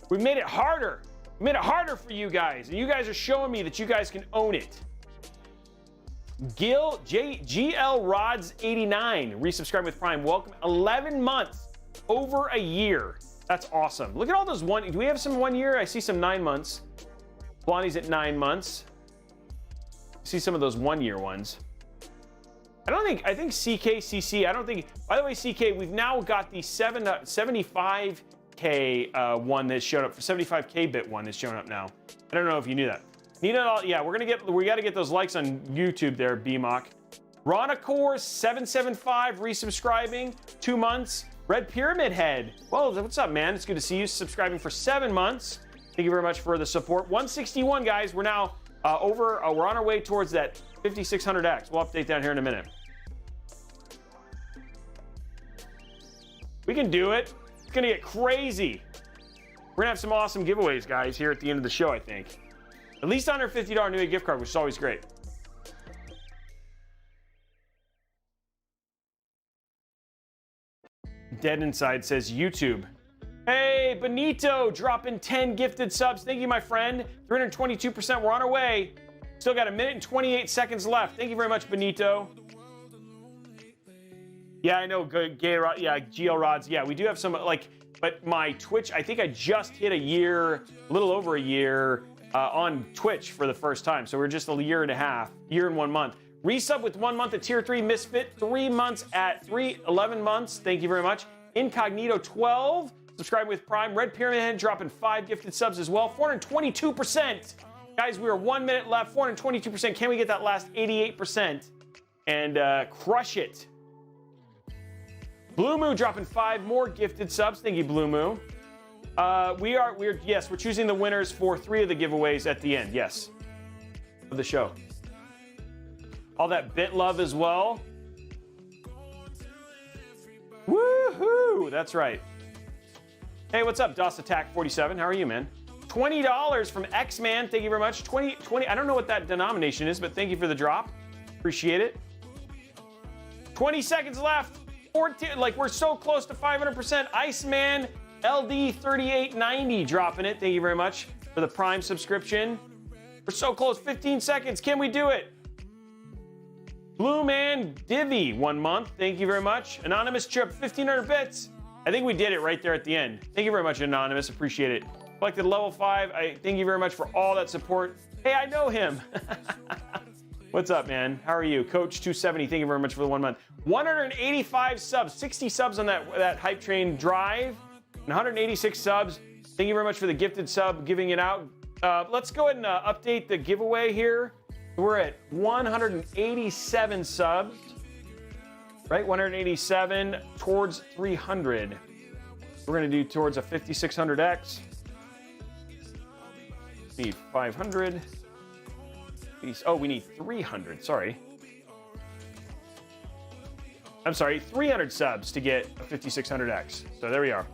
We made it harder. We made it harder for you guys. And you guys are showing me that you guys can own it. GL Rods 89 resubscribing with Prime. Welcome. 11 months. Over a year. That's awesome. Look at all those one. Do we have some 1 year? I see some 9 months. Blondie's at 9 months. See some of those 1 year ones. I think CKCC, I don't think, by the way, CK, we've now got the 75K one that's shown up, 75K bit one that's showing up now. I don't know if you knew that. Yeah, we got to get those likes on YouTube there, BMOC. Ronacore 775 resubscribing, 2 months. Red Pyramid Head. Well, what's up, man? It's good to see you subscribing for 7 months. Thank you very much for the support. 161, guys. We're now we're on our way towards that 5600X. We'll update that here in a minute. We can do it. It's going to get crazy. We're going to have some awesome giveaways, guys, here at the end of the show, I think. At least on our $50 New Year gift card, which is always great. Dead Inside says YouTube. Hey, Benito, dropping 10 gifted subs. Thank you, my friend. 322%. We're on our way. Still got 1 minute and 28 seconds left. Thank you very much, Benito. Yeah, I know. GL Rods. Yeah, we do have some, but my Twitch, I think I just hit a year, a little over a year on Twitch for the first time. So we're just a year and 1 month. Resub with 1 month at tier 3. Misfit, 3 months at 11 months. Thank you very much. Incognito 12. Subscribe with Prime. Red Pyramid Head dropping 5 gifted subs as well. 422%. Guys, we are 1 minute left. 422%. Can we get that last 88% and crush it? Blue Moo dropping 5 more gifted subs. Thank you, Blue Moo. We're choosing the winners for 3 of the giveaways at the end. Yes, of the show. All that bit love as well. Woohoo! That's right. Hey, what's up, DOS Attack 47? How are you, man? $20 from X-Man. Thank you very much. 20. I don't know what that denomination is, but thank you for the drop. Appreciate it. 20 seconds left. 14. We're so close to 500%. Iceman LD 3890 dropping it. Thank you very much for the Prime subscription. We're so close. 15 seconds. Can we do it? Blue Man Divvy, 1 month. Thank you very much. Anonymous Chip, 1,500 bits. I think we did it right there at the end. Thank you very much, Anonymous. Appreciate it. Collected level 5. I thank you very much for all that support. Hey, I know him. What's up, man? How are you? Coach 270, thank you very much for the 1 month. 185 subs, 60 subs on that Hype Train drive, and 186 subs. Thank you very much for the gifted sub, giving it out. Let's go ahead and update the giveaway here. We're at 187 subs, right? 187 towards 300. We're gonna do towards a 5600X. Need 500. Oh, we need 300, sorry. I'm sorry, 300 subs to get a 5600X. So there we are.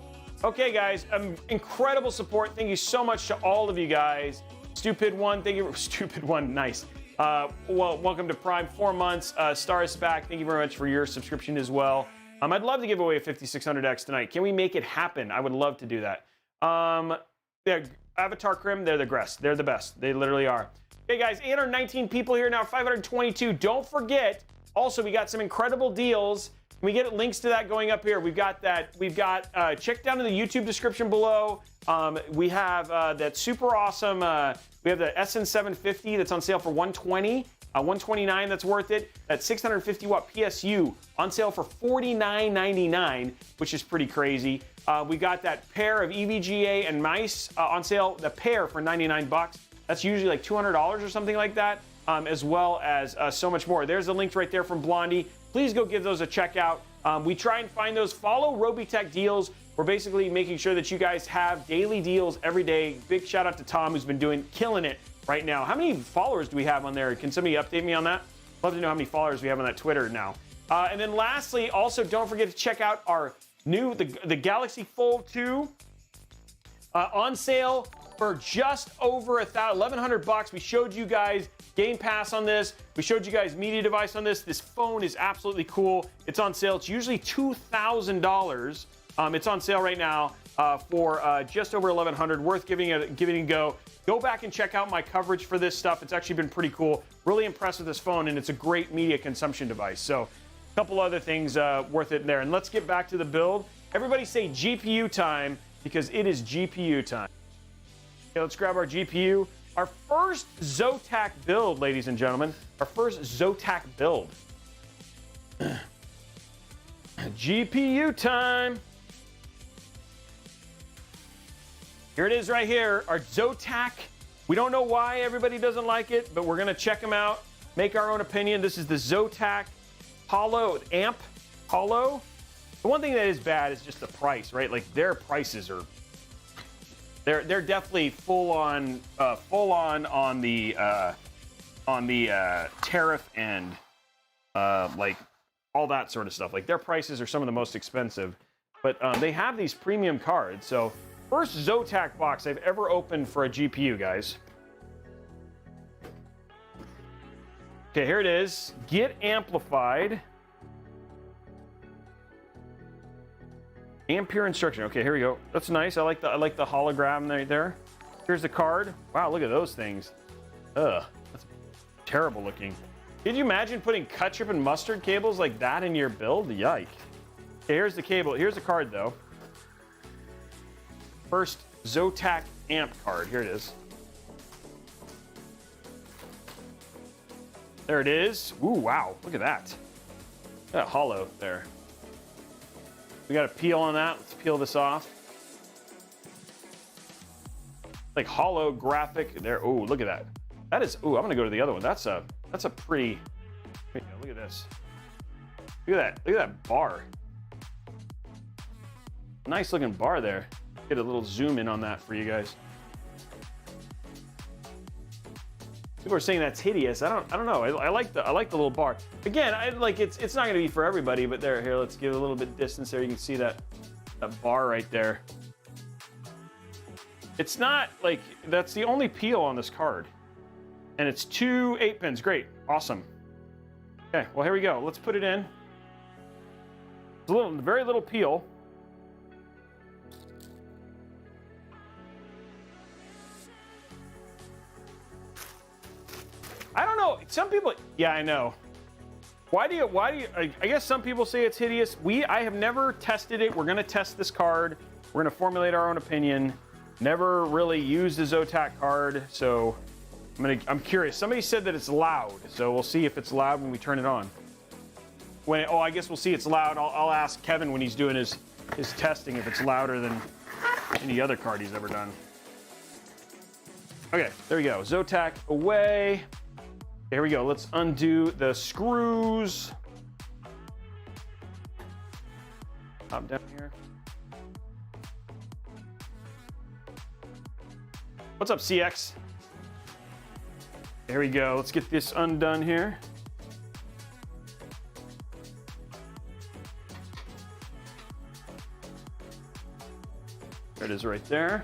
Okay, guys, incredible support. Thank you so much to all of you guys. Stupid One, thank you. Stupid One, nice. Well, welcome to Prime, 4 months. Star is back. Thank you very much for your subscription as well. I'd love to give away a 5600X tonight. Can we make it happen? I would love to do that. Yeah, Avatar Crim, they're the best. They're the best. They literally are. Okay, guys, 819 people here now, 522. Don't forget, also, we got some incredible deals. We get links to that going up here. We've got check down in the YouTube description below. We have that super awesome, we have the SN750 that's on sale for $120, $129 that's worth it. That 650 watt PSU on sale for $49.99, which is pretty crazy. We got that pair of EVGA and mice on sale, the pair for 99 bucks. That's usually like $200 or something like that, as well as so much more. There's the links right there from Blondie. Please go give those a check out. We try and find those. Follow Robeytech deals. We're basically making sure that you guys have daily deals every day. Big shout out to Tom, who's been killing it right now. How many followers do we have on there? Can somebody update me on that? Love to know how many followers we have on that Twitter now. And then lastly, also don't forget to check out our new, the Galaxy Fold 2. On sale for just over $1,100. We showed you guys Game Pass on this. We showed you guys media device on this. This phone is absolutely cool. It's on sale. It's usually $2,000. It's on sale right now for just over $1,100. Worth giving it a go. Go back and check out my coverage for this stuff. It's actually been pretty cool. Really impressed with this phone, and it's a great media consumption device. So a couple other things worth it in there. And let's get back to the build. Everybody say GPU time, because it is GPU time. Okay, let's grab our GPU. Our first Zotac build, ladies and gentlemen. Our first Zotac build. GPU time. Here it is right here, our Zotac. We don't know why everybody doesn't like it, but we're gonna check them out, make our own opinion. This is the Zotac Hollow Amp Hollow. The one thing that is bad is just the price, right? Like their prices are, they're definitely full on the tariff and like all that sort of stuff. Like their prices are some of the most expensive, but they have these premium cards. So first Zotac box I've ever opened for a GPU, guys. Okay, here it is. Get amplified. Ampere instruction. Okay, here we go. That's nice. I like the hologram right there. Here's the card. Wow, look at those things. Ugh, that's terrible looking. Could you imagine putting ketchup and mustard cables like that in your build? Yike. Okay, here's the cable. Here's the card though. First Zotac amp card. Here it is. There it is. Ooh, wow. Look at that. That hollow there. We got a peel on that. Let's peel this off. Like hollow graphic there. Oh, look at that. That is. Ooh, I'm gonna go to the other one. That's a pretty. Look at this. Look at that. Look at that bar. Nice looking bar there. Get a little zoom in on that for you guys. People are saying that's hideous. I don't know. I like the little bar. Again, it's not gonna be for everybody, but there, here, let's give a little bit distance there. You can see that bar right there. It's not like, that's the only peel on this card. And it's 2 8-pins. Great, awesome. Okay, well here we go. Let's put it in. It's a very little peel. I don't know. Some people, yeah, I know. Why do you, I guess some people say it's hideous. I have never tested it. We're gonna test this card. We're gonna formulate our own opinion. Never really used a Zotac card, so I'm curious. Somebody said that it's loud, so we'll see if it's loud when we turn it on. I guess we'll see it's loud. I'll ask Kevin when he's doing his testing if it's louder than any other card he's ever done. Okay, there we go. Zotac away. Here we go. Let's undo the screws. Pop down here. What's up, CX? There we go. Let's get this undone here. There it is right there.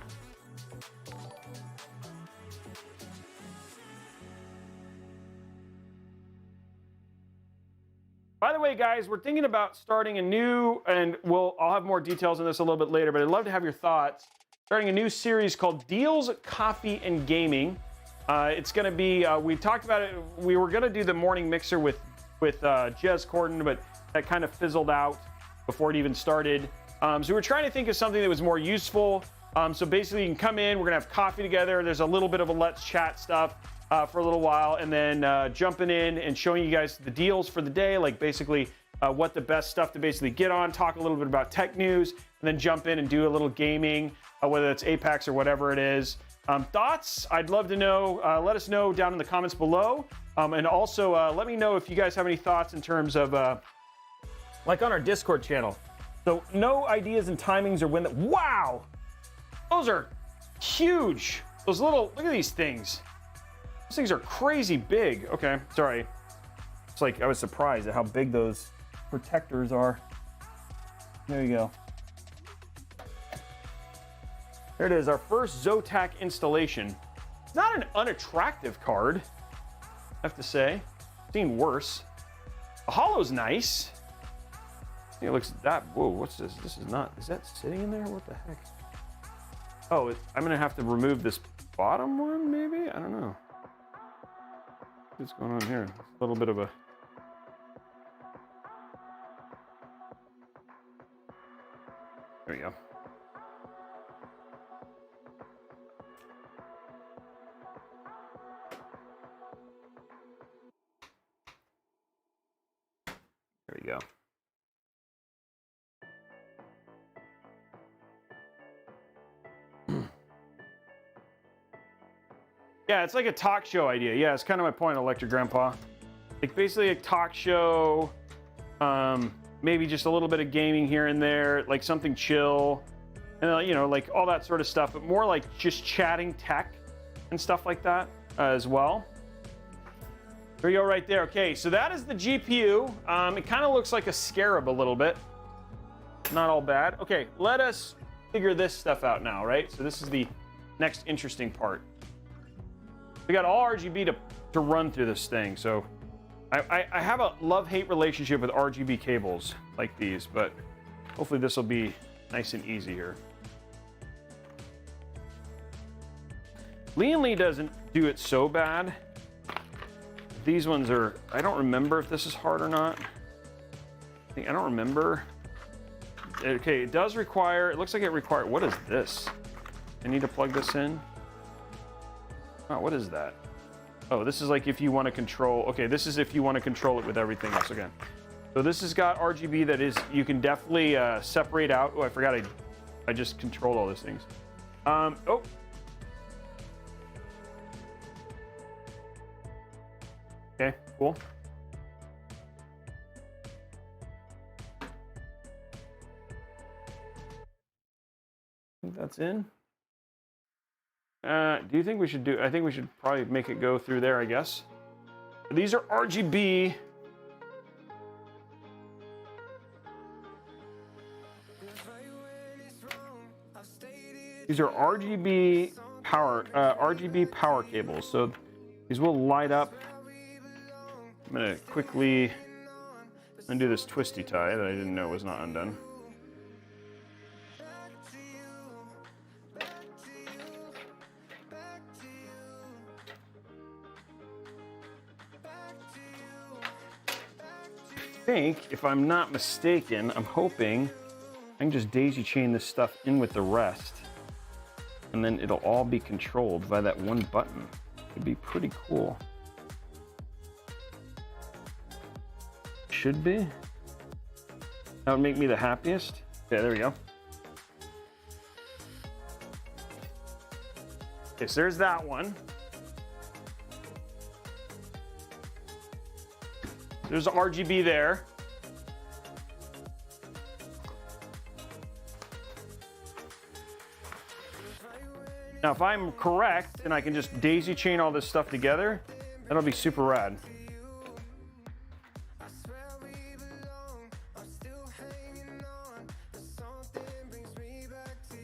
By the way, guys, we're thinking about starting a new, and I'll have more details on this a little bit later, but I'd love to have your thoughts. Starting a new series called Deals, Coffee, and Gaming. It's going to be, we talked about it, we were going to do the morning mixer with Jez Corden, but that kind of fizzled out before it even started. So we're trying to think of something that was more useful. So basically you can come in, we're going to have coffee together. There's a little bit of a let's chat stuff for a little while, and then jumping in and showing you guys the deals for the day, like basically what the best stuff to basically get on, talk a little bit about tech news, and then jump in and do a little gaming, whether it's Apex or whatever it is. Thoughts? I'd love to know. Let us know down in the comments below. And also let me know if you guys have any thoughts in terms of, like on our Discord channel. So no ideas and timings or when the, wow! Those are huge. Those little, look at these things. Those things are crazy big. Okay, sorry. It's like I was surprised at how big those protectors are. There you go. There it is, our first Zotac installation. It's not an unattractive card, I have to say. Seen worse. The hollow's nice. It looks that, whoa, what's this? This is not, is that sitting in there? What the heck? Oh, I'm gonna have to remove this bottom one, maybe? I don't know. What's going on here? A little bit of a... There we go. There we go. Yeah, it's like a talk show idea. Yeah, it's kind of my point, Electric Grandpa. Like basically a talk show, maybe just a little bit of gaming here and there, like something chill, and you know, like all that sort of stuff, but more like just chatting tech and stuff like that as well. There you go, right there. Okay, so that is the GPU. It kind of looks like a Scarab a little bit. Not all bad. Okay, let us figure this stuff out now, right? So this is the next interesting part. We got all RGB to run through this thing. So I have a love-hate relationship with RGB cables like these, but hopefully this will be nice and easy here. Lee doesn't do it so bad. These ones are, I don't remember if this is hard or not. I don't remember. Okay, it does require, it looks like it requires, what is this? I need to plug this in. Oh, what is that? Oh, this is like if you want to control, okay, this is if you want to control it with everything else again. So this has got RGB that is, you can definitely separate out. Oh, I forgot I just controlled all those things. Oh. Okay, cool. I think that's in. Do you think we should do, I think we should probably make it go through there, I guess. These are RGB. These are RGB power cables. So these will light up. I'm gonna quickly undo this twisty tie that I didn't know was not undone. I think, if I'm not mistaken, I'm hoping I can just daisy chain this stuff in with the rest, and then it'll all be controlled by that one button. It'd be pretty cool. Should be. That would make me the happiest. Okay, there we go. Okay, so there's that one. There's RGB there. Now, if I'm correct and I can just daisy chain all this stuff together, that'll be super rad.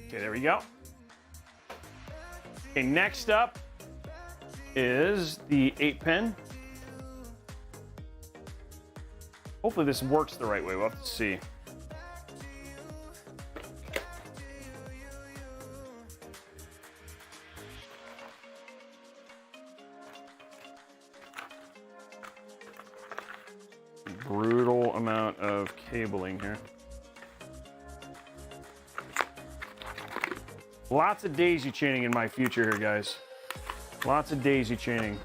Okay, there we go. Okay, next up is the 8-pin. Hopefully this works the right way. We'll have to see. Brutal amount of cabling here. Lots of daisy chaining in my future here, guys. Lots of daisy chaining.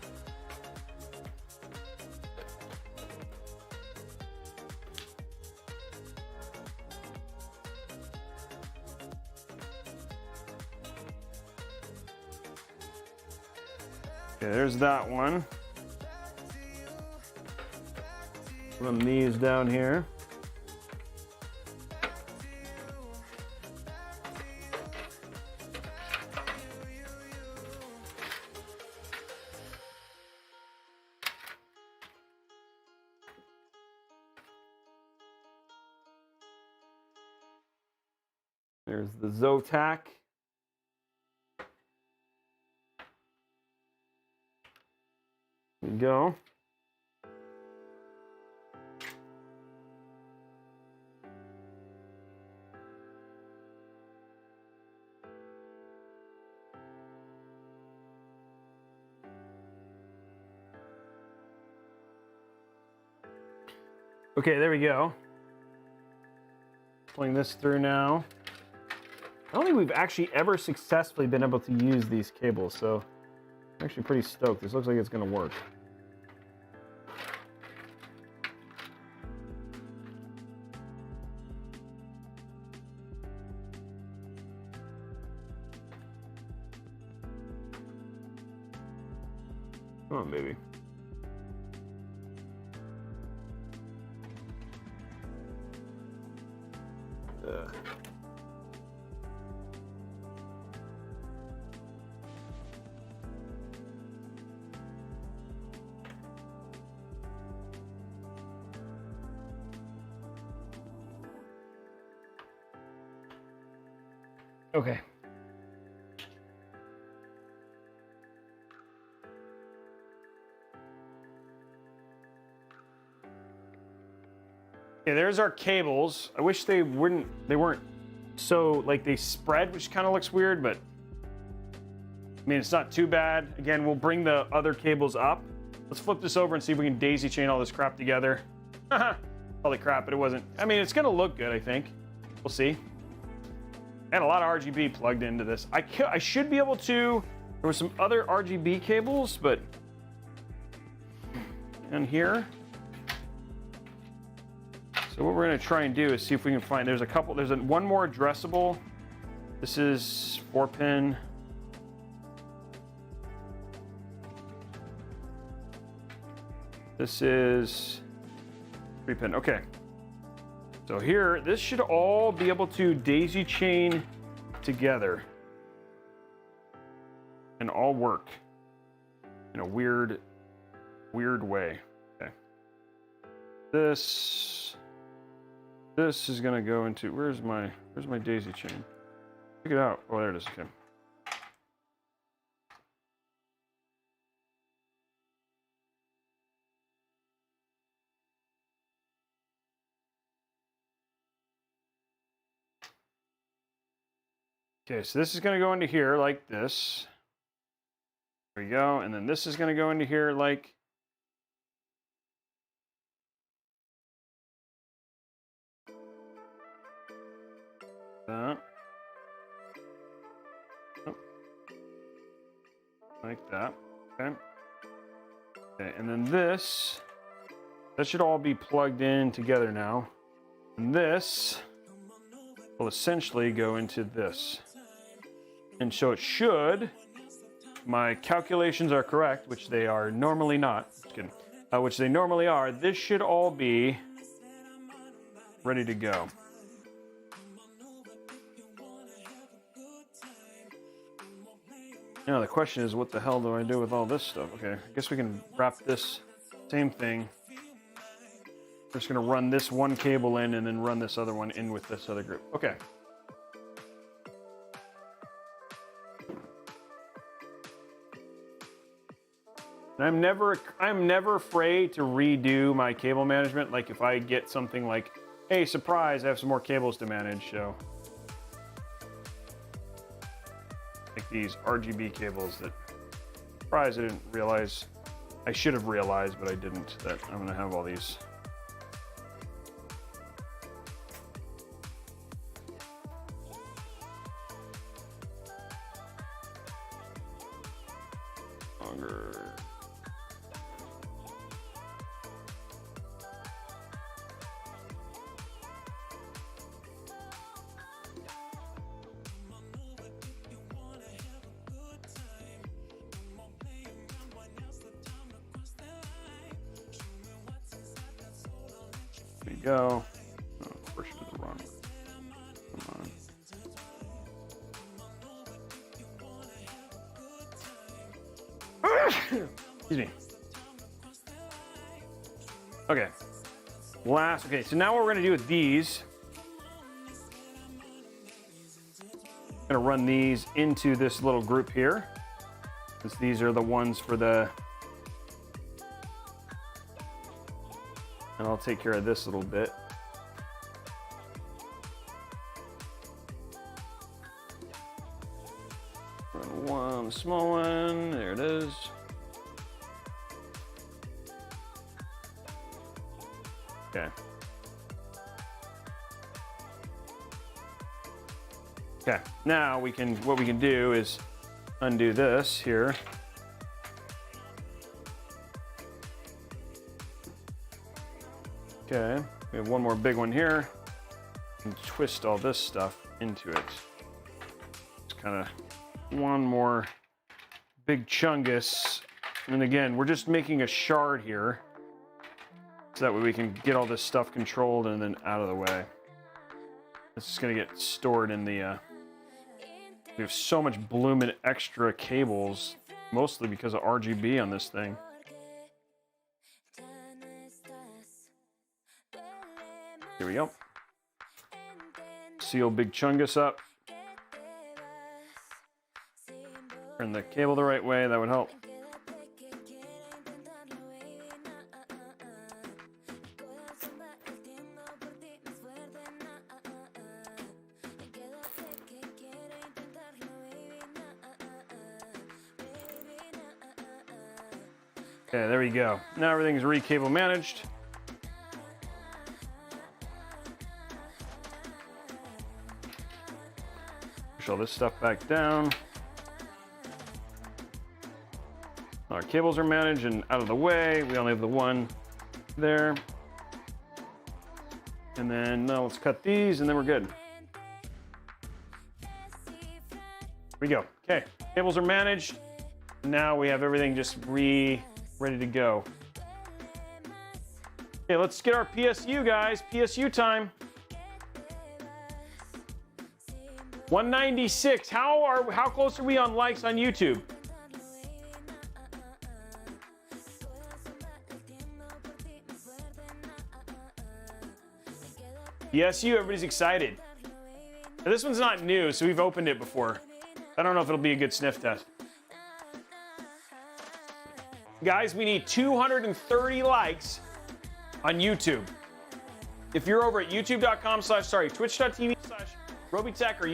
Okay, there's that one. Run these down here. There's the Zotac. There we go. Okay, there we go. Pulling this through now. I don't think we've actually ever successfully been able to use these cables, so I'm actually pretty stoked. This looks like it's going to work. Come on, baby. Okay. Okay, there's our cables. I wish they weren't so like they spread, which kind of looks weird, but I mean, it's not too bad. Again, we'll bring the other cables up. Let's flip this over and see if we can daisy chain all this crap together. Holy crap, but it wasn't. I mean, it's gonna look good, I think. We'll see. And a lot of RGB plugged into this. I should be able to, there was some other RGB cables, but in here. So what we're gonna try and do is see if we can find, there's one more addressable. This is 4-pin. This is 3-pin, okay. So here, this should all be able to daisy chain together and all work in a weird way. Okay. This is gonna go into, where's my daisy chain? Check it out. Oh, there it is. Okay. Okay, so this is going to go into here like this. There we go. And then this is going to go into here like that. Oh. Like that. Okay. Okay, and then this, that should all be plugged in together now. And this will essentially go into this. And so it should, my calculations are correct, which they are normally not, just kidding, which they normally are, this should all be ready to go. Now the question is, what the hell do I do with all this stuff? Okay, I guess we can wrap this same thing. We're just gonna run this one cable in and then run this other one in with this other group. Okay. And I'm never afraid to redo my cable management. Like if I get something like, hey, surprise, I have some more cables to manage, so. Like these RGB cables that, surprise, I didn't realize, I should have realized, but I didn't, that I'm gonna have all these. Longer. There you go. Oh, of course you did the wrong one. Come on. Excuse me. Okay. Okay, so now what we're gonna do with these, I'm gonna run these into this little group here. Since these are the ones for the and I'll take care of this little bit. Run one small one, there it is. Okay. Okay, now what we can do is undo this here. Okay, we have one more big one here. And twist all this stuff into it. Just kind of one more big chungus. And again, we're just making a shard here. So that way we can get all this stuff controlled and then out of the way. It's just gonna get stored in the, we have so much bloomin' extra cables, mostly because of RGB on this thing. Here we go. Seal Big Chungus up. Turn the cable the right way, that would help. Okay, there we go. Now everything's re-cable managed. Push all this stuff back down. Our cables are managed and out of the way. We only have the one there. And then now let's cut these and then we're good. Here we go. Okay, cables are managed. Now we have everything just ready to go. Okay, let's get our PSU, guys. PSU time. 196. How close are we on likes on YouTube? PSU, everybody's excited. Now, this one's not new, so we've opened it before. I don't know if it'll be a good sniff test. Guys, we need 230 likes on YouTube. If you're over at twitch.tv/Robeytech or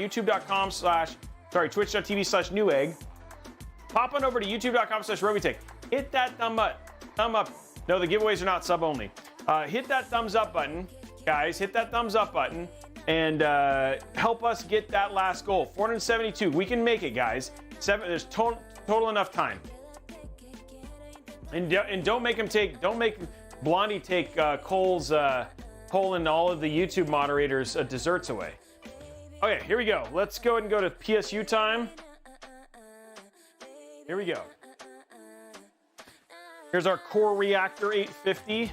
twitch.tv/Newegg, pop on over to youtube.com/Robeytech. Hit that thumb up. No, the giveaways are not sub only. Hit that thumbs up button, guys. Hit that thumbs up button and help us get that last goal. 472. We can make it, guys. There's total enough time. And don't make Blondie take Cole and all of the YouTube moderators' desserts away. Okay, here we go. Let's go ahead and go to PSU time. Here we go. Here's our Core Reactor 850.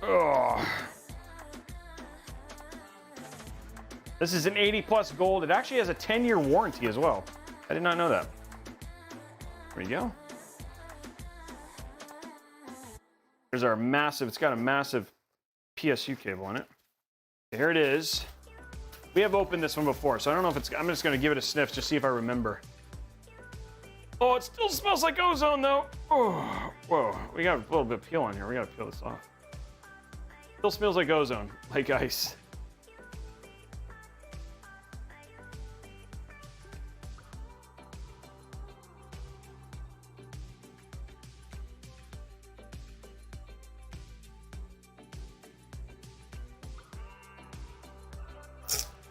Oh. This is an 80 plus gold. It actually has a 10-year warranty as well. I did not know that. There we go. Here's our massive, it's got a massive PSU cable in it. Here it is. We have opened this one before, so I don't know if it's, I'm just gonna give it a sniff, just see if I remember. Oh, it still smells like ozone though. Oh, whoa, we got a little bit of peel on here. We gotta peel this off. Still smells like ozone, like ice.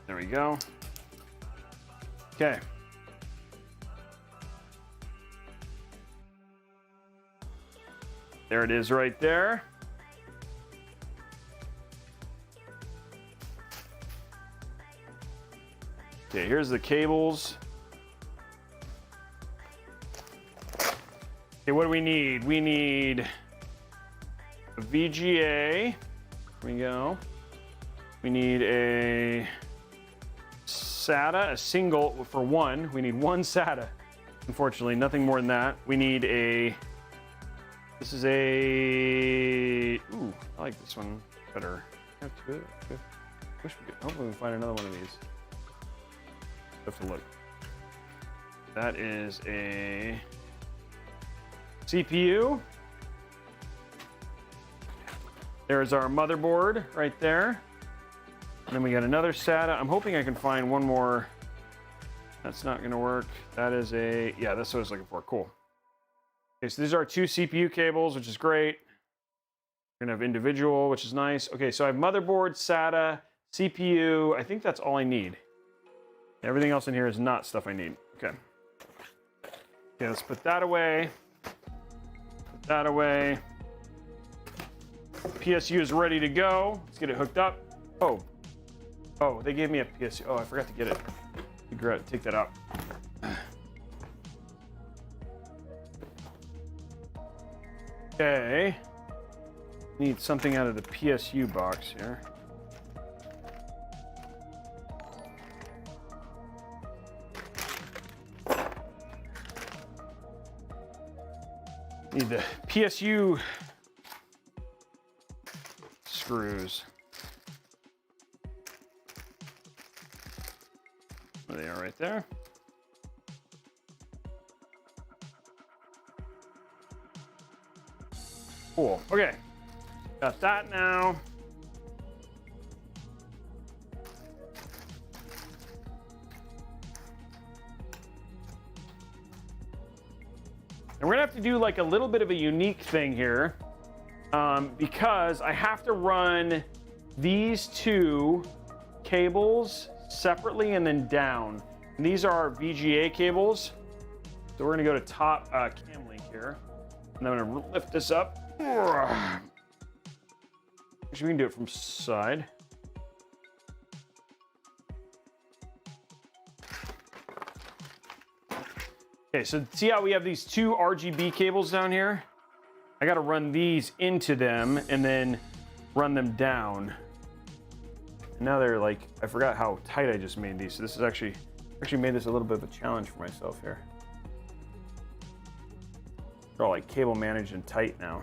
There we go. Okay. There it is right there. Okay, here's the cables. Okay, what do we need? We need a VGA. Here we go. We need a SATA, a single for one. We need one SATA. Unfortunately, nothing more than that. We need a, this is a, ooh, I like this one better. Wish we could, hopefully we can find another one of these. Have to look. That is a CPU. There's our motherboard right there. And then we got another SATA. I'm hoping I can find one more. That's not gonna work. That is a, yeah, that's what I was looking for. Cool. Okay, so these are our two CPU cables, which is great. We're gonna have individual, which is nice. Okay, so I have motherboard, SATA, CPU. I think that's all I need. Everything else in here is not stuff I need. Okay. Okay, let's put that away. Put that away. PSU is ready to go. Let's get it hooked up. Oh. Oh, they gave me a PSU. Oh, I forgot to get it. Figure out, take that out. Okay. Need something out of the PSU box here. Need the PSU screws. There they are right there. Cool. Okay. Got that now. And we're gonna have to do like a little bit of a unique thing here because I have to run these two cables separately and then down. And these are our VGA cables. So we're gonna go to top cam link here. And I'm gonna lift this up. Actually, we can do it from side. Okay, so see how we have these two RGB cables down here? I gotta run these into them and then run them down. And now they're like, I forgot how tight I just made these. So this is actually made this a little bit of a challenge for myself here. They're all like cable managed and tight now.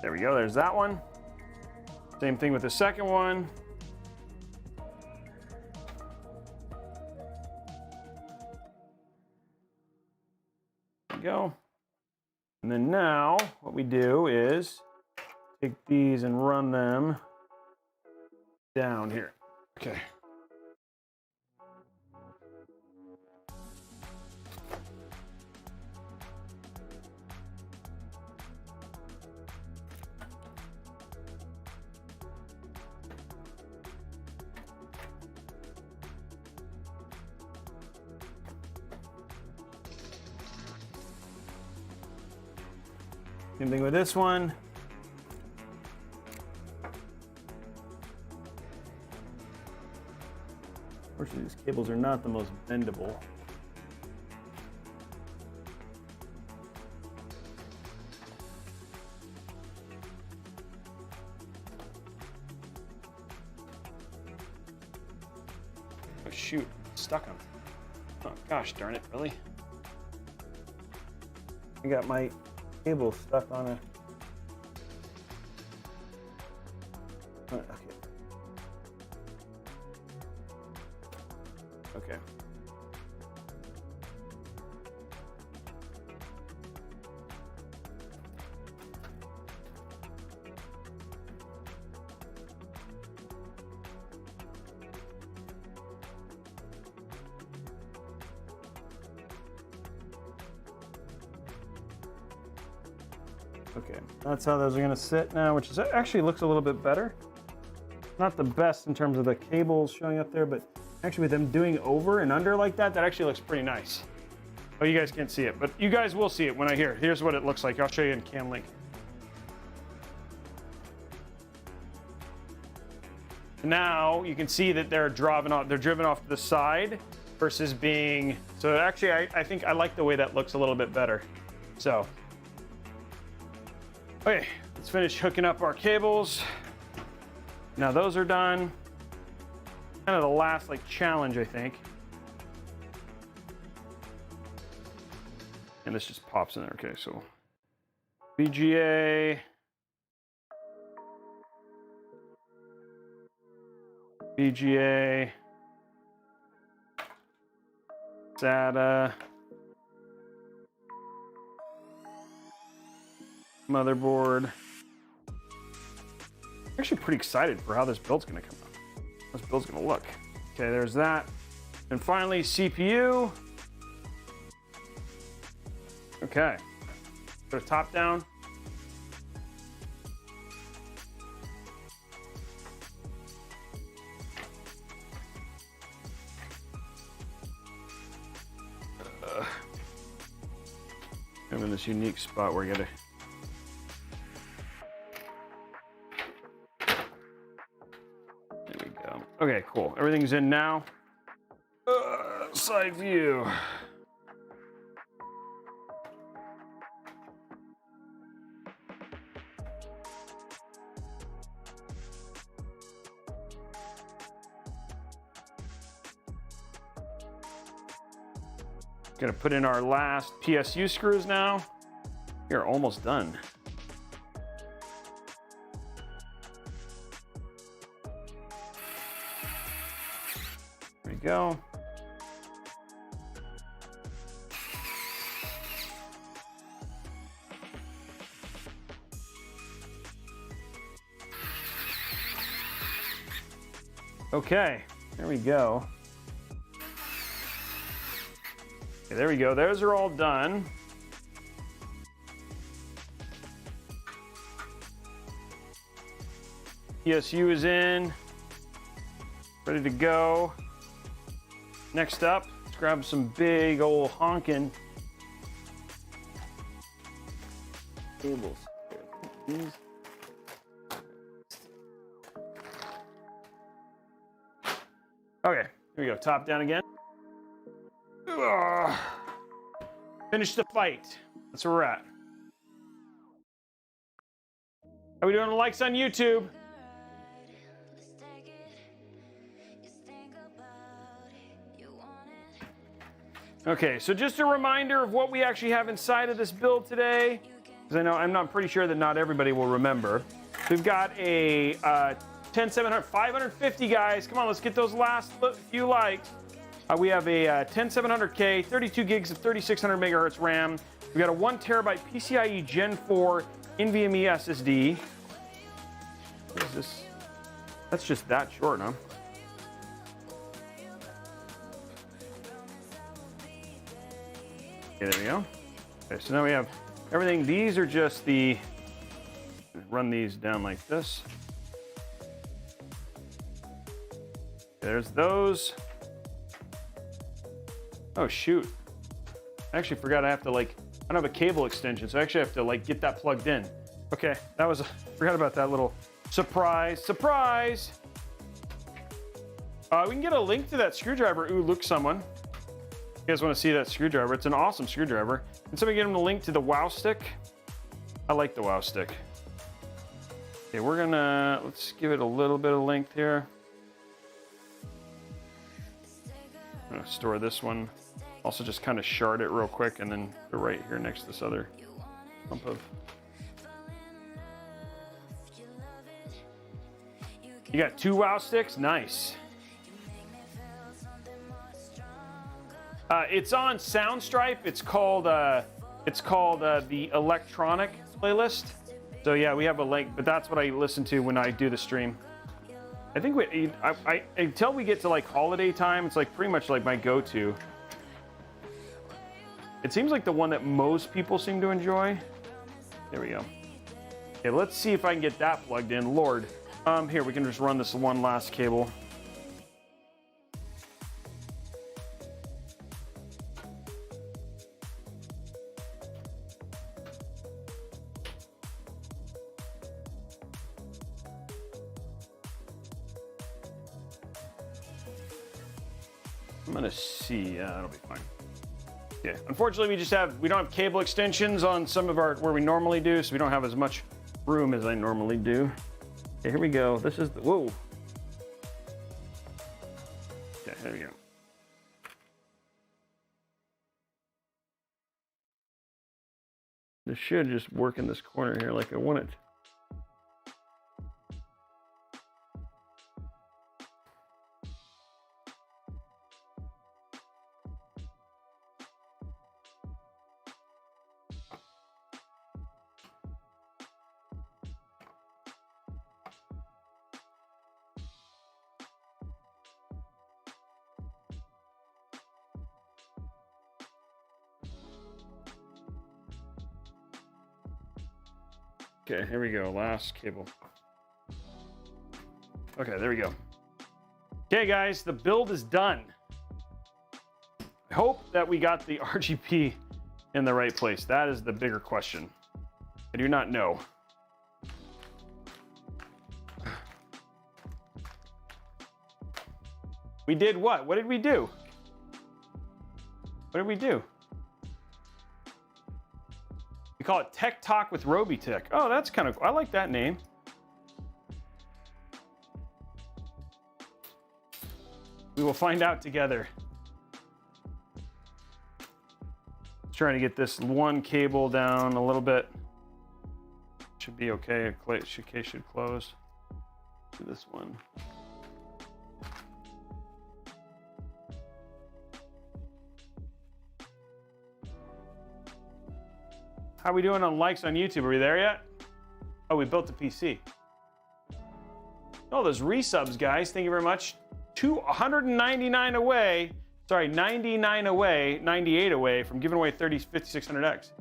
There we go, there's that one. Same thing with the second one. There we go. And then now what we do is take these and run them down here. Okay. Same thing with this one. Unfortunately, these cables are not the most bendable. Oh shoot, stuck on. Oh gosh darn it, really? I got my cable stuck on a... Okay. Okay. Okay, that's how those are going to sit now, which is actually looks a little bit better. Not the best in terms of the cables showing up there, but actually with them doing over and under like that, that actually looks pretty nice. Oh, you guys can't see it, but you guys will see it when I hear it. Here's what it looks like. I'll show you in Cam Link. Now you can see that they're driven off to the side versus being, so actually I think I like the way that looks a little bit better. So, okay, let's finish hooking up our cables. Now those are done. Kind of the last like challenge, I think. And this just pops in there. Okay, so VGA. EVGA, SATA, motherboard. I'm actually pretty excited for how this build's gonna come out. How this build's gonna look. Okay, there's that. And finally, CPU. Okay, put a top down. I'm in this unique spot where you gotta. There we go. Okay, cool. Everything's in now. Side view. Gonna put in our last PSU screws now. We're almost done. There we go. Okay, there we go. Okay, there we go. Those are all done. PSU is in. Ready to go. Next up, let's grab some big old honkin' cables. These. Okay, here we go. Top down again. Finish the fight. That's where we're at. How we doing on the likes on YouTube? Okay, so just a reminder of what we actually have inside of this build today, because I know I'm not pretty sure that not everybody will remember. We've got a 10700, 550 guys. Come on, let's get those last few likes. We have a 10700K, 32 gigs of 3600 megahertz RAM. We've got a 1 terabyte PCIe Gen 4 NVMe SSD. What is this? That's just that short, huh? Okay, there we go. Okay, so now we have everything. These are just the, run these down like this. There's those. Oh shoot. I actually forgot I have to I don't have a cable extension, so I actually have to get that plugged in. Okay, that was, forgot about that little surprise. Surprise! We can get a link to that screwdriver. Ooh, look, someone. You guys want to see that screwdriver? It's an awesome screwdriver. Can somebody get them the link to the Wow Stick? I like the Wow Stick. Okay, we're gonna, let's give it a little bit of length here. I'm gonna store this one. Also just kind of shard it real quick and then put it right here next to this other lump of. You got 2 Wow Sticks? Nice. It's on Soundstripe. It's called the Electronic playlist. So yeah, we have a link, but that's what I listen to when I do the stream. I think until we get to holiday time, it's pretty much my go-to. It seems like the one that most people seem to enjoy. There we go. Okay, let's see if I can get that plugged in. Lord, here we can just run this one last cable. I'm gonna see. Yeah, that'll be fine. Yeah. Unfortunately, we don't have cable extensions on some of our where we normally do, so we don't have as much room as I normally do. Okay, here we go. This is the whoa. Okay, there we go. This should just work in this corner here like I want it. Okay, here we go. Last cable. Okay, there we go. Okay, guys, the build is done. I hope that we got the RGB in the right place. That is the bigger question. I do not know. We did what? What did we do? What did we do? We call it Tech Talk with Robeytech. Oh, that's kind of, I like that name. We will find out together. Trying to get this one cable down a little bit. Should be okay. Case should close. Do this one. How are we doing on likes on YouTube? Are we there yet? Oh, we built the PC. Oh, those resubs, guys. Thank you very much. 199 away. Sorry, 99 away, 98 away from giving away 5600X.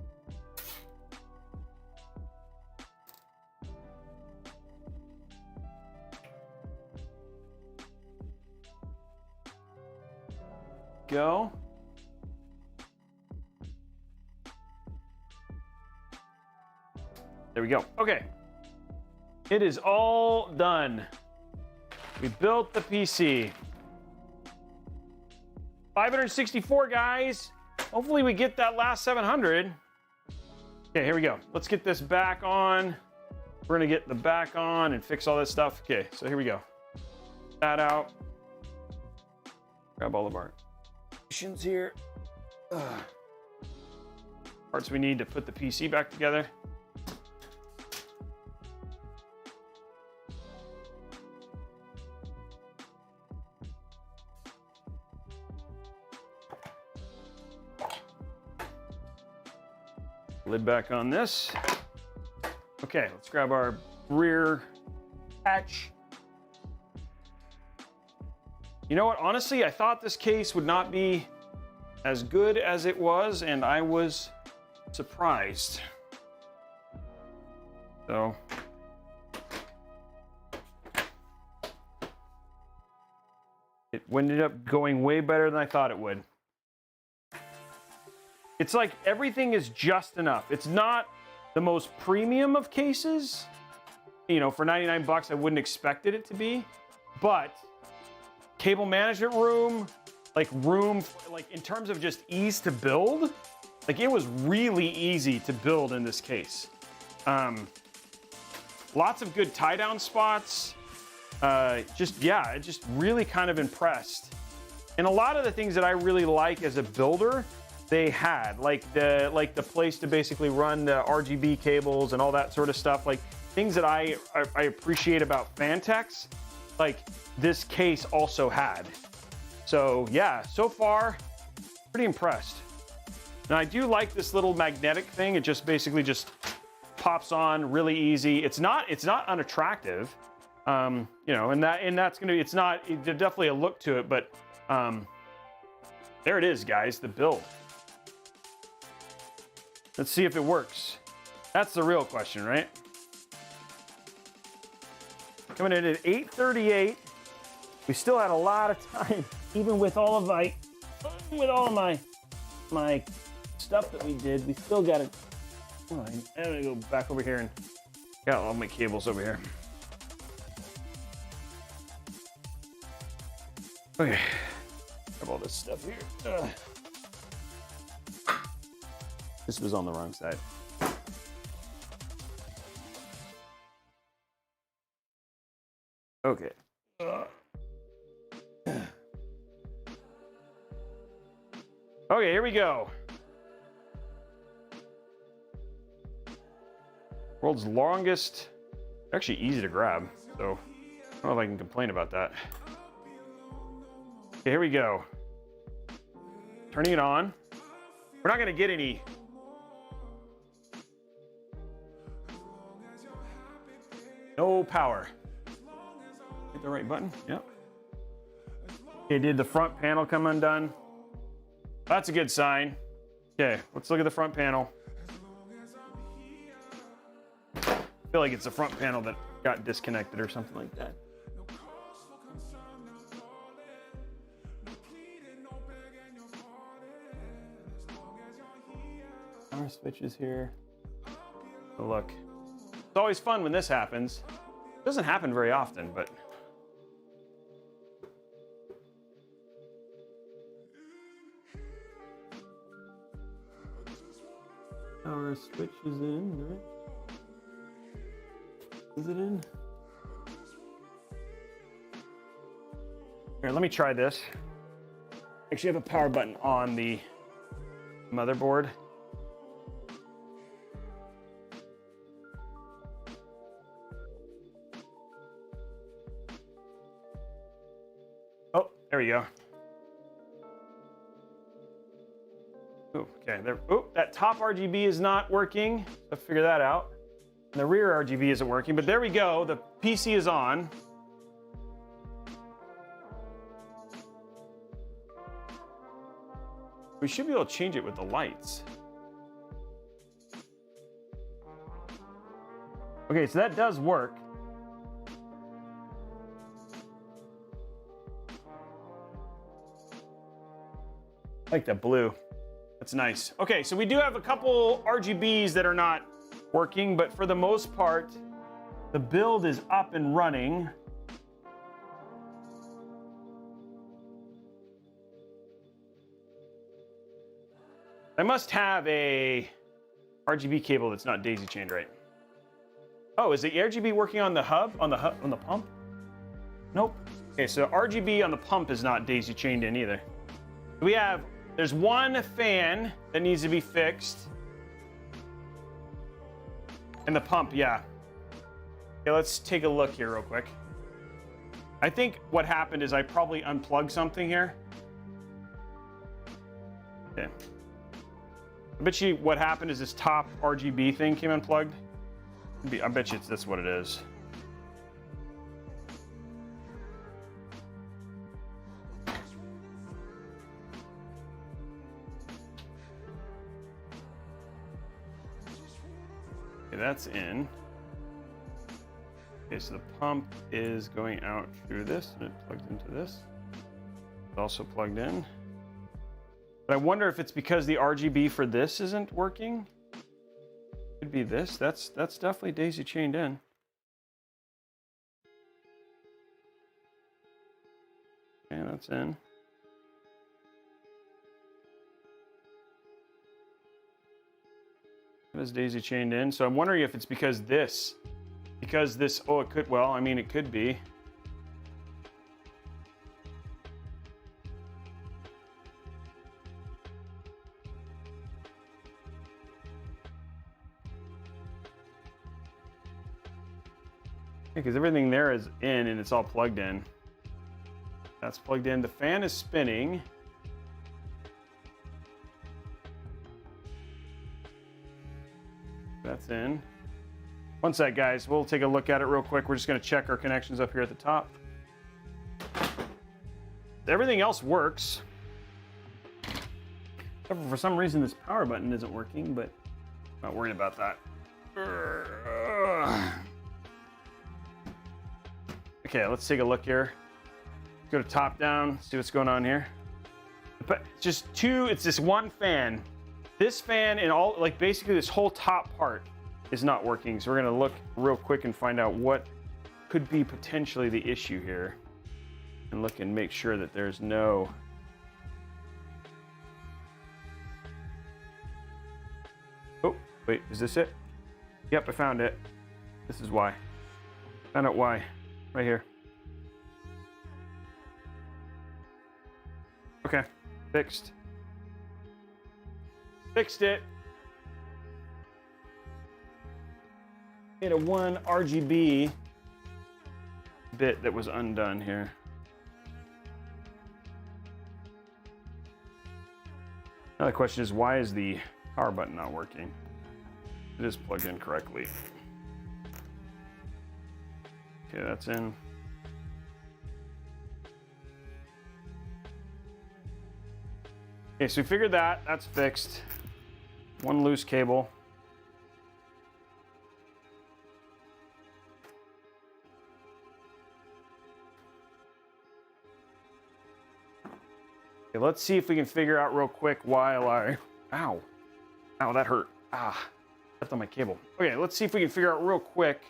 Go. There we go. Okay. It is all done. We built the PC. 564, guys. Hopefully we get that last 700. Okay, here we go. Let's get this back on. We're gonna get the back on and fix all this stuff. Okay, so here we go. That out. Grab all of our options here. Parts we need to put the PC back together. Lid back on this. Okay, let's grab our rear hatch. You know what? Honestly, I thought this case would not be as good as it was, and I was surprised. So, it ended up going way better than I thought it would. It's like everything is just enough. It's not the most premium of cases. You know, for 99 bucks, I wouldn't expected it to be. But cable management room, like in terms of just ease to build, like it was really easy to build in this case. Lots of good tie down spots. Just really kind of impressed. And a lot of the things that I really like as a builder, they had, like the place to basically run the RGB cables and all that sort of stuff, like things that I appreciate about Fantex, like this case also had. So yeah, so far, pretty impressed. Now I do like this little magnetic thing. It just basically just pops on really easy. It's not unattractive, you know, and that's gonna be, it's definitely a look to it, but there it is, guys, the build. Let's see if it works. That's the real question, right? Coming in at 8:38. We still had a lot of time, even with all of my stuff that we did. We still got it. I'm gonna go back over here and got all my cables over here. Okay, have all this stuff here. This was on the wrong side. Okay. Okay, here we go. World's longest, actually easy to grab, so I don't know if I can complain about that. Okay, here we go. Turning it on. We're not gonna get any. No power. Hit the right button, yep. Okay, did the front panel come undone? That's a good sign. Okay, let's look at the front panel. feel like it's the front panel that got disconnected or something like that. Power switches here. Oh, look. It's always fun when this happens. It doesn't happen very often, but power switch is in, right? Is it in? Here, let me try this. Actually, I have a power button on the motherboard. Oh, there we go. Ooh, okay, there. Oh, that top RGB is not working. Let's figure that out. And the rear RGB isn't working, but there we go. The PC is on. We should be able to change it with the lights. Okay, so that does work. I like that blue. That's nice. Okay, so we do have a couple RGBs that are not working, but for the most part, the build is up and running. I must have a RGB cable that's not daisy chained right. Oh, is the RGB working on the hub, on the pump? Nope. Okay, so RGB on the pump is not daisy chained in either. There's one fan that needs to be fixed. And the pump, yeah. Okay, let's take a look here real quick. I think what happened is I probably unplugged something here. Okay. I bet you what happened is this top RGB thing came unplugged. I bet you that's what it is. Okay, that's in. Okay, so the pump is going out through this, and it plugged into this. It's also plugged in. But I wonder if it's because the RGB for this isn't working. Could be this. That's definitely daisy chained in. Okay, that's in. It is daisy chained in. So I'm wondering if it's because this, oh, it could, well, I mean, it could be. Because everything there is in and it's all plugged in. That's plugged in. The fan is spinning. That's in. One sec, guys. We'll take a look at it real quick. We're just going to check our connections up here at the top. Everything else works. For some reason, this power button isn't working, but I'm not worried about that. Okay, let's take a look here. Go to top down, see what's going on here. But it's this one fan. This fan and all, like basically this whole top part is not working. So we're gonna look real quick and find out what could be potentially the issue here. And look and make sure that there's no. Oh, wait, is this it? Yep, I found it. This is why. Found out why. Right here. Okay, fixed. Fixed it. Hit a one RGB bit that was undone here. Now the question is, why is the power button not working? It is plugged in correctly. Okay, that's in. Okay, so we figured that. That's fixed. One loose cable. Okay, let's see if we can figure out real quick while I... Ow. Ow, that hurt. Ah, stepped on my cable. Okay, let's see if we can figure out real quick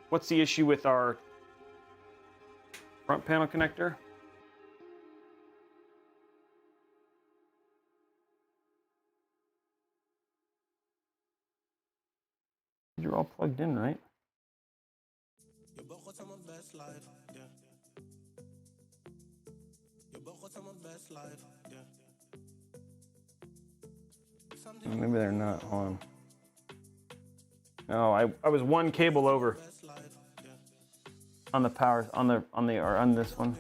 what's the issue with our front panel connector. You're all plugged in, right? Maybe they're not on. No, I was one cable over on the power on this one.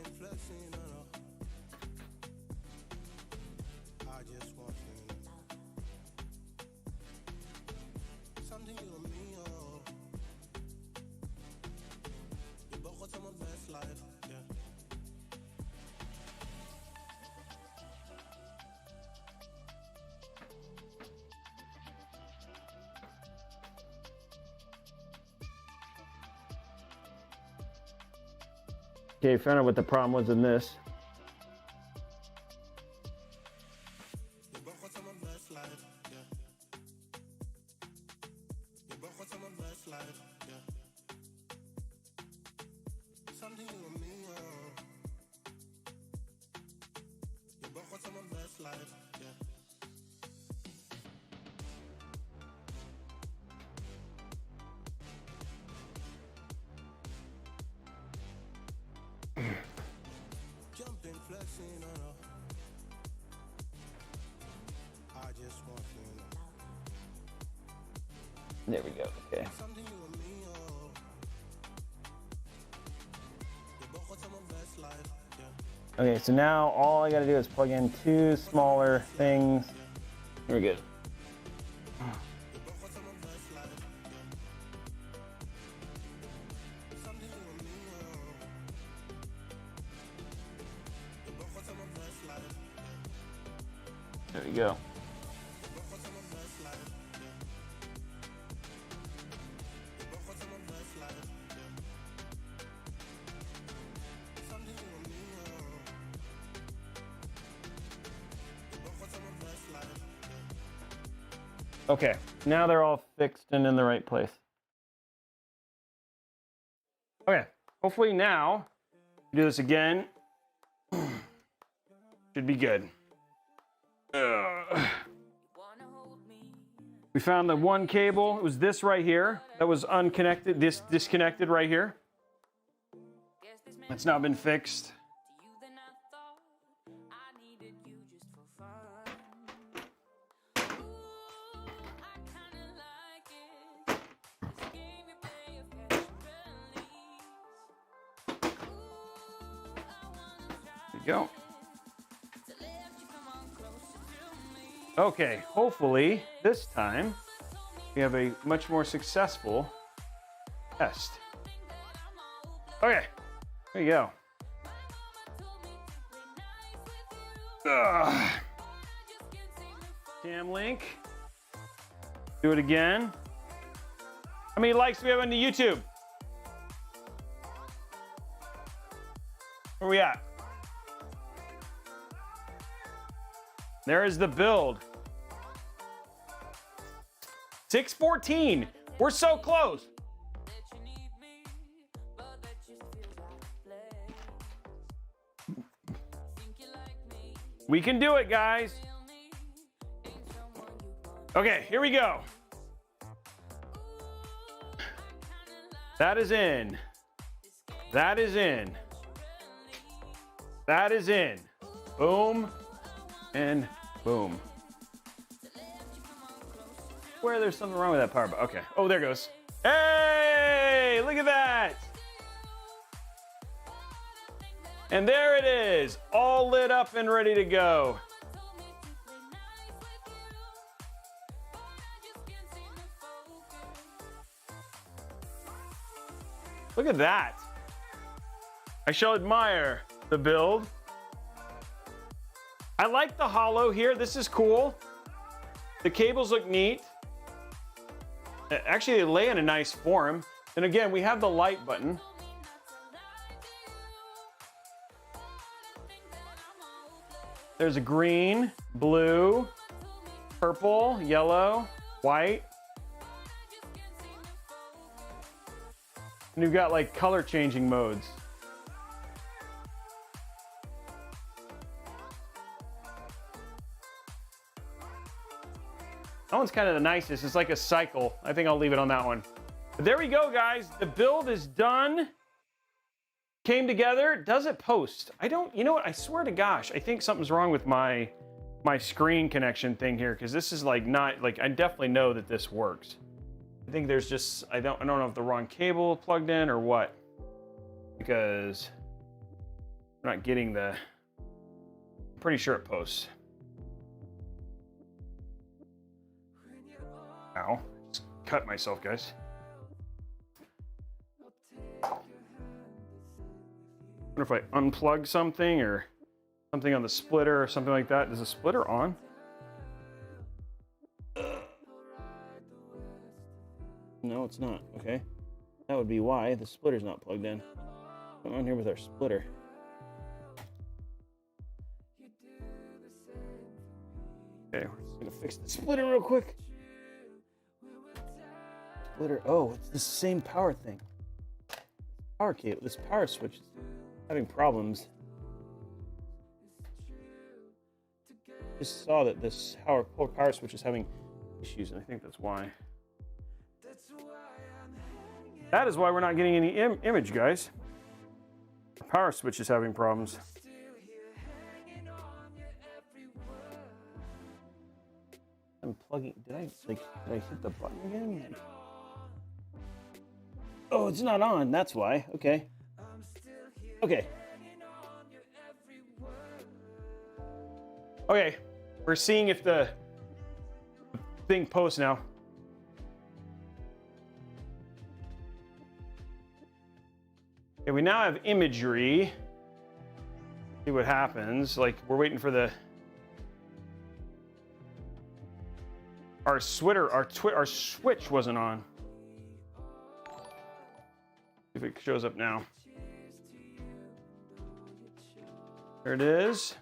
Okay, found out what the problem was in this. There we go, okay. Okay, so now all I gotta do is plug in two smaller things. We're good. There we go. Okay, now they're all fixed and in the right place. Okay, hopefully now, do this again, should be good. We found the one cable, it was this right here, that was unconnected, this disconnected right here. It's now been fixed. Go. Okay, hopefully this time we have a much more successful test. Okay, there you go. Cam link. Do it again. How many likes do we have on the YouTube? Where are we at? There is the build. 614. We're so close. We can do it, guys. Okay, here we go. That is in. That is in. That is in. Boom. And boom. Where there's something wrong with that power button. Okay. Oh, there it goes. Hey, look at that. And there it is, all lit up and ready to go. Look at that. I shall admire the build. I like the hollow here. This is cool. The cables look neat. Actually, they lay in a nice form. And again, we have the light button. There's a green, blue, purple, yellow, white. And you've got like color changing modes. That one's kind of the nicest. It's like a cycle. I think I'll leave it on that one. But there we go, guys. The build is done. Came together. Does it post? I don't, you know what? I swear to gosh, I think something's wrong with my screen connection thing here, because this is like not, like, I definitely know that this works. I think there's just, I don't know if the wrong cable plugged in or what, because I'm not getting the, I'm pretty sure it posts. Ow, just cut myself, guys. I wonder if I unplug something or something on the splitter or something like that. Is the splitter on? No, it's not. Okay. That would be why the splitter's not plugged in. What's going on here with our splitter? Okay, we're just gonna fix the splitter real quick. Splitter, oh, it's the same power thing. Power cable, this power switch is having problems. Just saw that this power switch is having issues, and I think that's why. That is why we're not getting any image, guys. The power switch is having problems. I'm plugging. Did I hit the button again? Oh, it's not on. That's why. Okay. Okay. Okay. We're seeing if the thing posts now. Okay, we now have imagery. See what happens. Like, we're waiting for the our switch wasn't on. See if it shows up now. There it is.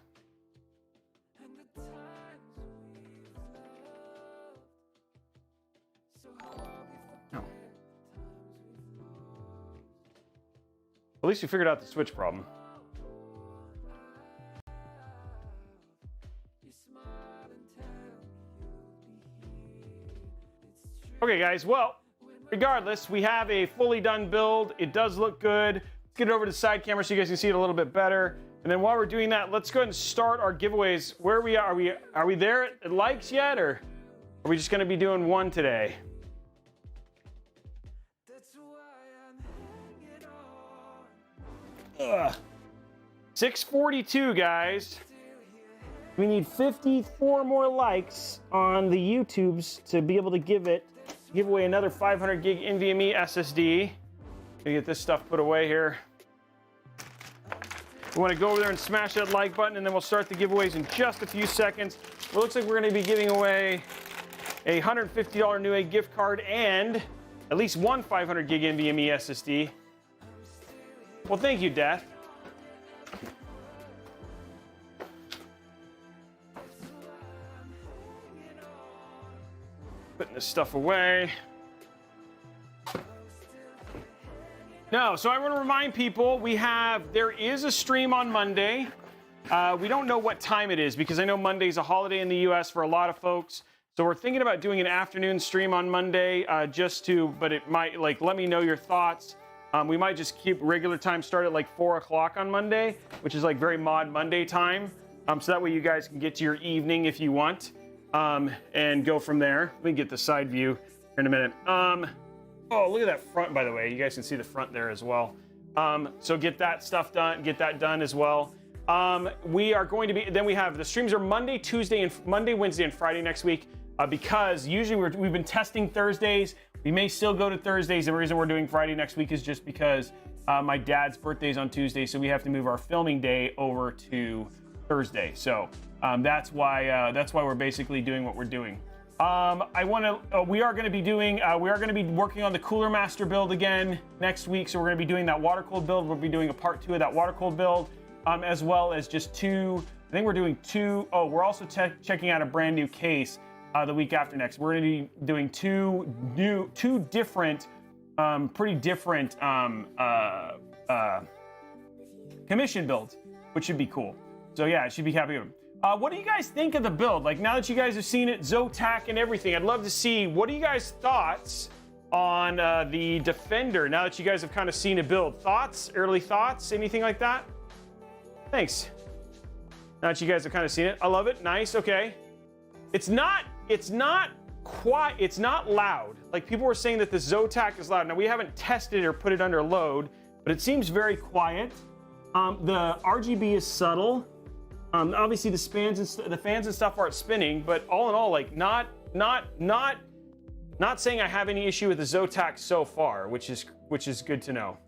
No. At least you figured out the switch problem. Okay, guys, well, regardless, we have a fully done build. It does look good. Let's get it over to the side camera so you guys can see it a little bit better. And then while we're doing that, let's go ahead and start our giveaways. Where we are we there at likes yet, or are we just gonna be doing one today? 642, guys. We need 54 more likes on the YouTubes to be able to give away another 500 gig NVMe SSD. Gonna get this stuff put away here. We want to go over there and smash that like button, and then we'll start the giveaways in just a few seconds. It looks like we're going to be giving away a $150 Newegg gift card and at least one 500 gig NVMe SSD. Well, thank you, Death. Putting this stuff away. No, so I want to remind people there is a stream on Monday. We don't know what time it is because I know Monday's a holiday in the US for a lot of folks. So we're thinking about doing an afternoon stream on Monday but it might, like, let me know your thoughts. We might just keep regular time start at like 4 o'clock on Monday, which is like very Mod Monday time. So that way you guys can get to your evening if you want and go from there. Let me get the side view here in a minute. Oh, look at that front, by the way. You guys can see the front there as well. So get that stuff done, get that done as well. We are going to be, then we have, the streams are Monday, Wednesday, and Friday next week because usually we've been testing Thursdays. We may still go to Thursdays. The reason we're doing Friday next week is just because my dad's birthday is on Tuesday, so we have to move our filming day over to Thursday. So that's why we're basically doing what we're doing. We are going to be working on the Cooler Master build again next week. So we're going to be doing that water cooled build. We'll be doing a part 2 of that water cooled build, as well as just 2 I think we're doing two. Oh, we're also checking out a brand new case the week after next. We're going to be doing two different, pretty different commission builds, which should be cool. So yeah, I should be happy with them. What do you guys think of the build? Like, now that you guys have seen it, Zotac and everything, I'd love to see, what are you guys' thoughts on the Defender now that you guys have kind of seen it build? Thoughts, early thoughts, anything like that? Thanks. Now that you guys have kind of seen it, I love it. Nice, okay. It's not loud. Like, people were saying that the Zotac is loud. Now, we haven't tested or put it under load, but it seems very quiet. The RGB is subtle. Obviously, the fans and stuff aren't spinning, but all in all, like, not saying I have any issue with the Zotac so far, which is good to know.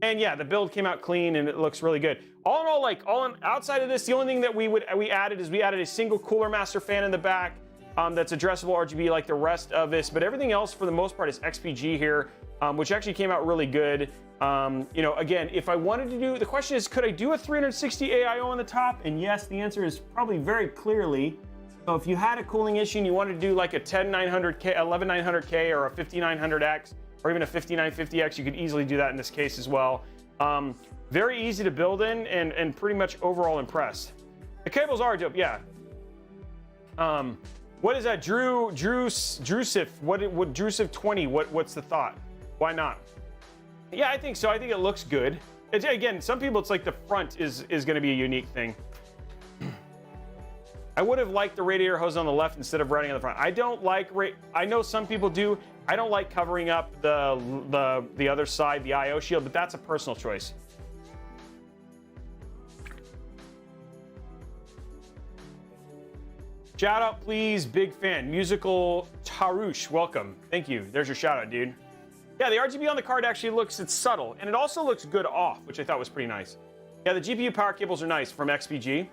And yeah, the build came out clean and it looks really good. All in all, like, outside of this, the only thing that we added a single Cooler Master fan in the back that's addressable RGB like the rest of this, but everything else for the most part is XPG here, which actually came out really good. You know, again, if I wanted to do, the question is, could I do a 360 AIO on the top? And yes, the answer is probably very clearly. So if you had a cooling issue and you wanted to do like a 10900K, 11900K, or a 5900X, or even a 5950X, you could easily do that in this case as well. Very easy to build in, and pretty much overall impressed. The cables are dope, yeah. What is that, Drusif? What Drusif 20? What's the thought? Why not? Yeah, I think so. I think it looks good. Again, some people, it's like the front is going to be a unique thing. I would have liked the radiator hose on the left instead of running on the front. I don't like, I know some people do. I don't like covering up the other side, the IO shield, but that's a personal choice. Shout out, please. Big fan. Musical Tarush, welcome. Thank you. There's your shout out, dude. Yeah, the RGB on the card actually it's subtle, and it also looks good off, which I thought was pretty nice. Yeah, the GPU power cables are nice from XPG.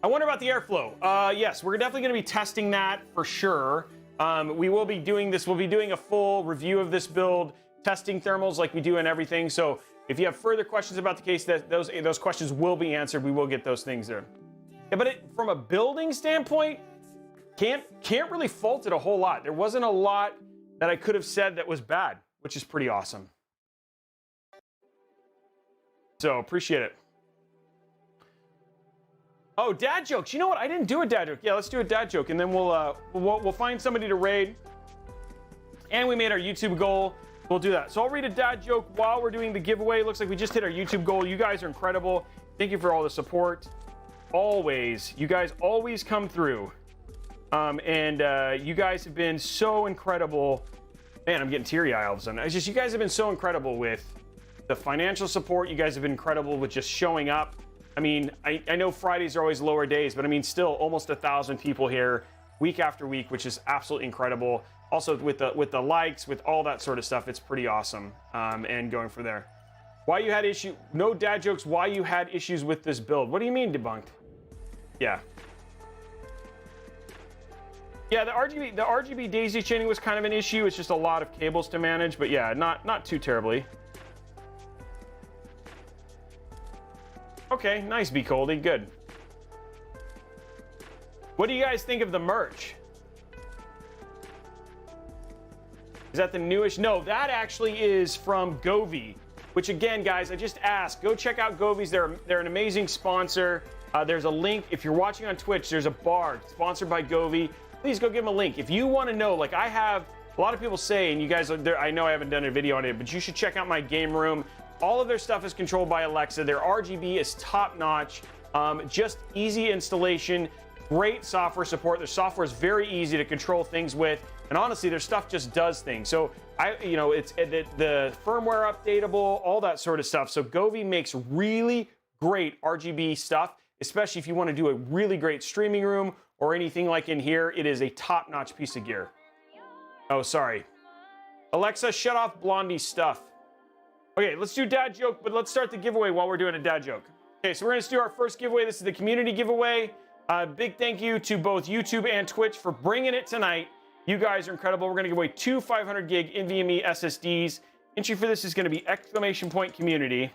I wonder about the airflow. Yes, we're definitely going to be testing that for sure. We will be doing this. We'll be doing a full review of this build, testing thermals like we do and everything. So if you have further questions about the case, those questions will be answered. We will get those things there. Yeah, but from a building standpoint, can't really fault it a whole lot. There wasn't a lot that I could have said that was bad, which is pretty awesome. So appreciate it. Oh, dad jokes. You know what? I didn't do a dad joke. Yeah, let's do a dad joke, and then we'll find somebody to raid. And we made our YouTube goal. We'll do that. So I'll read a dad joke while we're doing the giveaway. Looks like we just hit our YouTube goal. You guys are incredible. Thank you for all the support. Always. You guys always come through. You guys have been so incredible. Man, I'm getting teary-eyed all of a sudden. It's just, you guys have been so incredible with the financial support. You guys have been incredible with just showing up. I mean, I know Fridays are always lower days, but I mean, still almost 1,000 people here week after week, which is absolutely incredible. Also with the likes, with all that sort of stuff, it's pretty awesome. And going from there. Why you had no dad jokes, why you had issues with this build. What do you mean debunked? Yeah. Yeah, the RGB daisy chaining was kind of an issue. It's just a lot of cables to manage, but yeah, not too terribly. Okay, nice, B. Coldy, good. What do you guys think of the merch? Is that the newest? No, that actually is from Govey, which again, guys, I just asked. Go check out Govey's. They're an amazing sponsor. There's a link. If you're watching on Twitch, there's a bar sponsored by Govey. Please go give them a link. If you want to know, like I have, a lot of people say, and you guys are there, I know I haven't done a video on it, but you should check out my game room. All of their stuff is controlled by Alexa. Their RGB is top notch. Just easy installation, great software support. Their software is very easy to control things with, and honestly, their stuff just does things. So it's the firmware updatable, all that sort of stuff. So Govey makes really great RGB stuff, especially if you want to do a really great streaming room or anything like in here. It is a top-notch piece of gear. Oh, sorry. Alexa, shut off Blondie's stuff. Okay, let's do dad joke, but let's start the giveaway while we're doing a dad joke. Okay, so we're going to do our first giveaway. This is the community giveaway. Big thank you to both YouTube and Twitch for bringing it tonight. You guys are incredible. We're going to give away 2 500 gig NVMe SSDs. Entry for this is going to be !community.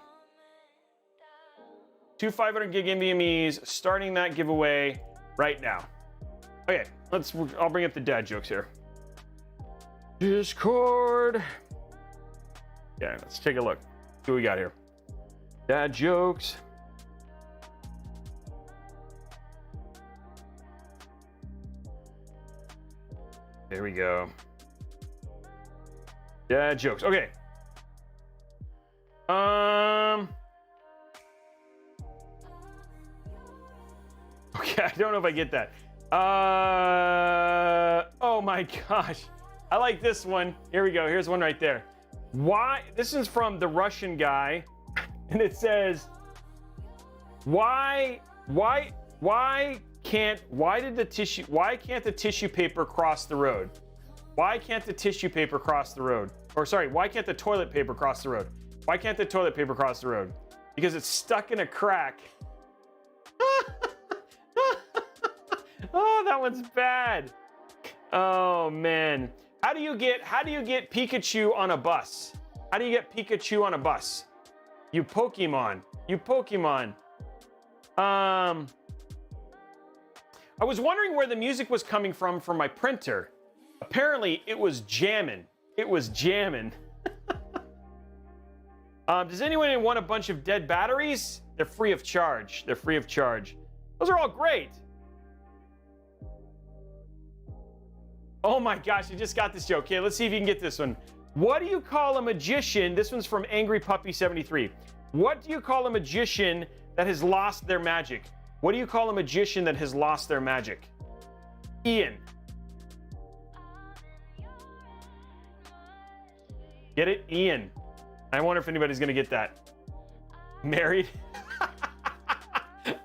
2 500 gig NVMEs, starting that giveaway right now. Okay, I'll bring up the dad jokes here. Discord. Yeah, let's take a look. See what we got here. Dad jokes. There we go. Dad jokes. Okay. Okay, I don't know if I get that. Oh my gosh. I like this one. Here we go. Here's one right there. Why? This is from the Russian guy, and it says, why can't the tissue paper cross the road? Why can't the tissue paper cross the road? Or sorry, why can't the toilet paper cross the road? Why can't the toilet paper cross the road? Because it's stuck in a crack. Oh, that one's bad. Oh man. How do you get Pikachu on a bus? How do you get Pikachu on a bus? You Pokemon. I was wondering where the music was coming from my printer. Apparently, it was jamming. Does anyone want a bunch of dead batteries? They're free of charge. Those are all great. Oh my gosh, I just got this joke. Okay, let's see if you can get this one. What do you call a magician? This one's from Angry Puppy 73. What do you call a magician that has lost their magic? What do you call a magician that has lost their magic? Ian. Get it? Ian. I wonder if anybody's gonna get that. Married?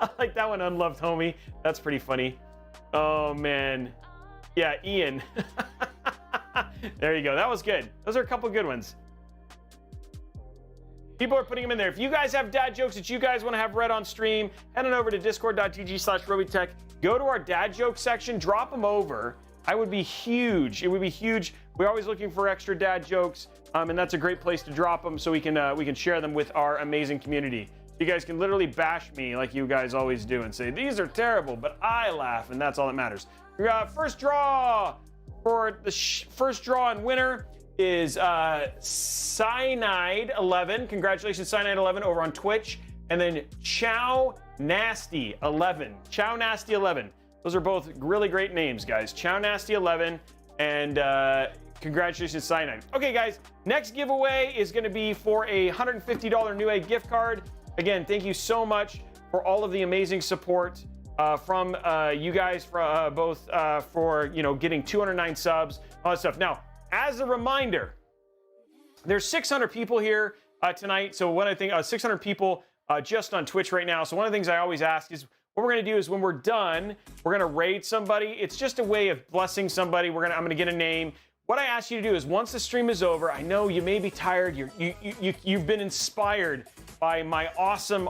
I like that one, unloved homie. That's pretty funny. Oh man. Yeah, Ian. There you go. That was good. Those are a couple good ones. People are putting them in there. If you guys have dad jokes that you guys want to have read on stream, head on over to discord.gg/Robeytech. Go to our dad joke section. Drop them over. I would be huge. It would be huge. We're always looking for extra dad jokes, and that's a great place to drop them so we can share them with our amazing community. You guys can literally bash me like you guys always do and say, these are terrible, but I laugh, and that's all that matters. We got first draw for the first draw and winner is Cyanide11. Congratulations, Cyanide11 over on Twitch. And then Chow Nasty 11. Chow Nasty 11. Those are both really great names, guys. Chow Nasty 11 and congratulations, Cyanide. Okay, guys, next giveaway is going to be for a $150 Newegg gift card. Again, thank you so much for all of the amazing support from you guys, for both for getting 209 subs, all that stuff. Now, as a reminder, there's 600 people here tonight. So what I think 600 people just on Twitch right now. So one of the things I always ask is, what we're going to do is when we're done, we're going to raid somebody. It's just a way of blessing somebody. I'm going to get a name. What I ask you to do is, once the stream is over, I know you may be tired. You've been inspired by my awesome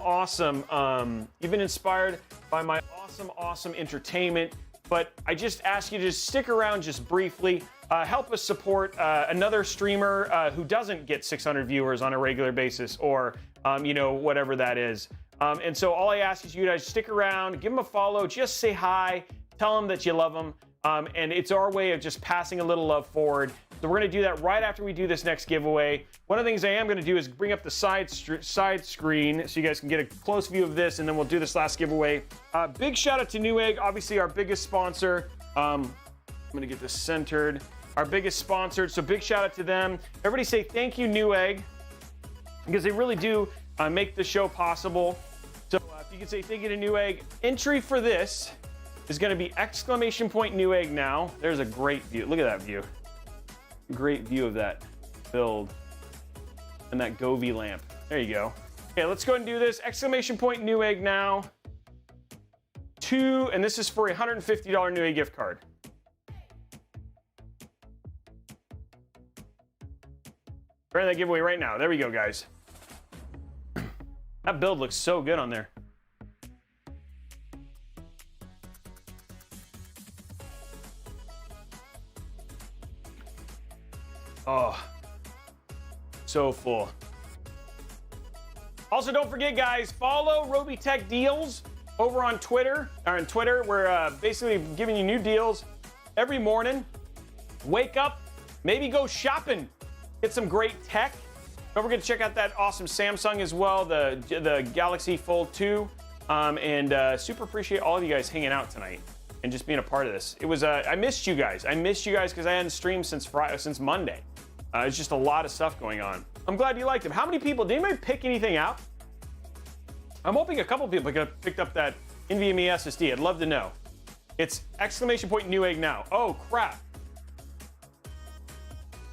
entertainment. But I just ask you to just stick around just briefly. Help us support another streamer who doesn't get 600 viewers on a regular basis, or whatever that is. And so all I ask is you guys stick around, give them a follow, just say hi, tell them that you love them. And it's our way of just passing a little love forward. So we're going to do that right after we do this next giveaway. One of the things I am going to do is bring up the side screen so you guys can get a close view of this, and then we'll do this last giveaway. Big shout out to Newegg, obviously our biggest sponsor. I'm going to get this centered. Our biggest sponsor, so big shout out to them. Everybody say thank you, Newegg, because they really do make the show possible. So if you can say thank you to Newegg. Entry for this is going to be !Newegg now. There's a great view. Look at that view. Great view of that build and that Govee lamp. There you go. Okay, let's go ahead and do this. !Newegg now. And this is for a $150 Newegg gift card. Running that giveaway right now. There we go, guys. That build looks so good on there. Oh, so full. Also, don't forget, guys, follow Robeytech Deals over on Twitter. We're basically giving you new deals every morning. Wake up, maybe go shopping, get some great tech. Don't forget to check out that awesome Samsung as well, the Galaxy Fold 2. And super appreciate all of you guys hanging out tonight and just being a part of this. It was I missed you guys. I missed you guys because I hadn't streamed since Monday. It's just a lot of stuff going on. I'm glad you liked them. How many people? Did anybody pick anything out? I'm hoping a couple people picked up that NVMe SSD. I'd love to know. It's exclamation point Newegg now. Oh crap!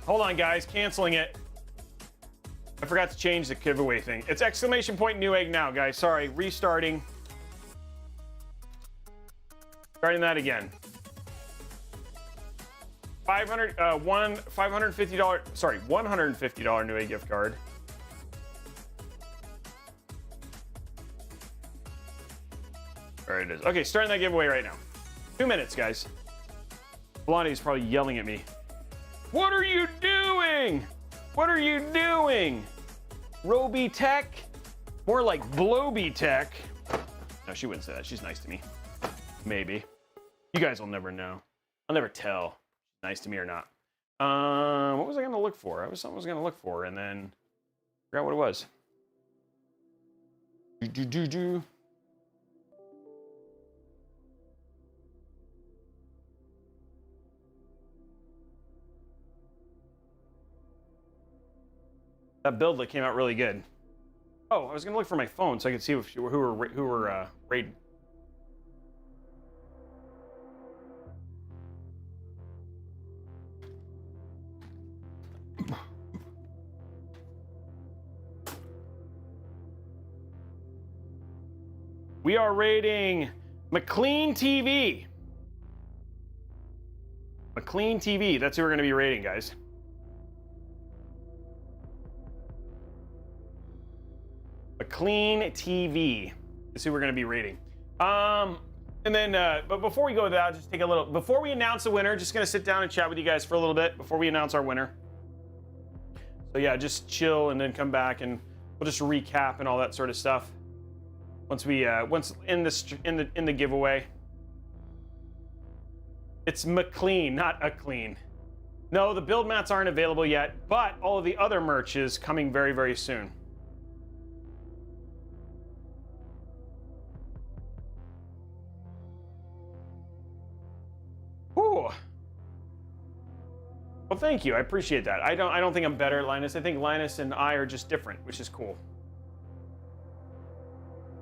Hold on, guys. Canceling it. I forgot to change the giveaway thing. It's exclamation point Newegg now, guys. Sorry, restarting. Starting that again. $150. Sorry, $150 Newegg gift card. There it is. Okay, starting that giveaway right now. 2 minutes, guys. Blondie's probably yelling at me. What are you doing? What are you doing? Robeytech? More like Blowbeytech. No, she wouldn't say that. She's nice to me. Maybe. You guys will never know. I'll never tell. Nice to me or not. What was I gonna look for? Something I was gonna look for, and then forgot what it was. That build that came out really good. Oh, I was gonna look for my phone so I could see who were raiding. We are raiding McLean TV. McLean TV. That's who we're going to be raiding, guys. McLean TV is who we're going to be raiding. And then, but before we go with that, I'll just take a little. Before we announce the winner, just going to sit down and chat with you guys for a little bit before we announce our winner. So yeah, just chill and then come back and we'll just recap and all that sort of stuff. Once in the giveaway. It's McLean, not a clean. No, the build mats aren't available yet, but all of the other merch is coming very, very soon. Ooh. Well, thank you. I appreciate that. I don't think I'm better at Linus. I think Linus and I are just different, which is cool.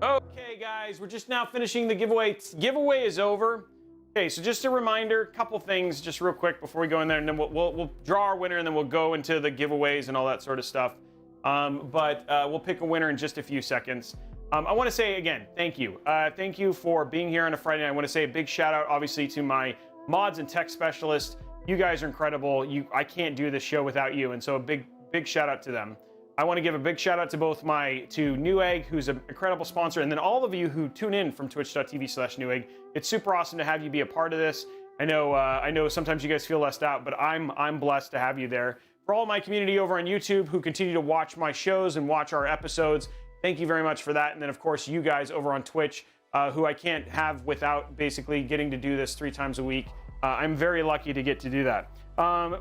Okay, guys, we're just now finishing the giveaway. Giveaway is over. Okay, so just a reminder, couple things just real quick before we go in there, and then we'll draw our winner, and then we'll go into the giveaways and all that sort of stuff. But we'll pick a winner in just a few seconds. I want to say again, thank you. Thank you for being here on a Friday night. I want to say a big shout out, obviously, to my mods and tech specialists. You guys are incredible. I can't do this show without you, and so a big shout out to them. I want to give a big shout out to both to Newegg, who's an incredible sponsor, and then all of you who tune in from twitch.tv/Newegg. It's super awesome to have you be a part of this. I know sometimes you guys feel left out, but I'm blessed to have you there. For all my community over on YouTube who continue to watch my shows and watch our episodes, thank you very much for that. And then of course you guys over on Twitch, who I can't have without basically getting to do this 3 times a week. I'm very lucky to get to do that.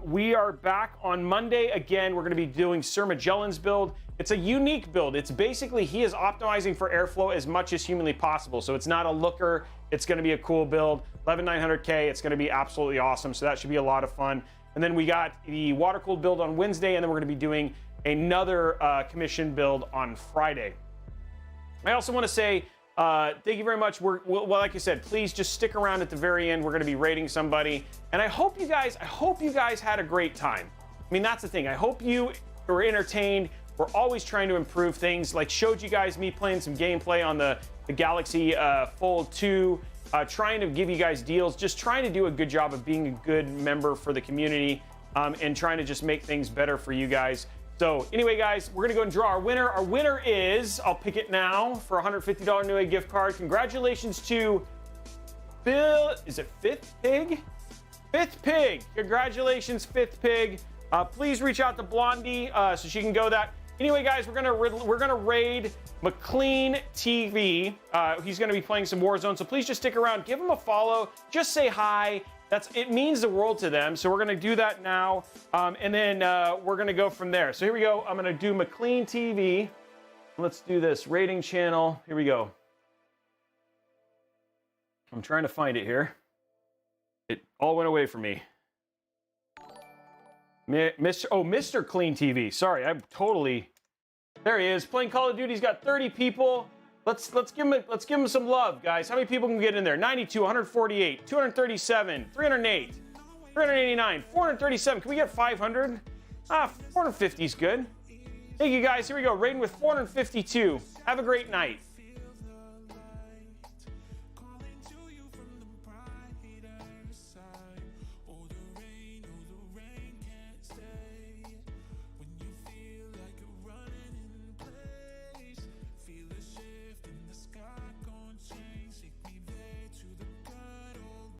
We are back on Monday again. We're going to be doing Sir Magellan's build. It's a unique build. It's basically he is optimizing for airflow as much as humanly possible. So it's not a looker. It's going to be a cool build. 11900K. It's going to be absolutely awesome. So that should be a lot of fun. And then we got the water cooled build on Wednesday, and then we're going to be doing another commission build on Friday. I also want to say thank you very much. Well, like I said, please just stick around at the very end. We're going to be rating somebody, and I hope you guys had a great time. I mean, that's the thing. I hope you were entertained. We're always trying to improve things. Like showed you guys me playing some gameplay on the Galaxy Fold 2, trying to give you guys deals, just trying to do a good job of being a good member for the community, and trying to just make things better for you guys. So anyway, guys, we're gonna go and draw our winner. Our winner is, I'll pick it now for a $150 Newegg gift card. Congratulations to Bill, is it Fifth Pig? Fifth Pig, congratulations, Fifth Pig. Please reach out to Blondie so she can go that. Anyway, guys, we're gonna raid McLean TV. He's gonna be playing some Warzone, so please just stick around, give him a follow, just say hi. It means the world to them. So we're gonna do that now, and then we're gonna go from there. So here we go. I'm gonna do McLean TV. Let's do this rating channel. Here we go. I'm trying to find it here. It all went away from me. Mr. Clean TV. Sorry, I'm totally. There he is playing Call of Duty. He's got 30 people. Let's give him some love, guys. How many people can get in there? 92, 148, 237, 308, 389, 437. Can we get 500? 450 is good. Thank you, guys. Here we go. Rating with 452. Have a great night.